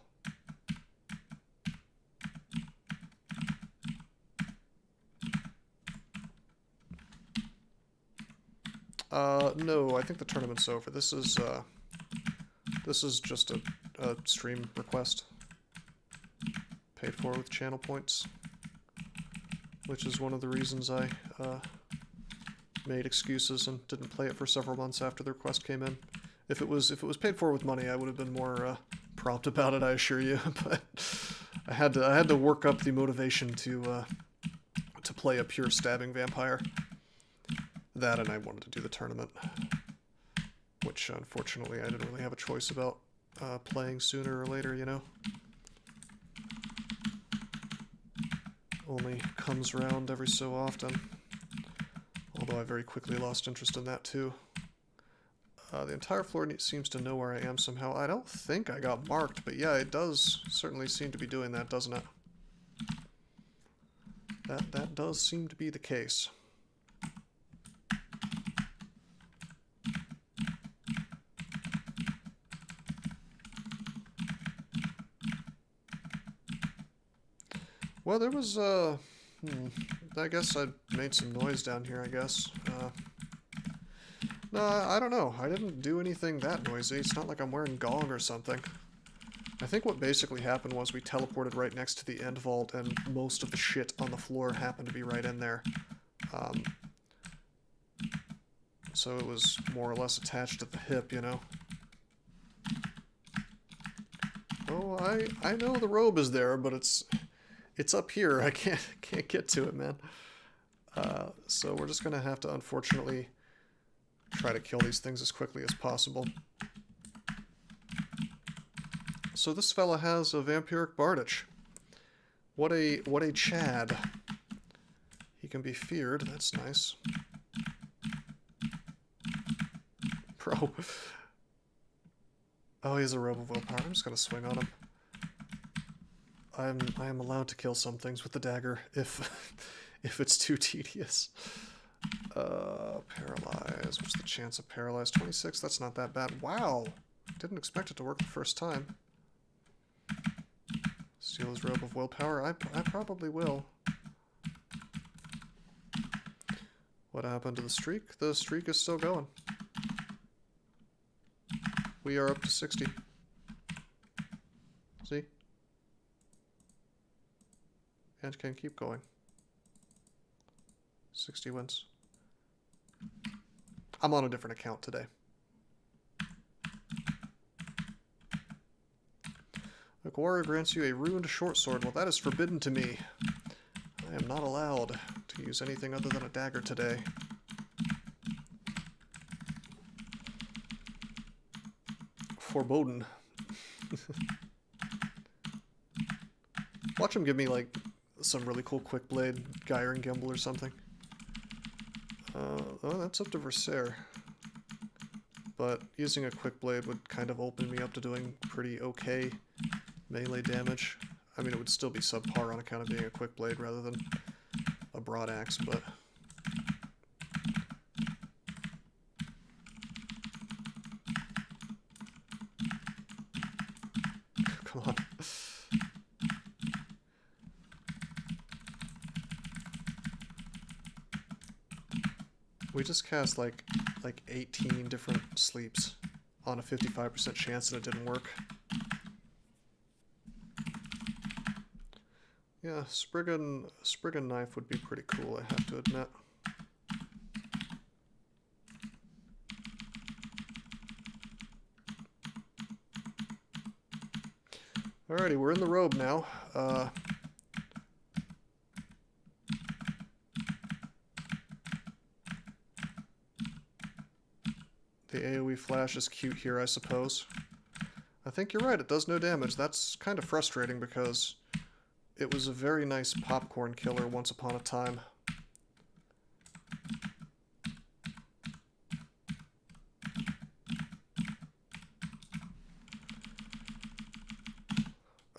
No, I think the tournament's over. This is just a stream request. Paid for with channel points. Which is one of the reasons I, made excuses and didn't play it for several months after the request came in. If it was paid for with money, I would have been more, prompt about it, I assure you, but I had to work up the motivation to play a pure stabbing vampire. That, and I wanted to do the tournament, which unfortunately I didn't really have a choice about playing sooner or later, you know. Only comes around every so often, although I very quickly lost interest in that too. The entire floor seems to know where I am somehow. I don't think I got marked, but yeah, it does certainly seem to be doing that, doesn't it? That does seem to be the case. Well, there was, I guess I made some noise down here, I guess. No, I don't know. I didn't do anything that noisy. It's not like I'm wearing gong or something. I think what basically happened was we teleported right next to the end vault, and most of the shit on the floor happened to be right in there. So it was more or less attached at the hip, you know. Oh, I know the robe is there, but it's up here. I can't get to it, man. So we're just gonna have to, unfortunately, try to kill these things as quickly as possible. So this fella has a vampiric bardage. What a Chad. He can be feared. That's nice. Bro. Oh, he has a robe of willpower. I'm just gonna swing on him. I am allowed to kill some things with the dagger if if it's too tedious. Paralyze. What's the chance of paralyze? 26. That's not that bad. Wow. Didn't expect it to work the first time. Steal his robe of willpower. I probably will. What happened to the streak? The streak is still going. We are up to 60. See? And can keep going. 60 wins. I'm on a different account today. Okawaru grants you a ruined short sword. Well, that is forbidden to me. I am not allowed to use anything other than a dagger today. Foreboding. Watch him give me, like, some really cool quick blade, Gyre and Gimbal or something. Oh, that's up to Versaire. But using a quick blade would kind of open me up to doing pretty okay melee damage. I mean, it would still be subpar on account of being a quick blade rather than a broad axe, but... Come on. We just cast like 18 different sleeps on a 55% chance and it didn't work. Yeah, Spriggan knife would be pretty cool, I have to admit. Alrighty, we're in the robe now. The AoE flash is cute here, I suppose. I think you're right, it does no damage. That's kind of frustrating because it was a very nice popcorn killer once upon a time.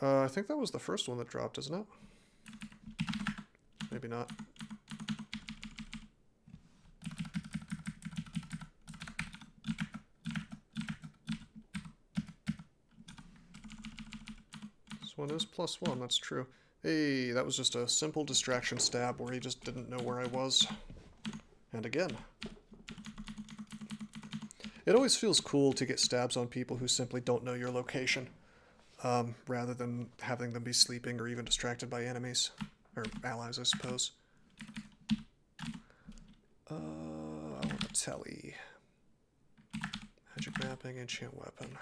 I think that was the first one that dropped, isn't it? Maybe not. This one is +1, that's true. Hey, that was just a simple distraction stab where he just didn't know where I was. And again. It always feels cool to get stabs on people who simply don't know your location, rather than having them be sleeping or even distracted by enemies. Or allies, I suppose. I want a telly. Magic mapping, enchant weapon.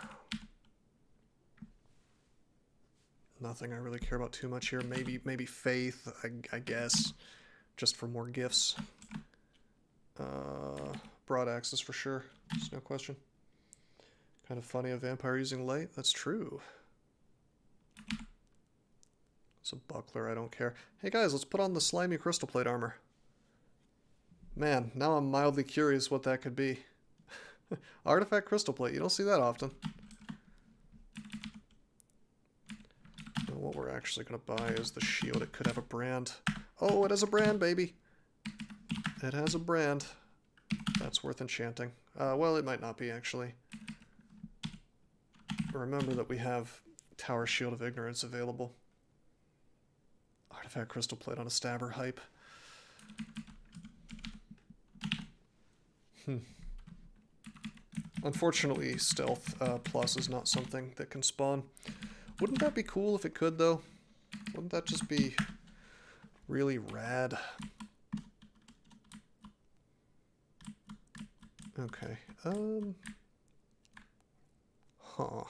Nothing I really care about too much here. Maybe faith, I guess, just for more gifts. Broad axes for sure. There's no question. Kind of funny a vampire using light. That's true. It's a buckler. I don't care. Hey guys, let's put on the slimy crystal plate armor. Man, now I'm mildly curious what that could be. Artifact crystal plate. You don't see that often. And what we're actually going to buy is the shield. It could have a brand. Oh, it has a brand, baby. It has a brand. That's worth enchanting. Well, it might not be, actually. Remember that we have Tower Shield of Ignorance available. Artifact crystal plate on a stabber hype. Unfortunately, stealth plus is not something that can spawn. Wouldn't that be cool if it could, though? Wouldn't that just be really rad? Okay. Huh.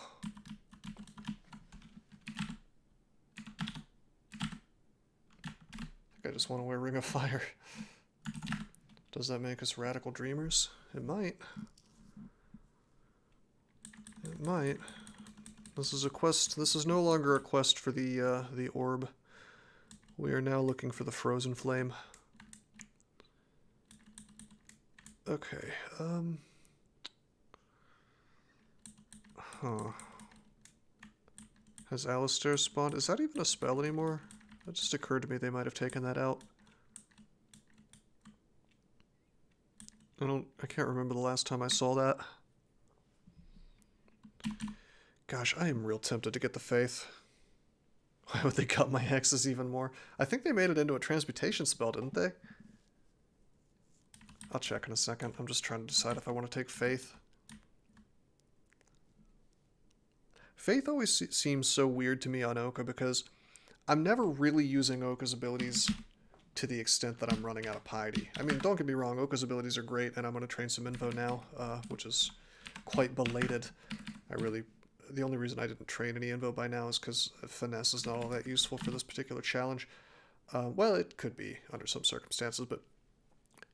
I just want to wear Ring of Fire. Does that make us radical dreamers? It might. It might. This is a quest. This is no longer a quest for the orb. We are now looking for the frozen flame. Okay. Huh. Has Alistair spawned? Is that even a spell anymore? That just occurred to me they might have taken that out. I can't remember the last time I saw that. Gosh, I am real tempted to get the Faith. Why would they cut my hexes even more? I think they made it into a transmutation spell, didn't they? I'll check in a second. I'm just trying to decide if I want to take Faith. Faith always seems so weird to me on Oka because I'm never really using Oka's abilities to the extent that I'm running out of piety. I mean, don't get me wrong, Oka's abilities are great, and I'm going to train some info now, which is quite belated. The only reason I didn't train any info by now is because finesse is not all that useful for this particular challenge. Well, it could be under some circumstances, but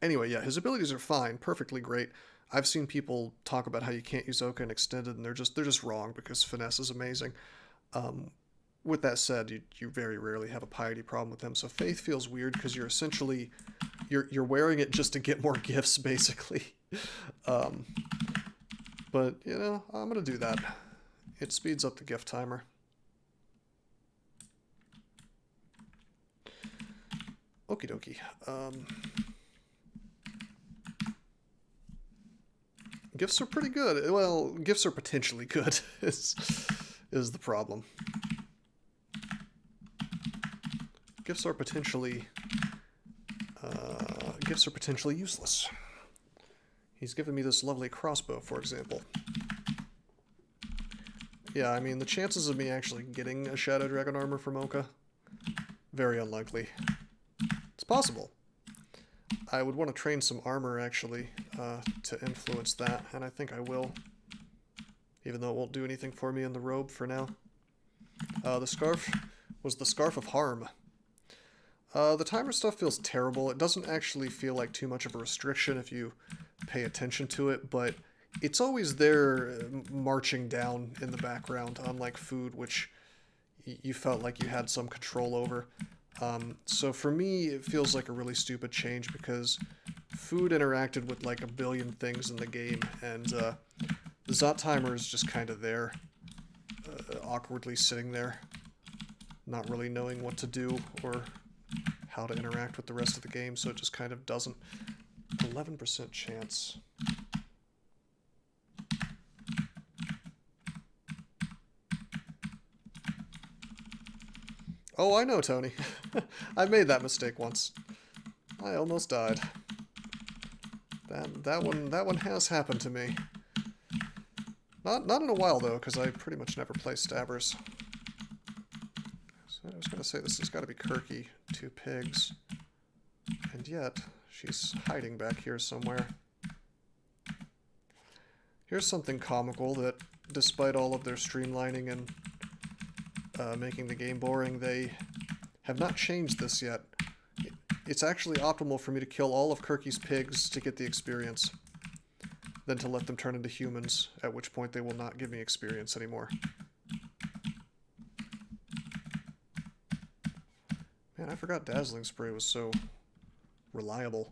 anyway, yeah, his abilities are fine, perfectly great. I've seen people talk about how you can't use Oka in Extended, and they're just wrong because finesse is amazing. With that said, you very rarely have a piety problem with them, so Faith feels weird because you're essentially you're wearing it just to get more gifts, basically. But you know, I'm gonna do that. It speeds up the gift timer. Okie dokie. Gifts are pretty good. Well, gifts are potentially good is the problem. Gifts are potentially useless. He's given me this lovely crossbow, for example. Yeah, I mean, the chances of me actually getting a Shadow Dragon armor from Oka, very unlikely. It's possible. I would want to train some armor, actually, to influence that, and I think I will. Even though it won't do anything for me in the robe for now. The scarf was the Scarf of Harm. The timer stuff feels terrible. It doesn't actually feel like too much of a restriction if you pay attention to it, but it's always there marching down in the background, unlike food, which you felt like you had some control over. So for me, it feels like a really stupid change because food interacted with like a billion things in the game, and the Zot timer is just kind of there, awkwardly sitting there, not really knowing what to do or how to interact with the rest of the game, so it just kind of doesn't. 11% chance. Oh, I know, Tony. I made that mistake once. I almost died. That one has happened to me. Not in a while, though, because I pretty much never play stabbers. So I was going to say this has got to be Kirky, 2 pigs. And yet, she's hiding back here somewhere. Here's something comical that, despite all of their streamlining and making the game boring, they have not changed this yet. It's actually optimal for me to kill all of Kirky's pigs to get the experience, than to let them turn into humans, at which point they will not give me experience anymore. Man, I forgot Dazzling Spray was so reliable.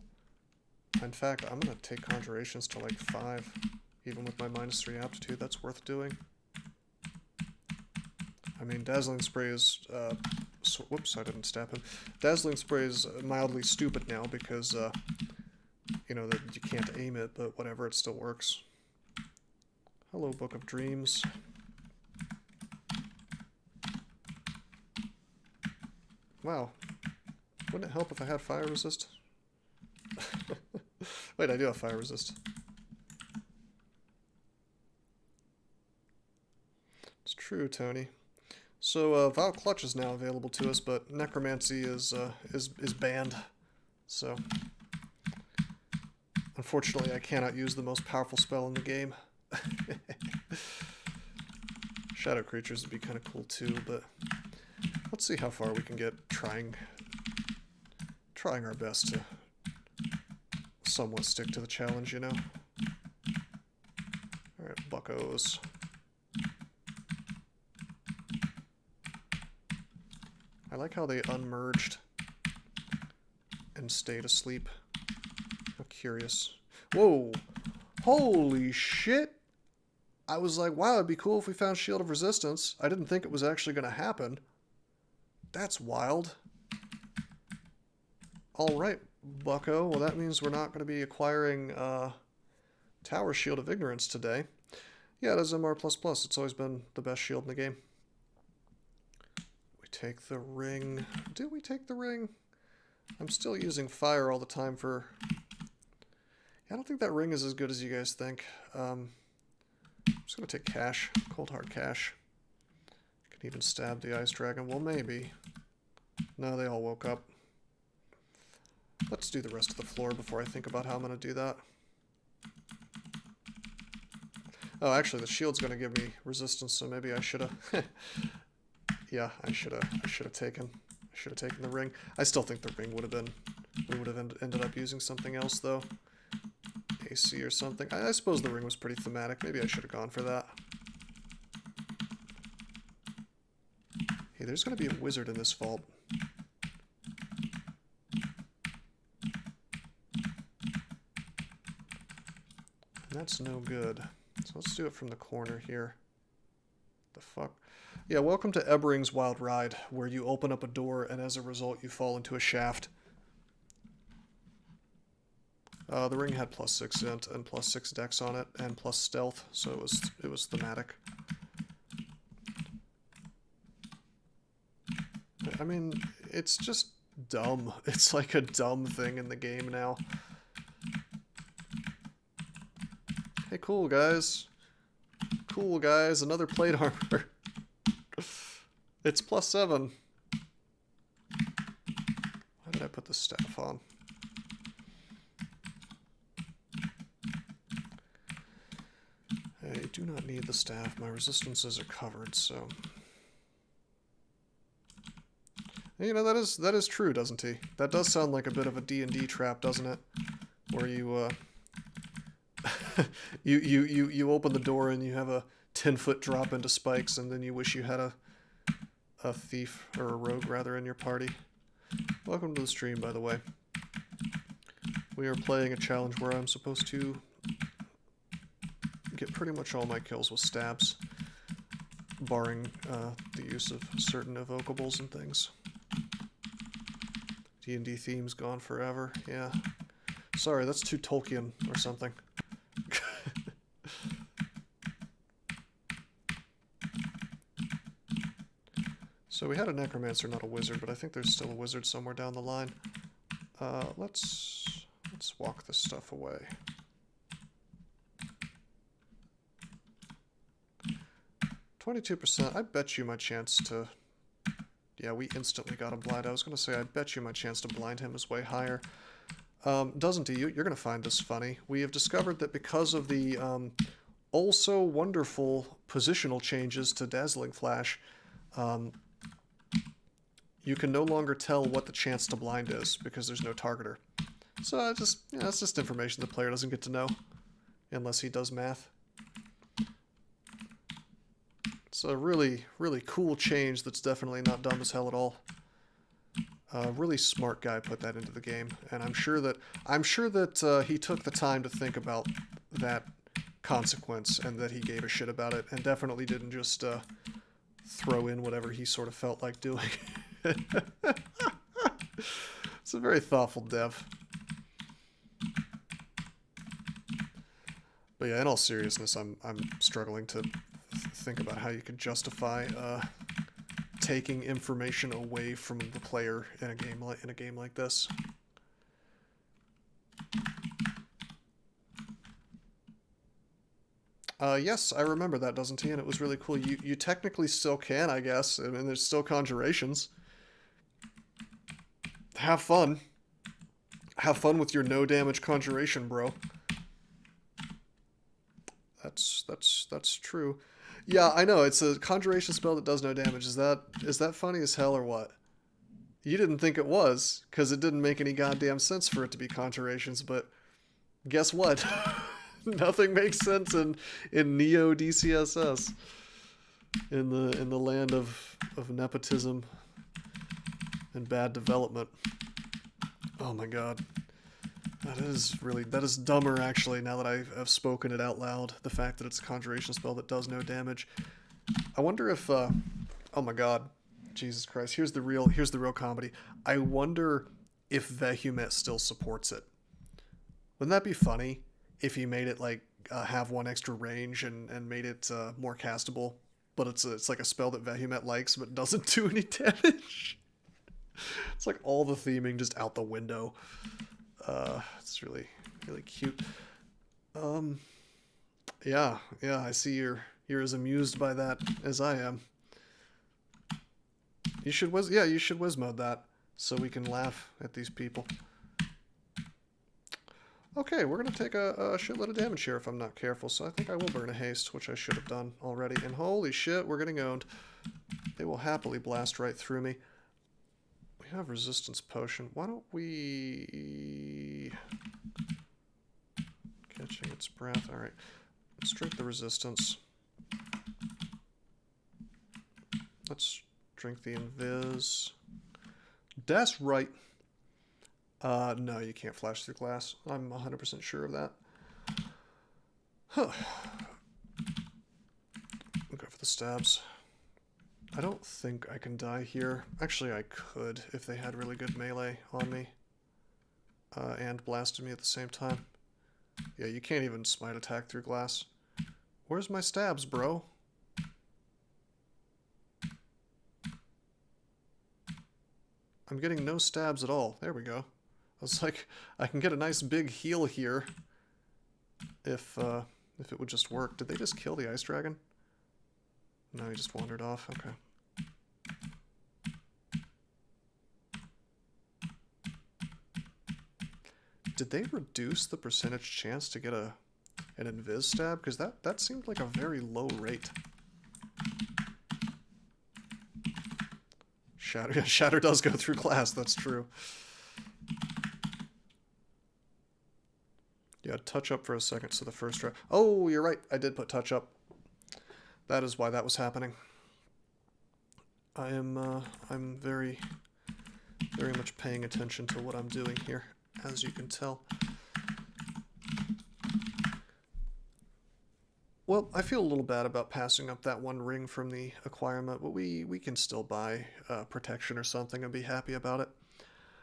In fact, I'm going to take Conjurations to like 5, even with my -3 aptitude. That's worth doing. I mean, Dazzling Spray is... whoops, I didn't stab him. Dazzling Spray is mildly stupid now because... you know, that you can't aim it, but whatever, it still works. Hello, Book of Dreams. Wow. Wouldn't it help if I had fire resist? Wait, I do have fire resist. It's true, Tony. So, Vile Clutch is now available to us, but Necromancy is banned. So... unfortunately, I cannot use the most powerful spell in the game. Shadow Creatures would be kind of cool too, but let's see how far we can get trying our best to somewhat stick to the challenge, you know? Alright, buckos. I like how they unmerged and stayed asleep. Curious. Whoa! Holy shit! I was like, wow, it'd be cool if we found Shield of Resistance. I didn't think it was actually going to happen. That's wild. Alright, bucko. Well, that means we're not going to be acquiring Tower Shield of Ignorance today. Yeah, it is MR++. It's always been the best shield in the game. We take the ring. Do we take the ring? I'm still using fire all the time for... I don't think that ring is as good as you guys think. I'm just going to take cash. Cold hard cash. Can even stab the ice dragon. Well, maybe. No, they all woke up. Let's do the rest of the floor before I think about how I'm going to do that. Oh, actually, the shield's going to give me resistance, so maybe I should have... yeah, I should have taken the ring. I still think the ring would have been... we would have ended up using something else, though. AC or something. I suppose the ring was pretty thematic. Maybe I should have gone for that. Hey, there's going to be a wizard in this vault. And that's no good. So let's do it from the corner here. The fuck? Yeah, welcome to Ebering's Wild Ride, where you open up a door and as a result you fall into a shaft. The ring had +6 int and +6 dex on it, and plus stealth, so it was thematic. I mean, it's just dumb. It's like a dumb thing in the game now. Hey, cool guys. Cool guys, another plate armor. It's +7. Why did I put the staff on? I do not need the staff. My resistances are covered, so... You know, that is true, doesn't he? That does sound like a bit of a D&D trap, doesn't it? Where you, you open the door and you have a 10-foot drop into spikes, and then you wish you had a thief, or a rogue, rather, in your party. Welcome to the stream, by the way. We are playing a challenge where I'm supposed to get pretty much all my kills with stabs, barring the use of certain evocables and things. D&D theme's gone forever, yeah. Sorry, that's too Tolkien or something. So we had a necromancer, not a wizard, but I think there's still a wizard somewhere down the line. Let's walk this stuff away. 22%. I bet you my chance to... Yeah, we instantly got him blind. I was going to say, I bet you my chance to blind him is way higher. Doesn't he? You're going to find this funny. We have discovered that because of the also wonderful positional changes to Dazzling Flash, you can no longer tell what the chance to blind is because there's no targeter. So that's just information the player doesn't get to know unless he does math. It's a really, really cool change that's definitely not dumb as hell at all. A really smart guy put that into the game, and I'm sure that he took the time to think about that consequence and that he gave a shit about it, and definitely didn't just throw in whatever he sort of felt like doing. It's a very thoughtful dev. But yeah, in all seriousness, I'm struggling to think about how you could justify taking information away from the player in a game like this. Yes, I remember that, doesn't he? And it was really cool. You technically still can, I guess. I mean, there's still conjurations. Have fun. Have fun with your no damage conjuration, bro. That's true. Yeah, I know, it's a conjuration spell that does no damage. Is that funny as hell or what? You didn't think it was, because it didn't make any goddamn sense for it to be conjurations, but guess what? Nothing makes sense in Neo DCSS. In the land of nepotism and bad development. Oh my god. That is dumber, actually, now that I've spoken it out loud. The fact that it's a conjuration spell that does no damage. I wonder if, oh my god. Jesus Christ. Here's the real comedy. I wonder if VpEn still supports it. Wouldn't that be funny if he made it, like, have one extra range and made it more castable? But it's like a spell that VpEn likes, but doesn't do any damage. It's like all the theming just out the window. It's really, really cute. Yeah, I see you're as amused by that as I am. You should whiz mode that so we can laugh at these people. Okay, we're gonna take a shitload of damage here if I'm not careful, so I think I will burn a haste, which I should have done already. And holy shit, we're getting owned. They will happily blast right through me. We have resistance potion. Why don't we... Catching its breath. Alright. Let's drink the resistance. Let's drink the invis. That's right. No, you can't flash through glass. I'm 100% sure of that. Huh. We'll go for the stabs. I don't think I can die here. Actually, I could if they had really good melee on me. And blasted me at the same time. Yeah, you can't even smite attack through glass. Where's my stabs, bro? I'm getting no stabs at all. There we go. I was like, I can get a nice big heal here. If it would just work. Did they just kill the ice dragon? No, he just wandered off. Okay. Did they reduce the percentage chance to get an invis stab? Because that seemed like a very low rate. Shatter, yeah, shatter does go through glass, that's true. Yeah, touch up for a second, so the first try. Oh, you're right, I did put touch up. That is why that was happening. I'm very, very much paying attention to what I'm doing here, as you can tell. Well, I feel a little bad about passing up that one ring from the acquirement, but we can still buy protection or something and be happy about it.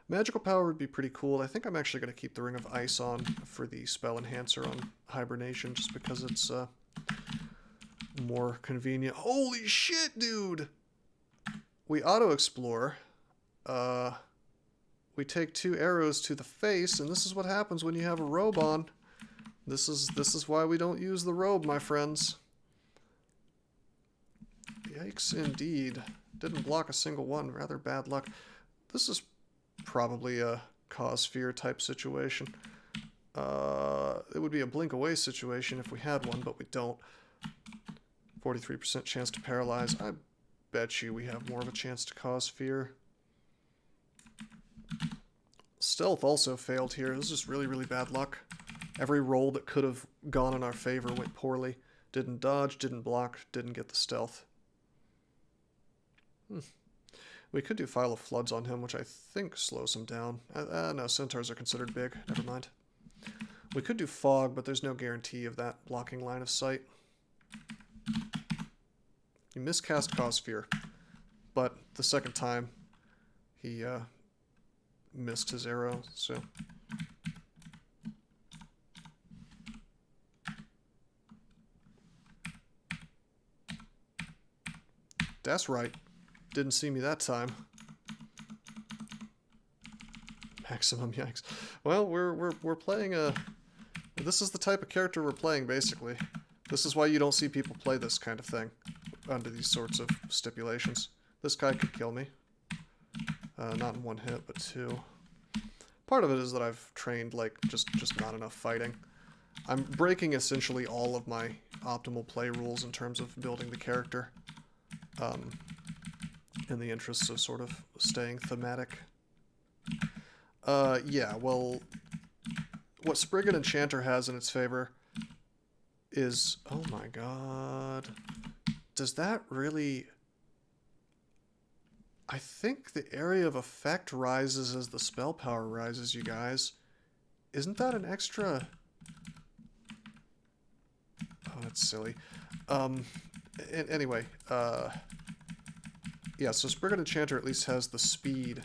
Magical power would be pretty cool. I think I'm actually going to keep the Ring of Ice on for the spell enhancer on hibernation, just because it's more convenient. Holy shit, dude! We auto-explore. We take 2 arrows to the face, and this is what happens when you have a robe on. This is why we don't use the robe, my friends. Yikes indeed. Didn't block a single one. Rather bad luck. This is probably a cause fear type situation. It would be a blink away situation if we had one, but we don't. 43% chance to paralyze. I bet you we have more of a chance to cause fear. Stealth also failed here. This is just really, really bad luck. Every roll that could have gone in our favor went poorly. Didn't dodge, didn't block, didn't get the stealth. We could do File of Floods on him, which I think slows him down. No, Centaurs are considered big. Never mind. We could do Fog, but there's no guarantee of that blocking line of sight. He miscast Cause Fear, but the second time he missed his arrow, so... That's right. Didn't see me that time. Maximum yikes. Well, we're playing a... This is the type of character we're playing, basically. This is why you don't see people play this kind of thing under these sorts of stipulations. This guy could kill me. Not in one hit, but two. Part of it is that I've trained, like, just not enough fighting. I'm breaking essentially all of my optimal play rules in terms of building the character. In the interests of sort of staying thematic. Yeah, well, what Vampire Enchanter has in its favor is... Oh my god. Does that really... I think the area of effect rises as the spell power rises, you guys. Isn't that an extra... Oh, that's silly. Anyway, yeah, so Vampire Enchanter at least has the speed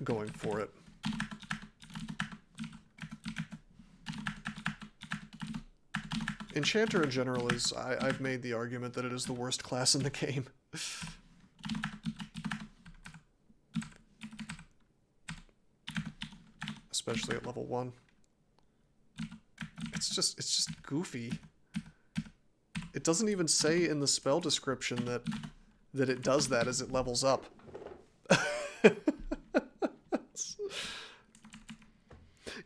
going for it. Enchanter in general is, I've made the argument that it is the worst class in the game. Especially at level 1. It's just goofy. It doesn't even say in the spell description that it does that as it levels up.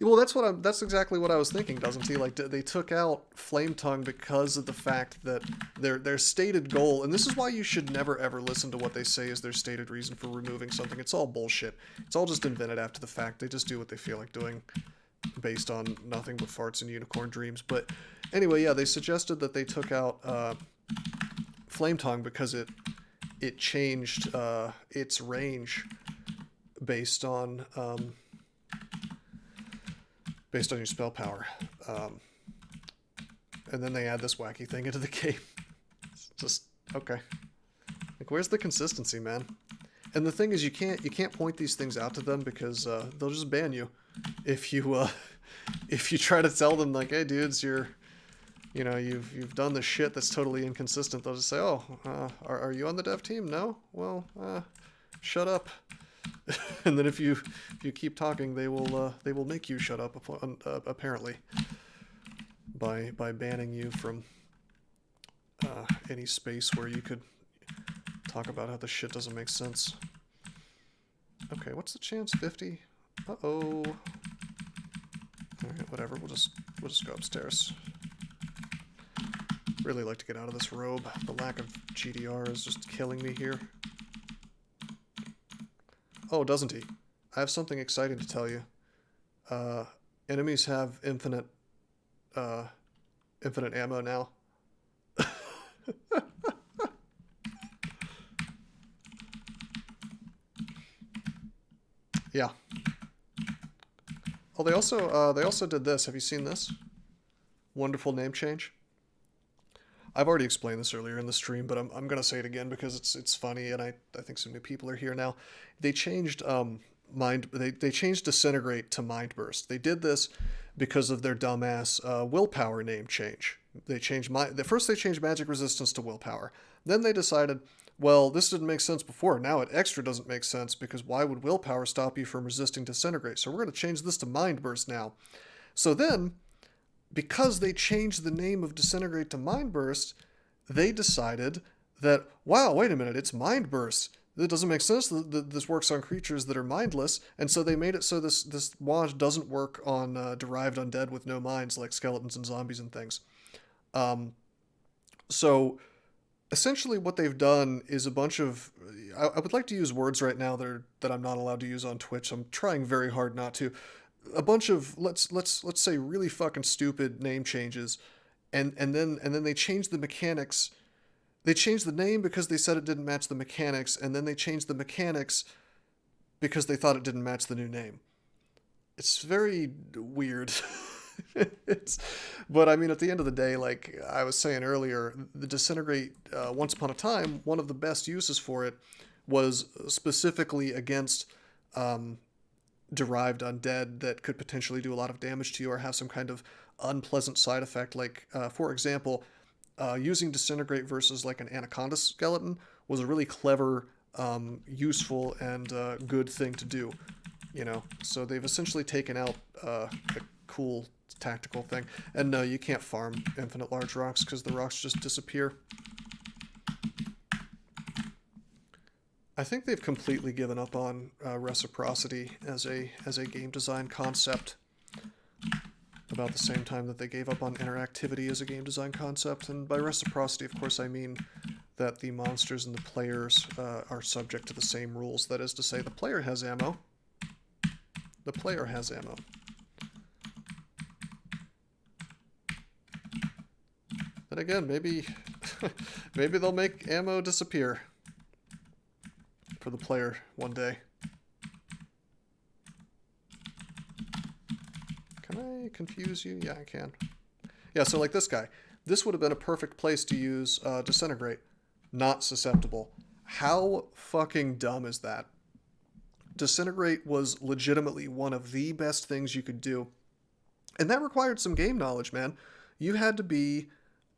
Well, that's exactly what I was thinking, doesn't he? Like, they took out Flame Tongue because of the fact that their stated goal, and this is why you should never ever listen to what they say is their stated reason for removing something. It's all bullshit. It's all just invented after the fact. They just do what they feel like doing based on nothing but farts and unicorn dreams. But anyway, yeah, they suggested that they took out Flame Tongue because it changed its range based on your spell power. And then they add this wacky thing into the game. It's just, okay. Like, where's the consistency, man? And the thing is, you can't point these things out to them because they'll just ban you. If you try to tell them, like, hey dudes, you've done this shit that's totally inconsistent, they'll just say, oh, are you on the dev team? No? Well, shut up. And then if you keep talking, they will make you shut up, apparently, by banning you from any space where you could talk about how the shit doesn't make sense. Okay, what's the chance? 50? Uh-oh. Alright, whatever, we'll just go upstairs. Really like to get out of this robe. The lack of GDR is just killing me here. Oh, doesn't he? I have something exciting to tell you. Enemies have infinite ammo now. Yeah. Oh, they also did this. Have you seen this? Wonderful name change. I've already explained this earlier in the stream, but I'm gonna say it again because it's funny, and I think some new people are here now. They changed they changed Disintegrate to Mind Burst. They did this because of their dumbass willpower name change. They changed first they changed magic resistance to willpower. Then they decided, well, this didn't make sense before. Now it extra doesn't make sense because why would willpower stop you from resisting Disintegrate? So we're going to change this to Mind Burst now. So then, because they changed the name of Disintegrate to Mind Burst, they decided that, wow, wait a minute, it's mind bursts. That doesn't make sense that this works on creatures that are mindless, and so they made it so this wand doesn't work on derived undead with no minds like skeletons and zombies and things. So essentially what they've done is a bunch of, I would like to use words right now that I'm not allowed to use on Twitch. I'm trying very hard not to. A bunch of let's say really fucking stupid name changes, and then they changed the mechanics. They changed the name because they said it didn't match the mechanics, and then they changed the mechanics because they thought it didn't match the new name. It's very weird. But I mean, at the end of the day, like I was saying earlier, the Disintegrate, once upon a time, one of the best uses for it was specifically against derived undead that could potentially do a lot of damage to you or have some kind of unpleasant side effect. Like, for example, using Disintegrate versus like an Anaconda skeleton was a really clever, useful, and good thing to do. You know, so they've essentially taken out a cool tactical thing. And no, you can't farm infinite large rocks because the rocks just disappear. I think they've completely given up on reciprocity as a game design concept. About the same time that they gave up on interactivity as a game design concept. And by reciprocity, of course, I mean that the monsters and the players are subject to the same rules. That is to say, the player has ammo. The player has ammo. Then again, maybe maybe they'll make ammo disappear for the player one day. Can I confuse you? Yeah, I can. Yeah, so like this guy. This would have been a perfect place to use Disintegrate. Not susceptible. How fucking dumb is that? Disintegrate was legitimately one of the best things you could do. And that required some game knowledge, man. You had to be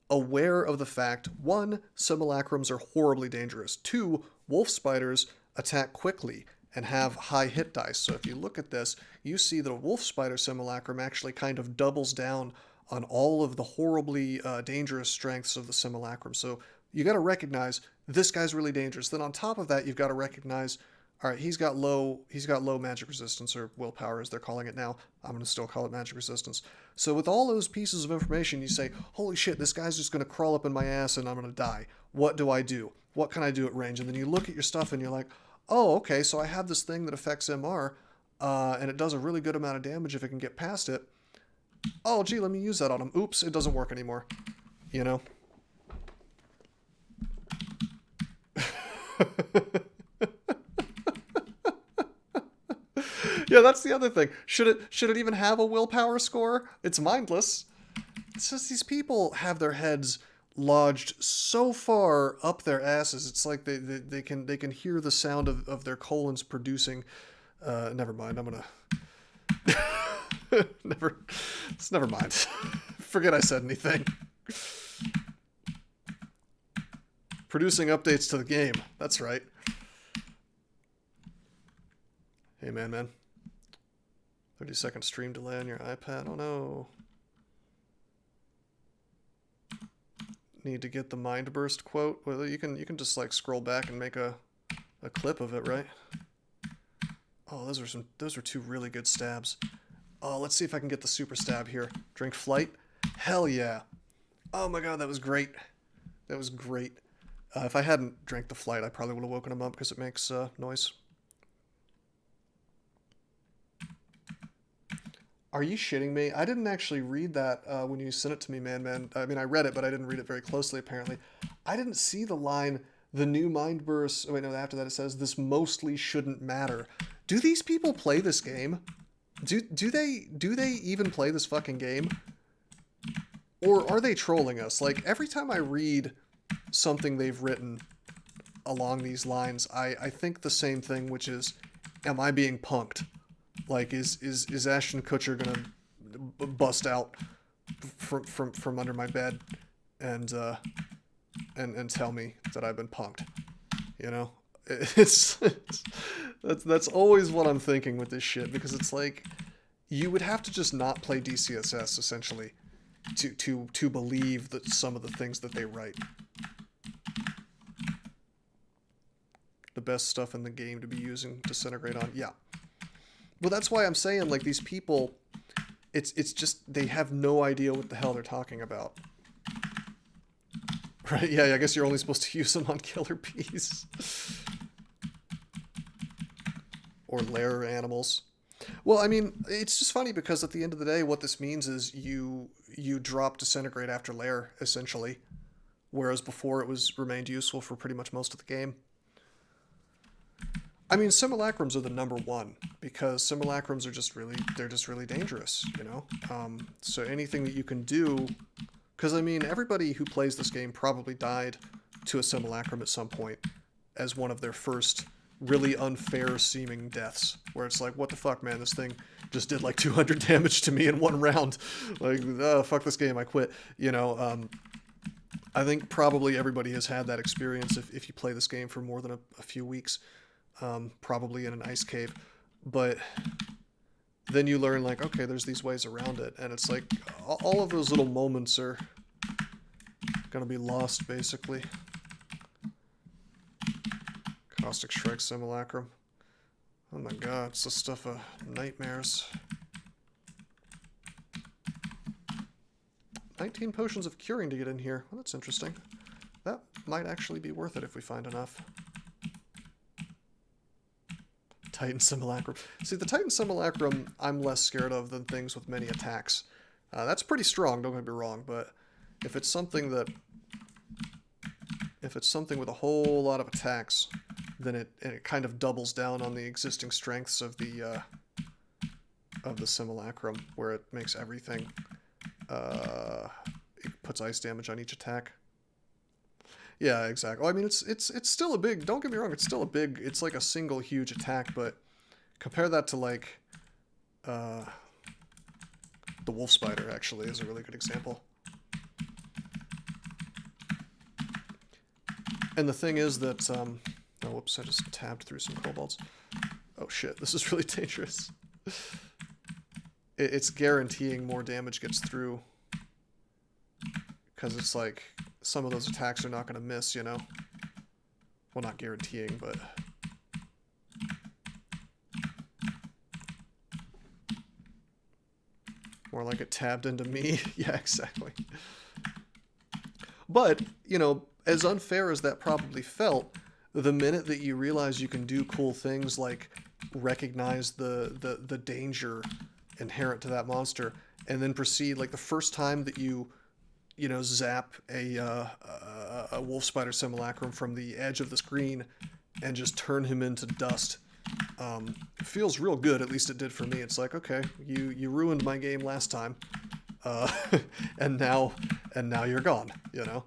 aware of the fact, 1, simulacrums are horribly dangerous. 2, wolf spiders attack quickly and have high hit dice. So if you look at this, you see that a wolf spider simulacrum actually kind of doubles down on all of the horribly dangerous strengths of the simulacrum. So you got to recognize this guy's really dangerous. Then on top of that, you've got to recognize, all right, he's got low magic resistance, or willpower as they're calling it now. I'm going to still call it magic resistance. So with all those pieces of information, you say, holy shit, this guy's just going to crawl up in my ass and I'm going to die. What do I do? What can I do at range? And then you look at your stuff and you're like, oh, okay, so I have this thing that affects MR, and it does a really good amount of damage if it can get past it. Oh, gee, let me use that on him. Oops, it doesn't work anymore. You know? Yeah, that's the other thing. Should it even have a willpower score? It's mindless. It's just these people have their heads lodged so far up their asses. It's like they can hear the sound of their colons producing. Never mind. I'm gonna never mind. Forget I said anything. Producing updates to the game. That's right. Hey man. 30-second stream delay on your iPad. Oh no. Need to get the mind burst quote. Well, you can just like scroll back and make a clip of it, right? Oh, those are 2 really good stabs. Oh, let's see if I can get the super stab here. Drink flight. Hell yeah. Oh my god, that was great. That was great. If I hadn't drank the flight, I probably would have woken him up because it makes noise. Are you shitting me? I didn't actually read that when you sent it to me, man. I mean, I read it, but I didn't read it very closely, apparently. I didn't see the line, the new mind burst. Oh, wait, no, after that it says, this mostly shouldn't matter. Do these people play this game? Do they even play this fucking game? Or are they trolling us? Like, every time I read something they've written along these lines, I think the same thing, which is, am I being punked? Like, is Ashton Kutcher gonna bust out from under my bed and tell me that I've been punked? You know, that's always what I'm thinking with this shit, because it's like you would have to just not play DCSS essentially to believe that some of the things that they write. the best stuff in the game to be using Disintegrate on. Yeah. Well, that's why I'm saying, like, these people, it's just, they have no idea what the hell they're talking about. Right, yeah, I guess you're only supposed to use them on killer bees. Or lair animals. Well, I mean, it's just funny because at the end of the day, what this means is you drop Disintegrate after Lair, essentially. Whereas before it remained useful for pretty much most of the game. I mean, Simulacrums are the #1 because Simulacrums are just really dangerous, you know? So anything that you can do, because I mean, everybody who plays this game probably died to a Simulacrum at some point as one of their first really unfair seeming deaths, where it's like, what the fuck, man, this thing just did like 200 damage to me in one round. Like, fuck this game, I quit, you know? I think probably everybody has had that experience if you play this game for more than a few weeks. Probably in an ice cave, but then you learn, like, okay, there's these ways around it, and it's like all of those little moments are gonna be lost, basically. Caustic Strike Simulacrum. Oh my god, it's the stuff of nightmares. 19 potions of curing to get in here. Well, that's interesting. That might actually be worth it if we find enough. Titan Simulacrum. See, the Titan Simulacrum I'm less scared of than things with many attacks. That's pretty strong, don't get me wrong, but if it's something with a whole lot of attacks, then it kind of doubles down on the existing strengths of the Simulacrum, where it makes everything, it puts ice damage on each attack. Yeah, exactly. Well, I mean, it's still a big, don't get me wrong, it's still a big, it's like a single huge attack, but compare that to, like, the Wolf Spider, actually, is a really good example. And the thing is that, oh, whoops, I just tabbed through some kobolds. Oh shit, this is really dangerous. It's guaranteeing more damage gets through, because it's like, some of those attacks are not going to miss, you know? Well, not guaranteeing, but... more like it tabbed into me. Yeah, exactly. But, you know, as unfair as that probably felt, the minute that you realize you can do cool things like recognize the danger inherent to that monster, and then proceed, like the first time that you know, zap a Wolf Spider Simulacrum from the edge of the screen and just turn him into dust, it feels real good. At least it did for me. It's like, okay, you ruined my game last time, and now you're gone, you know?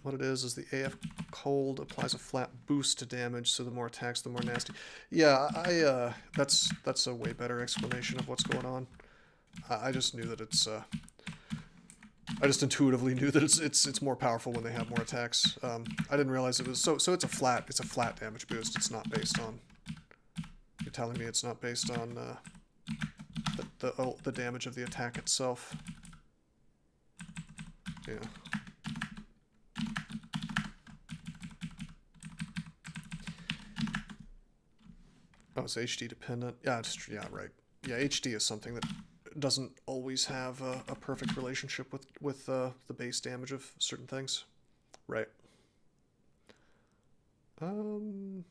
What it is the AF cold applies a flat boost to damage, so the more attacks, the more nasty. Yeah, that's a way better explanation of what's going on. I just knew that it's, I just intuitively knew that it's more powerful when they have more attacks. I didn't realize it was, so it's a flat damage boost. It's not based on, you're telling me it's not based on, the damage of the attack itself. Yeah. Oh, it's HD dependent. Yeah, yeah, right. Yeah, HD is something that doesn't always have a perfect relationship with the base damage of certain things. Right. 50%?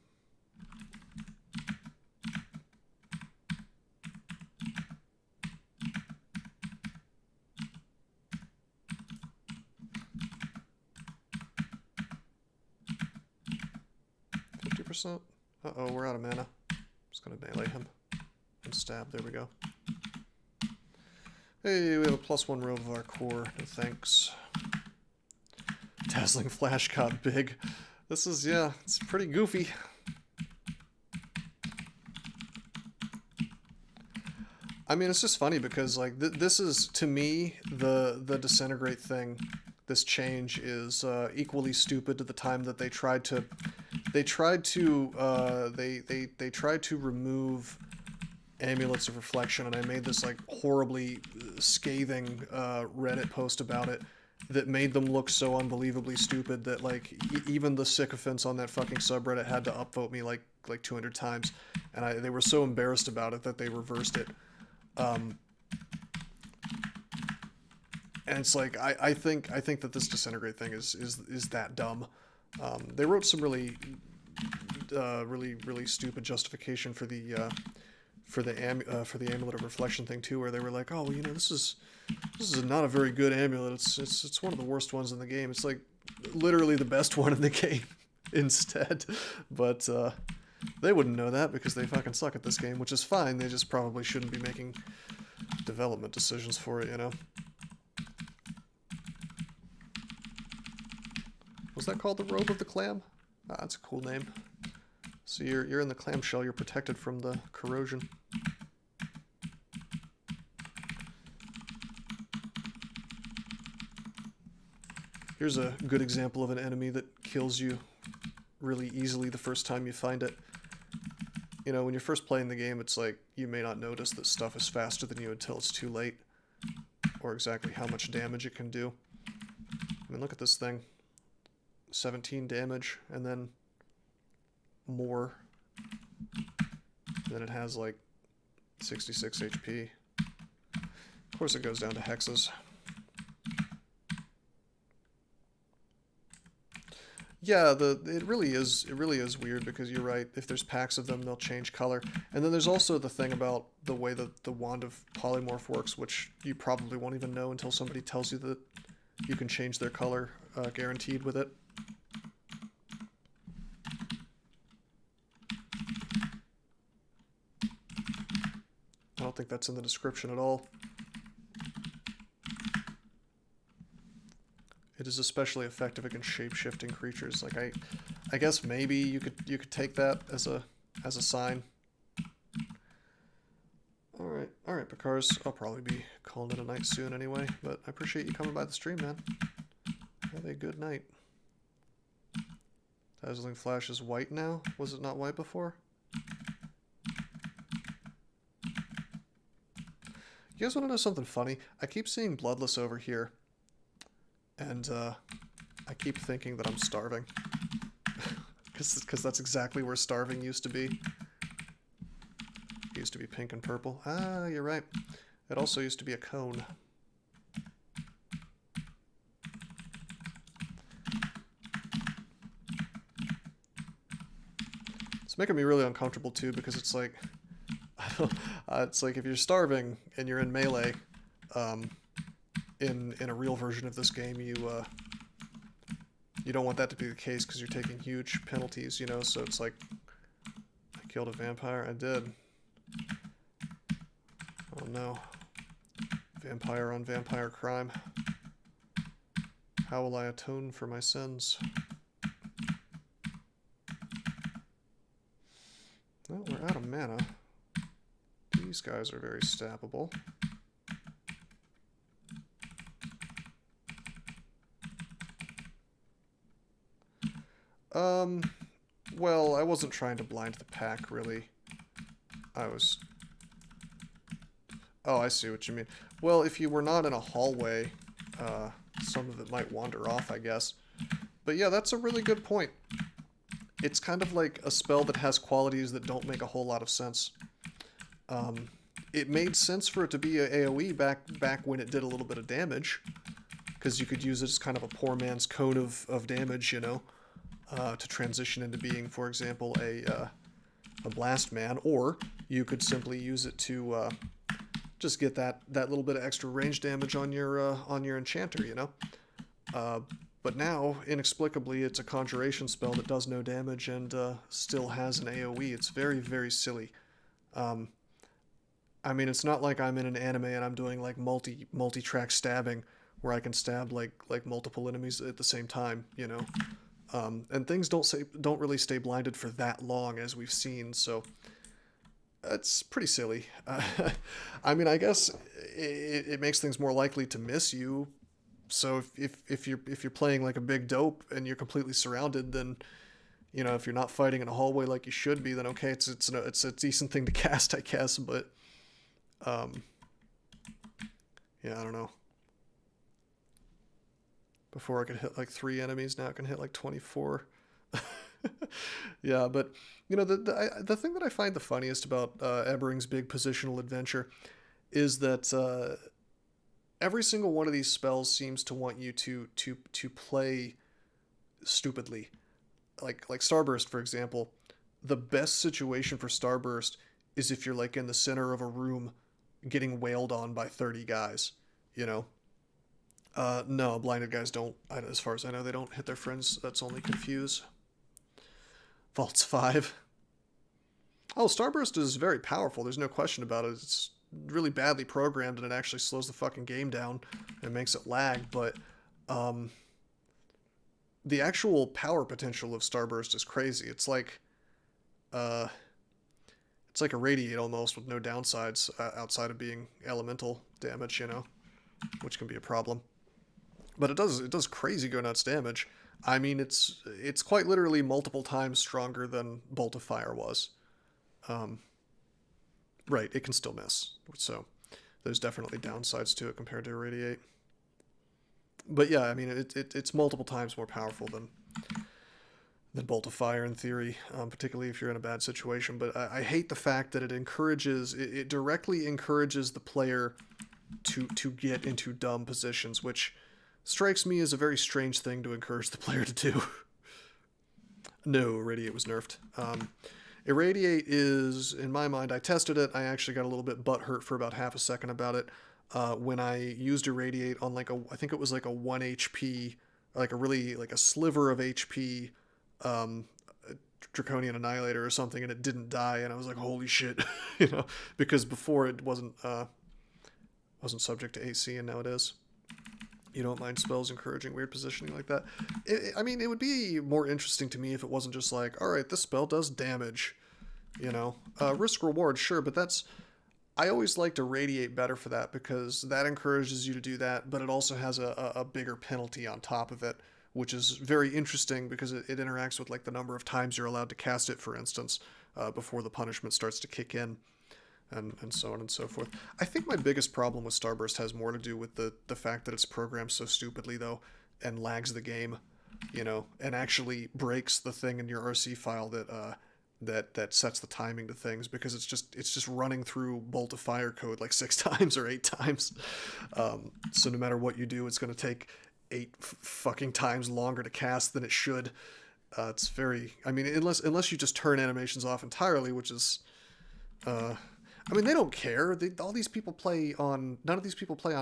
Uh-oh, we're out of mana. Just gonna melee him and stab. There we go. Hey, we have a +1 row of our core. No thanks. Dazzling Flash got big. This is, yeah, it's pretty goofy. I mean, it's just funny because, like, this is, to me, the Disintegrate thing, this change is equally stupid to the time that they tried to remove Amulets of Reflection, and I made this, like, horribly scathing Reddit post about it, that made them look so unbelievably stupid that like even the sycophants on that fucking subreddit had to upvote me like 200 times, and they were so embarrassed about it that they reversed it. And it's like I think that this disintegrate thing is that dumb. They wrote some really stupid justification for the amulet of reflection thing too, where they were like, oh, well, you know, this is not a very good amulet. It's one of the worst ones in the game. It's like literally the best one in the game instead. But they wouldn't know that because they fucking suck at this game, which is fine. They just probably shouldn't be making development decisions for it, you know. Was that called the Robe of the Clam? Ah, that's a cool name. So you're in the clamshell, you're protected from the corrosion. Here's a good example of an enemy that kills you really easily the first time you find it. You know, when you're first playing the game, it's like you may not notice that stuff is faster than you until it's too late, or exactly how much damage it can do. I mean, look at this thing. 17 damage, and then more. Then it has like 66 HP. Of course it goes down to hexes. Yeah, it really is weird because you're right. If there's packs of them, they'll change color. And then there's also the thing about the way that the Wand of Polymorph works, which you probably won't even know until somebody tells you that you can change their color guaranteed with it. I don't think that's in the description at all. It is especially effective against shape-shifting creatures. Like I guess maybe you could take that as a sign. All right, Picars. I'll probably be calling it a night soon anyway. But I appreciate you coming by the stream, man. Have a good night. Dazzling Flash is white now. Was it not white before? You guys want to know something funny? I keep seeing Bloodless over here, and I keep thinking that I'm starving. Because that's exactly where starving used to be. It used to be pink and purple. Ah, you're right. It also used to be a cone. It's making me really uncomfortable too, because it's like... it's like if you're starving and you're in melee, in a real version of this game, you don't want that to be the case because you're taking huge penalties, you know. So it's like, I killed a vampire. I did. Oh no, vampire on vampire crime. How will I atone for my sins? Well, we're out of mana. These guys are very stabbable. Well, I wasn't trying to blind the pack, really. I was... Oh, I see what you mean. Well, if you were not in a hallway, some of it might wander off, I guess. But yeah, that's a really good point. It's kind of like a spell that has qualities that don't make a whole lot of sense. It made sense for it to be a AoE back when it did a little bit of damage, because you could use it as kind of a poor man's cone of damage, you know, to transition into being, for example, a blast man, or you could simply use it to just get that little bit of extra range damage on your enchanter, you know. But now, inexplicably, it's a conjuration spell that does no damage and still has an AoE. It's very, very silly. I mean, it's not like I'm in an anime and I'm doing like multi-track stabbing where I can stab like multiple enemies at the same time, you know. And things don't really stay blinded for that long, as we've seen, so it's pretty silly. I mean, I guess it makes things more likely to miss you. So if you're playing like a big dope and you're completely surrounded, then, you know, if you're not fighting in a hallway like you should be, then okay, it's a decent thing to cast, I guess. But yeah, I don't know. Before I could hit like 3 enemies, now I can hit like 24. Yeah, but you know, the thing that I find the funniest about Ebering's big positional adventure is that every single one of these spells seems to want you to play stupidly. Like Starburst, for example. The best situation for Starburst is if you're like in the center of a room getting wailed on by 30 guys, you know? No, blinded guys don't, as far as I know, they don't hit their friends. That's only confuse. Vaults 5. Oh, Starburst is very powerful. There's no question about it. It's really badly programmed, and it actually slows the fucking game down and makes it lag. But the actual power potential of Starburst is crazy. It's like a Radiate almost, with no downsides outside of being elemental damage, you know, which can be a problem. But it does crazy go nuts damage. I mean, it's quite literally multiple times stronger than Bolt of Fire was. Right, it can still miss. So there's definitely downsides to it compared to Irradiate. But yeah, I mean, it's multiple times more powerful than Bolt of Fire in theory, particularly if you're in a bad situation. But I hate the fact that it directly encourages the player to get into dumb positions, which strikes me as a very strange thing to encourage the player to do. No, Irradiate was nerfed. Irradiate is, in my mind, I tested it. I actually got a little bit butthurt for about half a second about it when I used Irradiate on I think it was like a 1 HP, like a sliver of HP, Draconian Annihilator or something, and it didn't die, and I was like, holy shit, you know, because before it wasn't subject to AC, and now it is. You don't mind spells encouraging weird positioning like that. I mean, it would be more interesting to me if it wasn't just like, all right, this spell does damage, you know. Risk reward, sure, but I always like to Radiate better for that, because that encourages you to do that, but it also has a bigger penalty on top of it, which is very interesting because it interacts with like the number of times you're allowed to cast it, for instance, before the punishment starts to kick in. And so on and so forth. I think my biggest problem with Starburst has more to do with the fact that it's programmed so stupidly, though, and lags the game, you know, and actually breaks the thing in your RC file that sets the timing to things, because it's just running through Bolt of Fire code like 6 times or 8 times. So no matter what you do, it's going to take 8 fucking times longer to cast than it should. It's very, I mean, unless you just turn animations off entirely, which is, I mean, they don't care. None of these people play on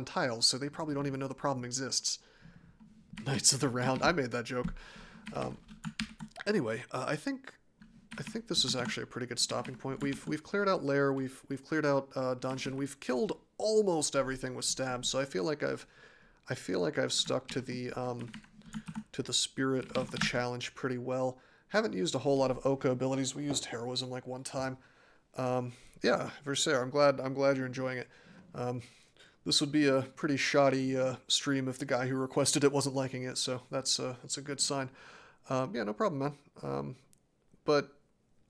tiles, so they probably don't even know the problem exists. Knights of the Round. I made that joke. Anyway, I think this is actually a pretty good stopping point. We've cleared out Lair. We've cleared out Dungeon. We've killed almost everything with stabs. So I feel like I've stuck to the spirit of the challenge pretty well. Haven't used a whole lot of Oka abilities. We used Heroism like one time. Yeah, Versailles, I'm glad you're enjoying it. This would be a pretty shoddy stream if the guy who requested it wasn't liking it, so that's a good sign. Yeah, no problem, man. But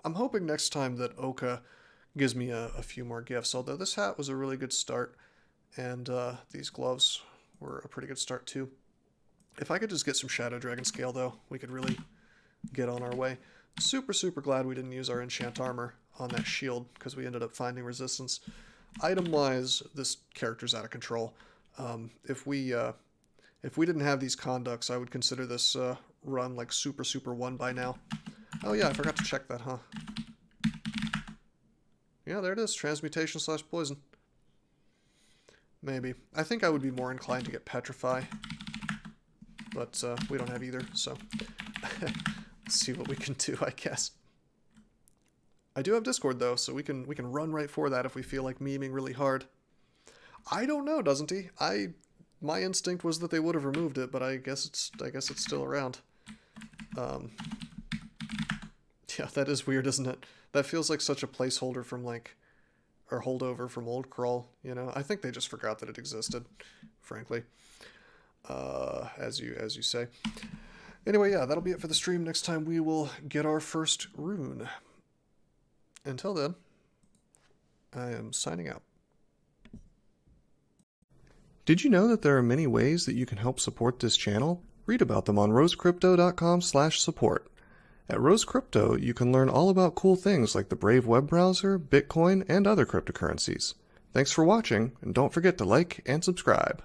I'm hoping next time that Oka gives me a few more gifts, although this hat was a really good start, and these gloves were a pretty good start too. If I could just get some Shadow Dragon scale, though, we could really get on our way. Super, super glad we didn't use our enchant armor on that shield, because we ended up finding resistance. Item-wise, this character's out of control. If we didn't have these conducts, I would consider this run like super, super won by now. Oh yeah, I forgot to check that, huh? Yeah, there it is. Transmutation / poison. Maybe. I think I would be more inclined to get Petrify, but we don't have either, so let's see what we can do, I guess. I do have Discord, though, so we can run right for that if we feel like memeing really hard. I don't know, doesn't he? My instinct was that they would have removed it, but I guess it's still around. Yeah, that is weird, isn't it? That feels like such a placeholder from or holdover from Old Crawl, you know? I think they just forgot that it existed, frankly. As you say. Anyway, yeah, that'll be it for the stream. Next time we will get our first rune. Until then, I am signing out. Did you know that there are many ways that you can help support this channel? Read about them on rosecrypto.com/support. At Rose Crypto, you can learn all about cool things like the Brave web browser, Bitcoin, and other cryptocurrencies. Thanks for watching, and don't forget to like and subscribe.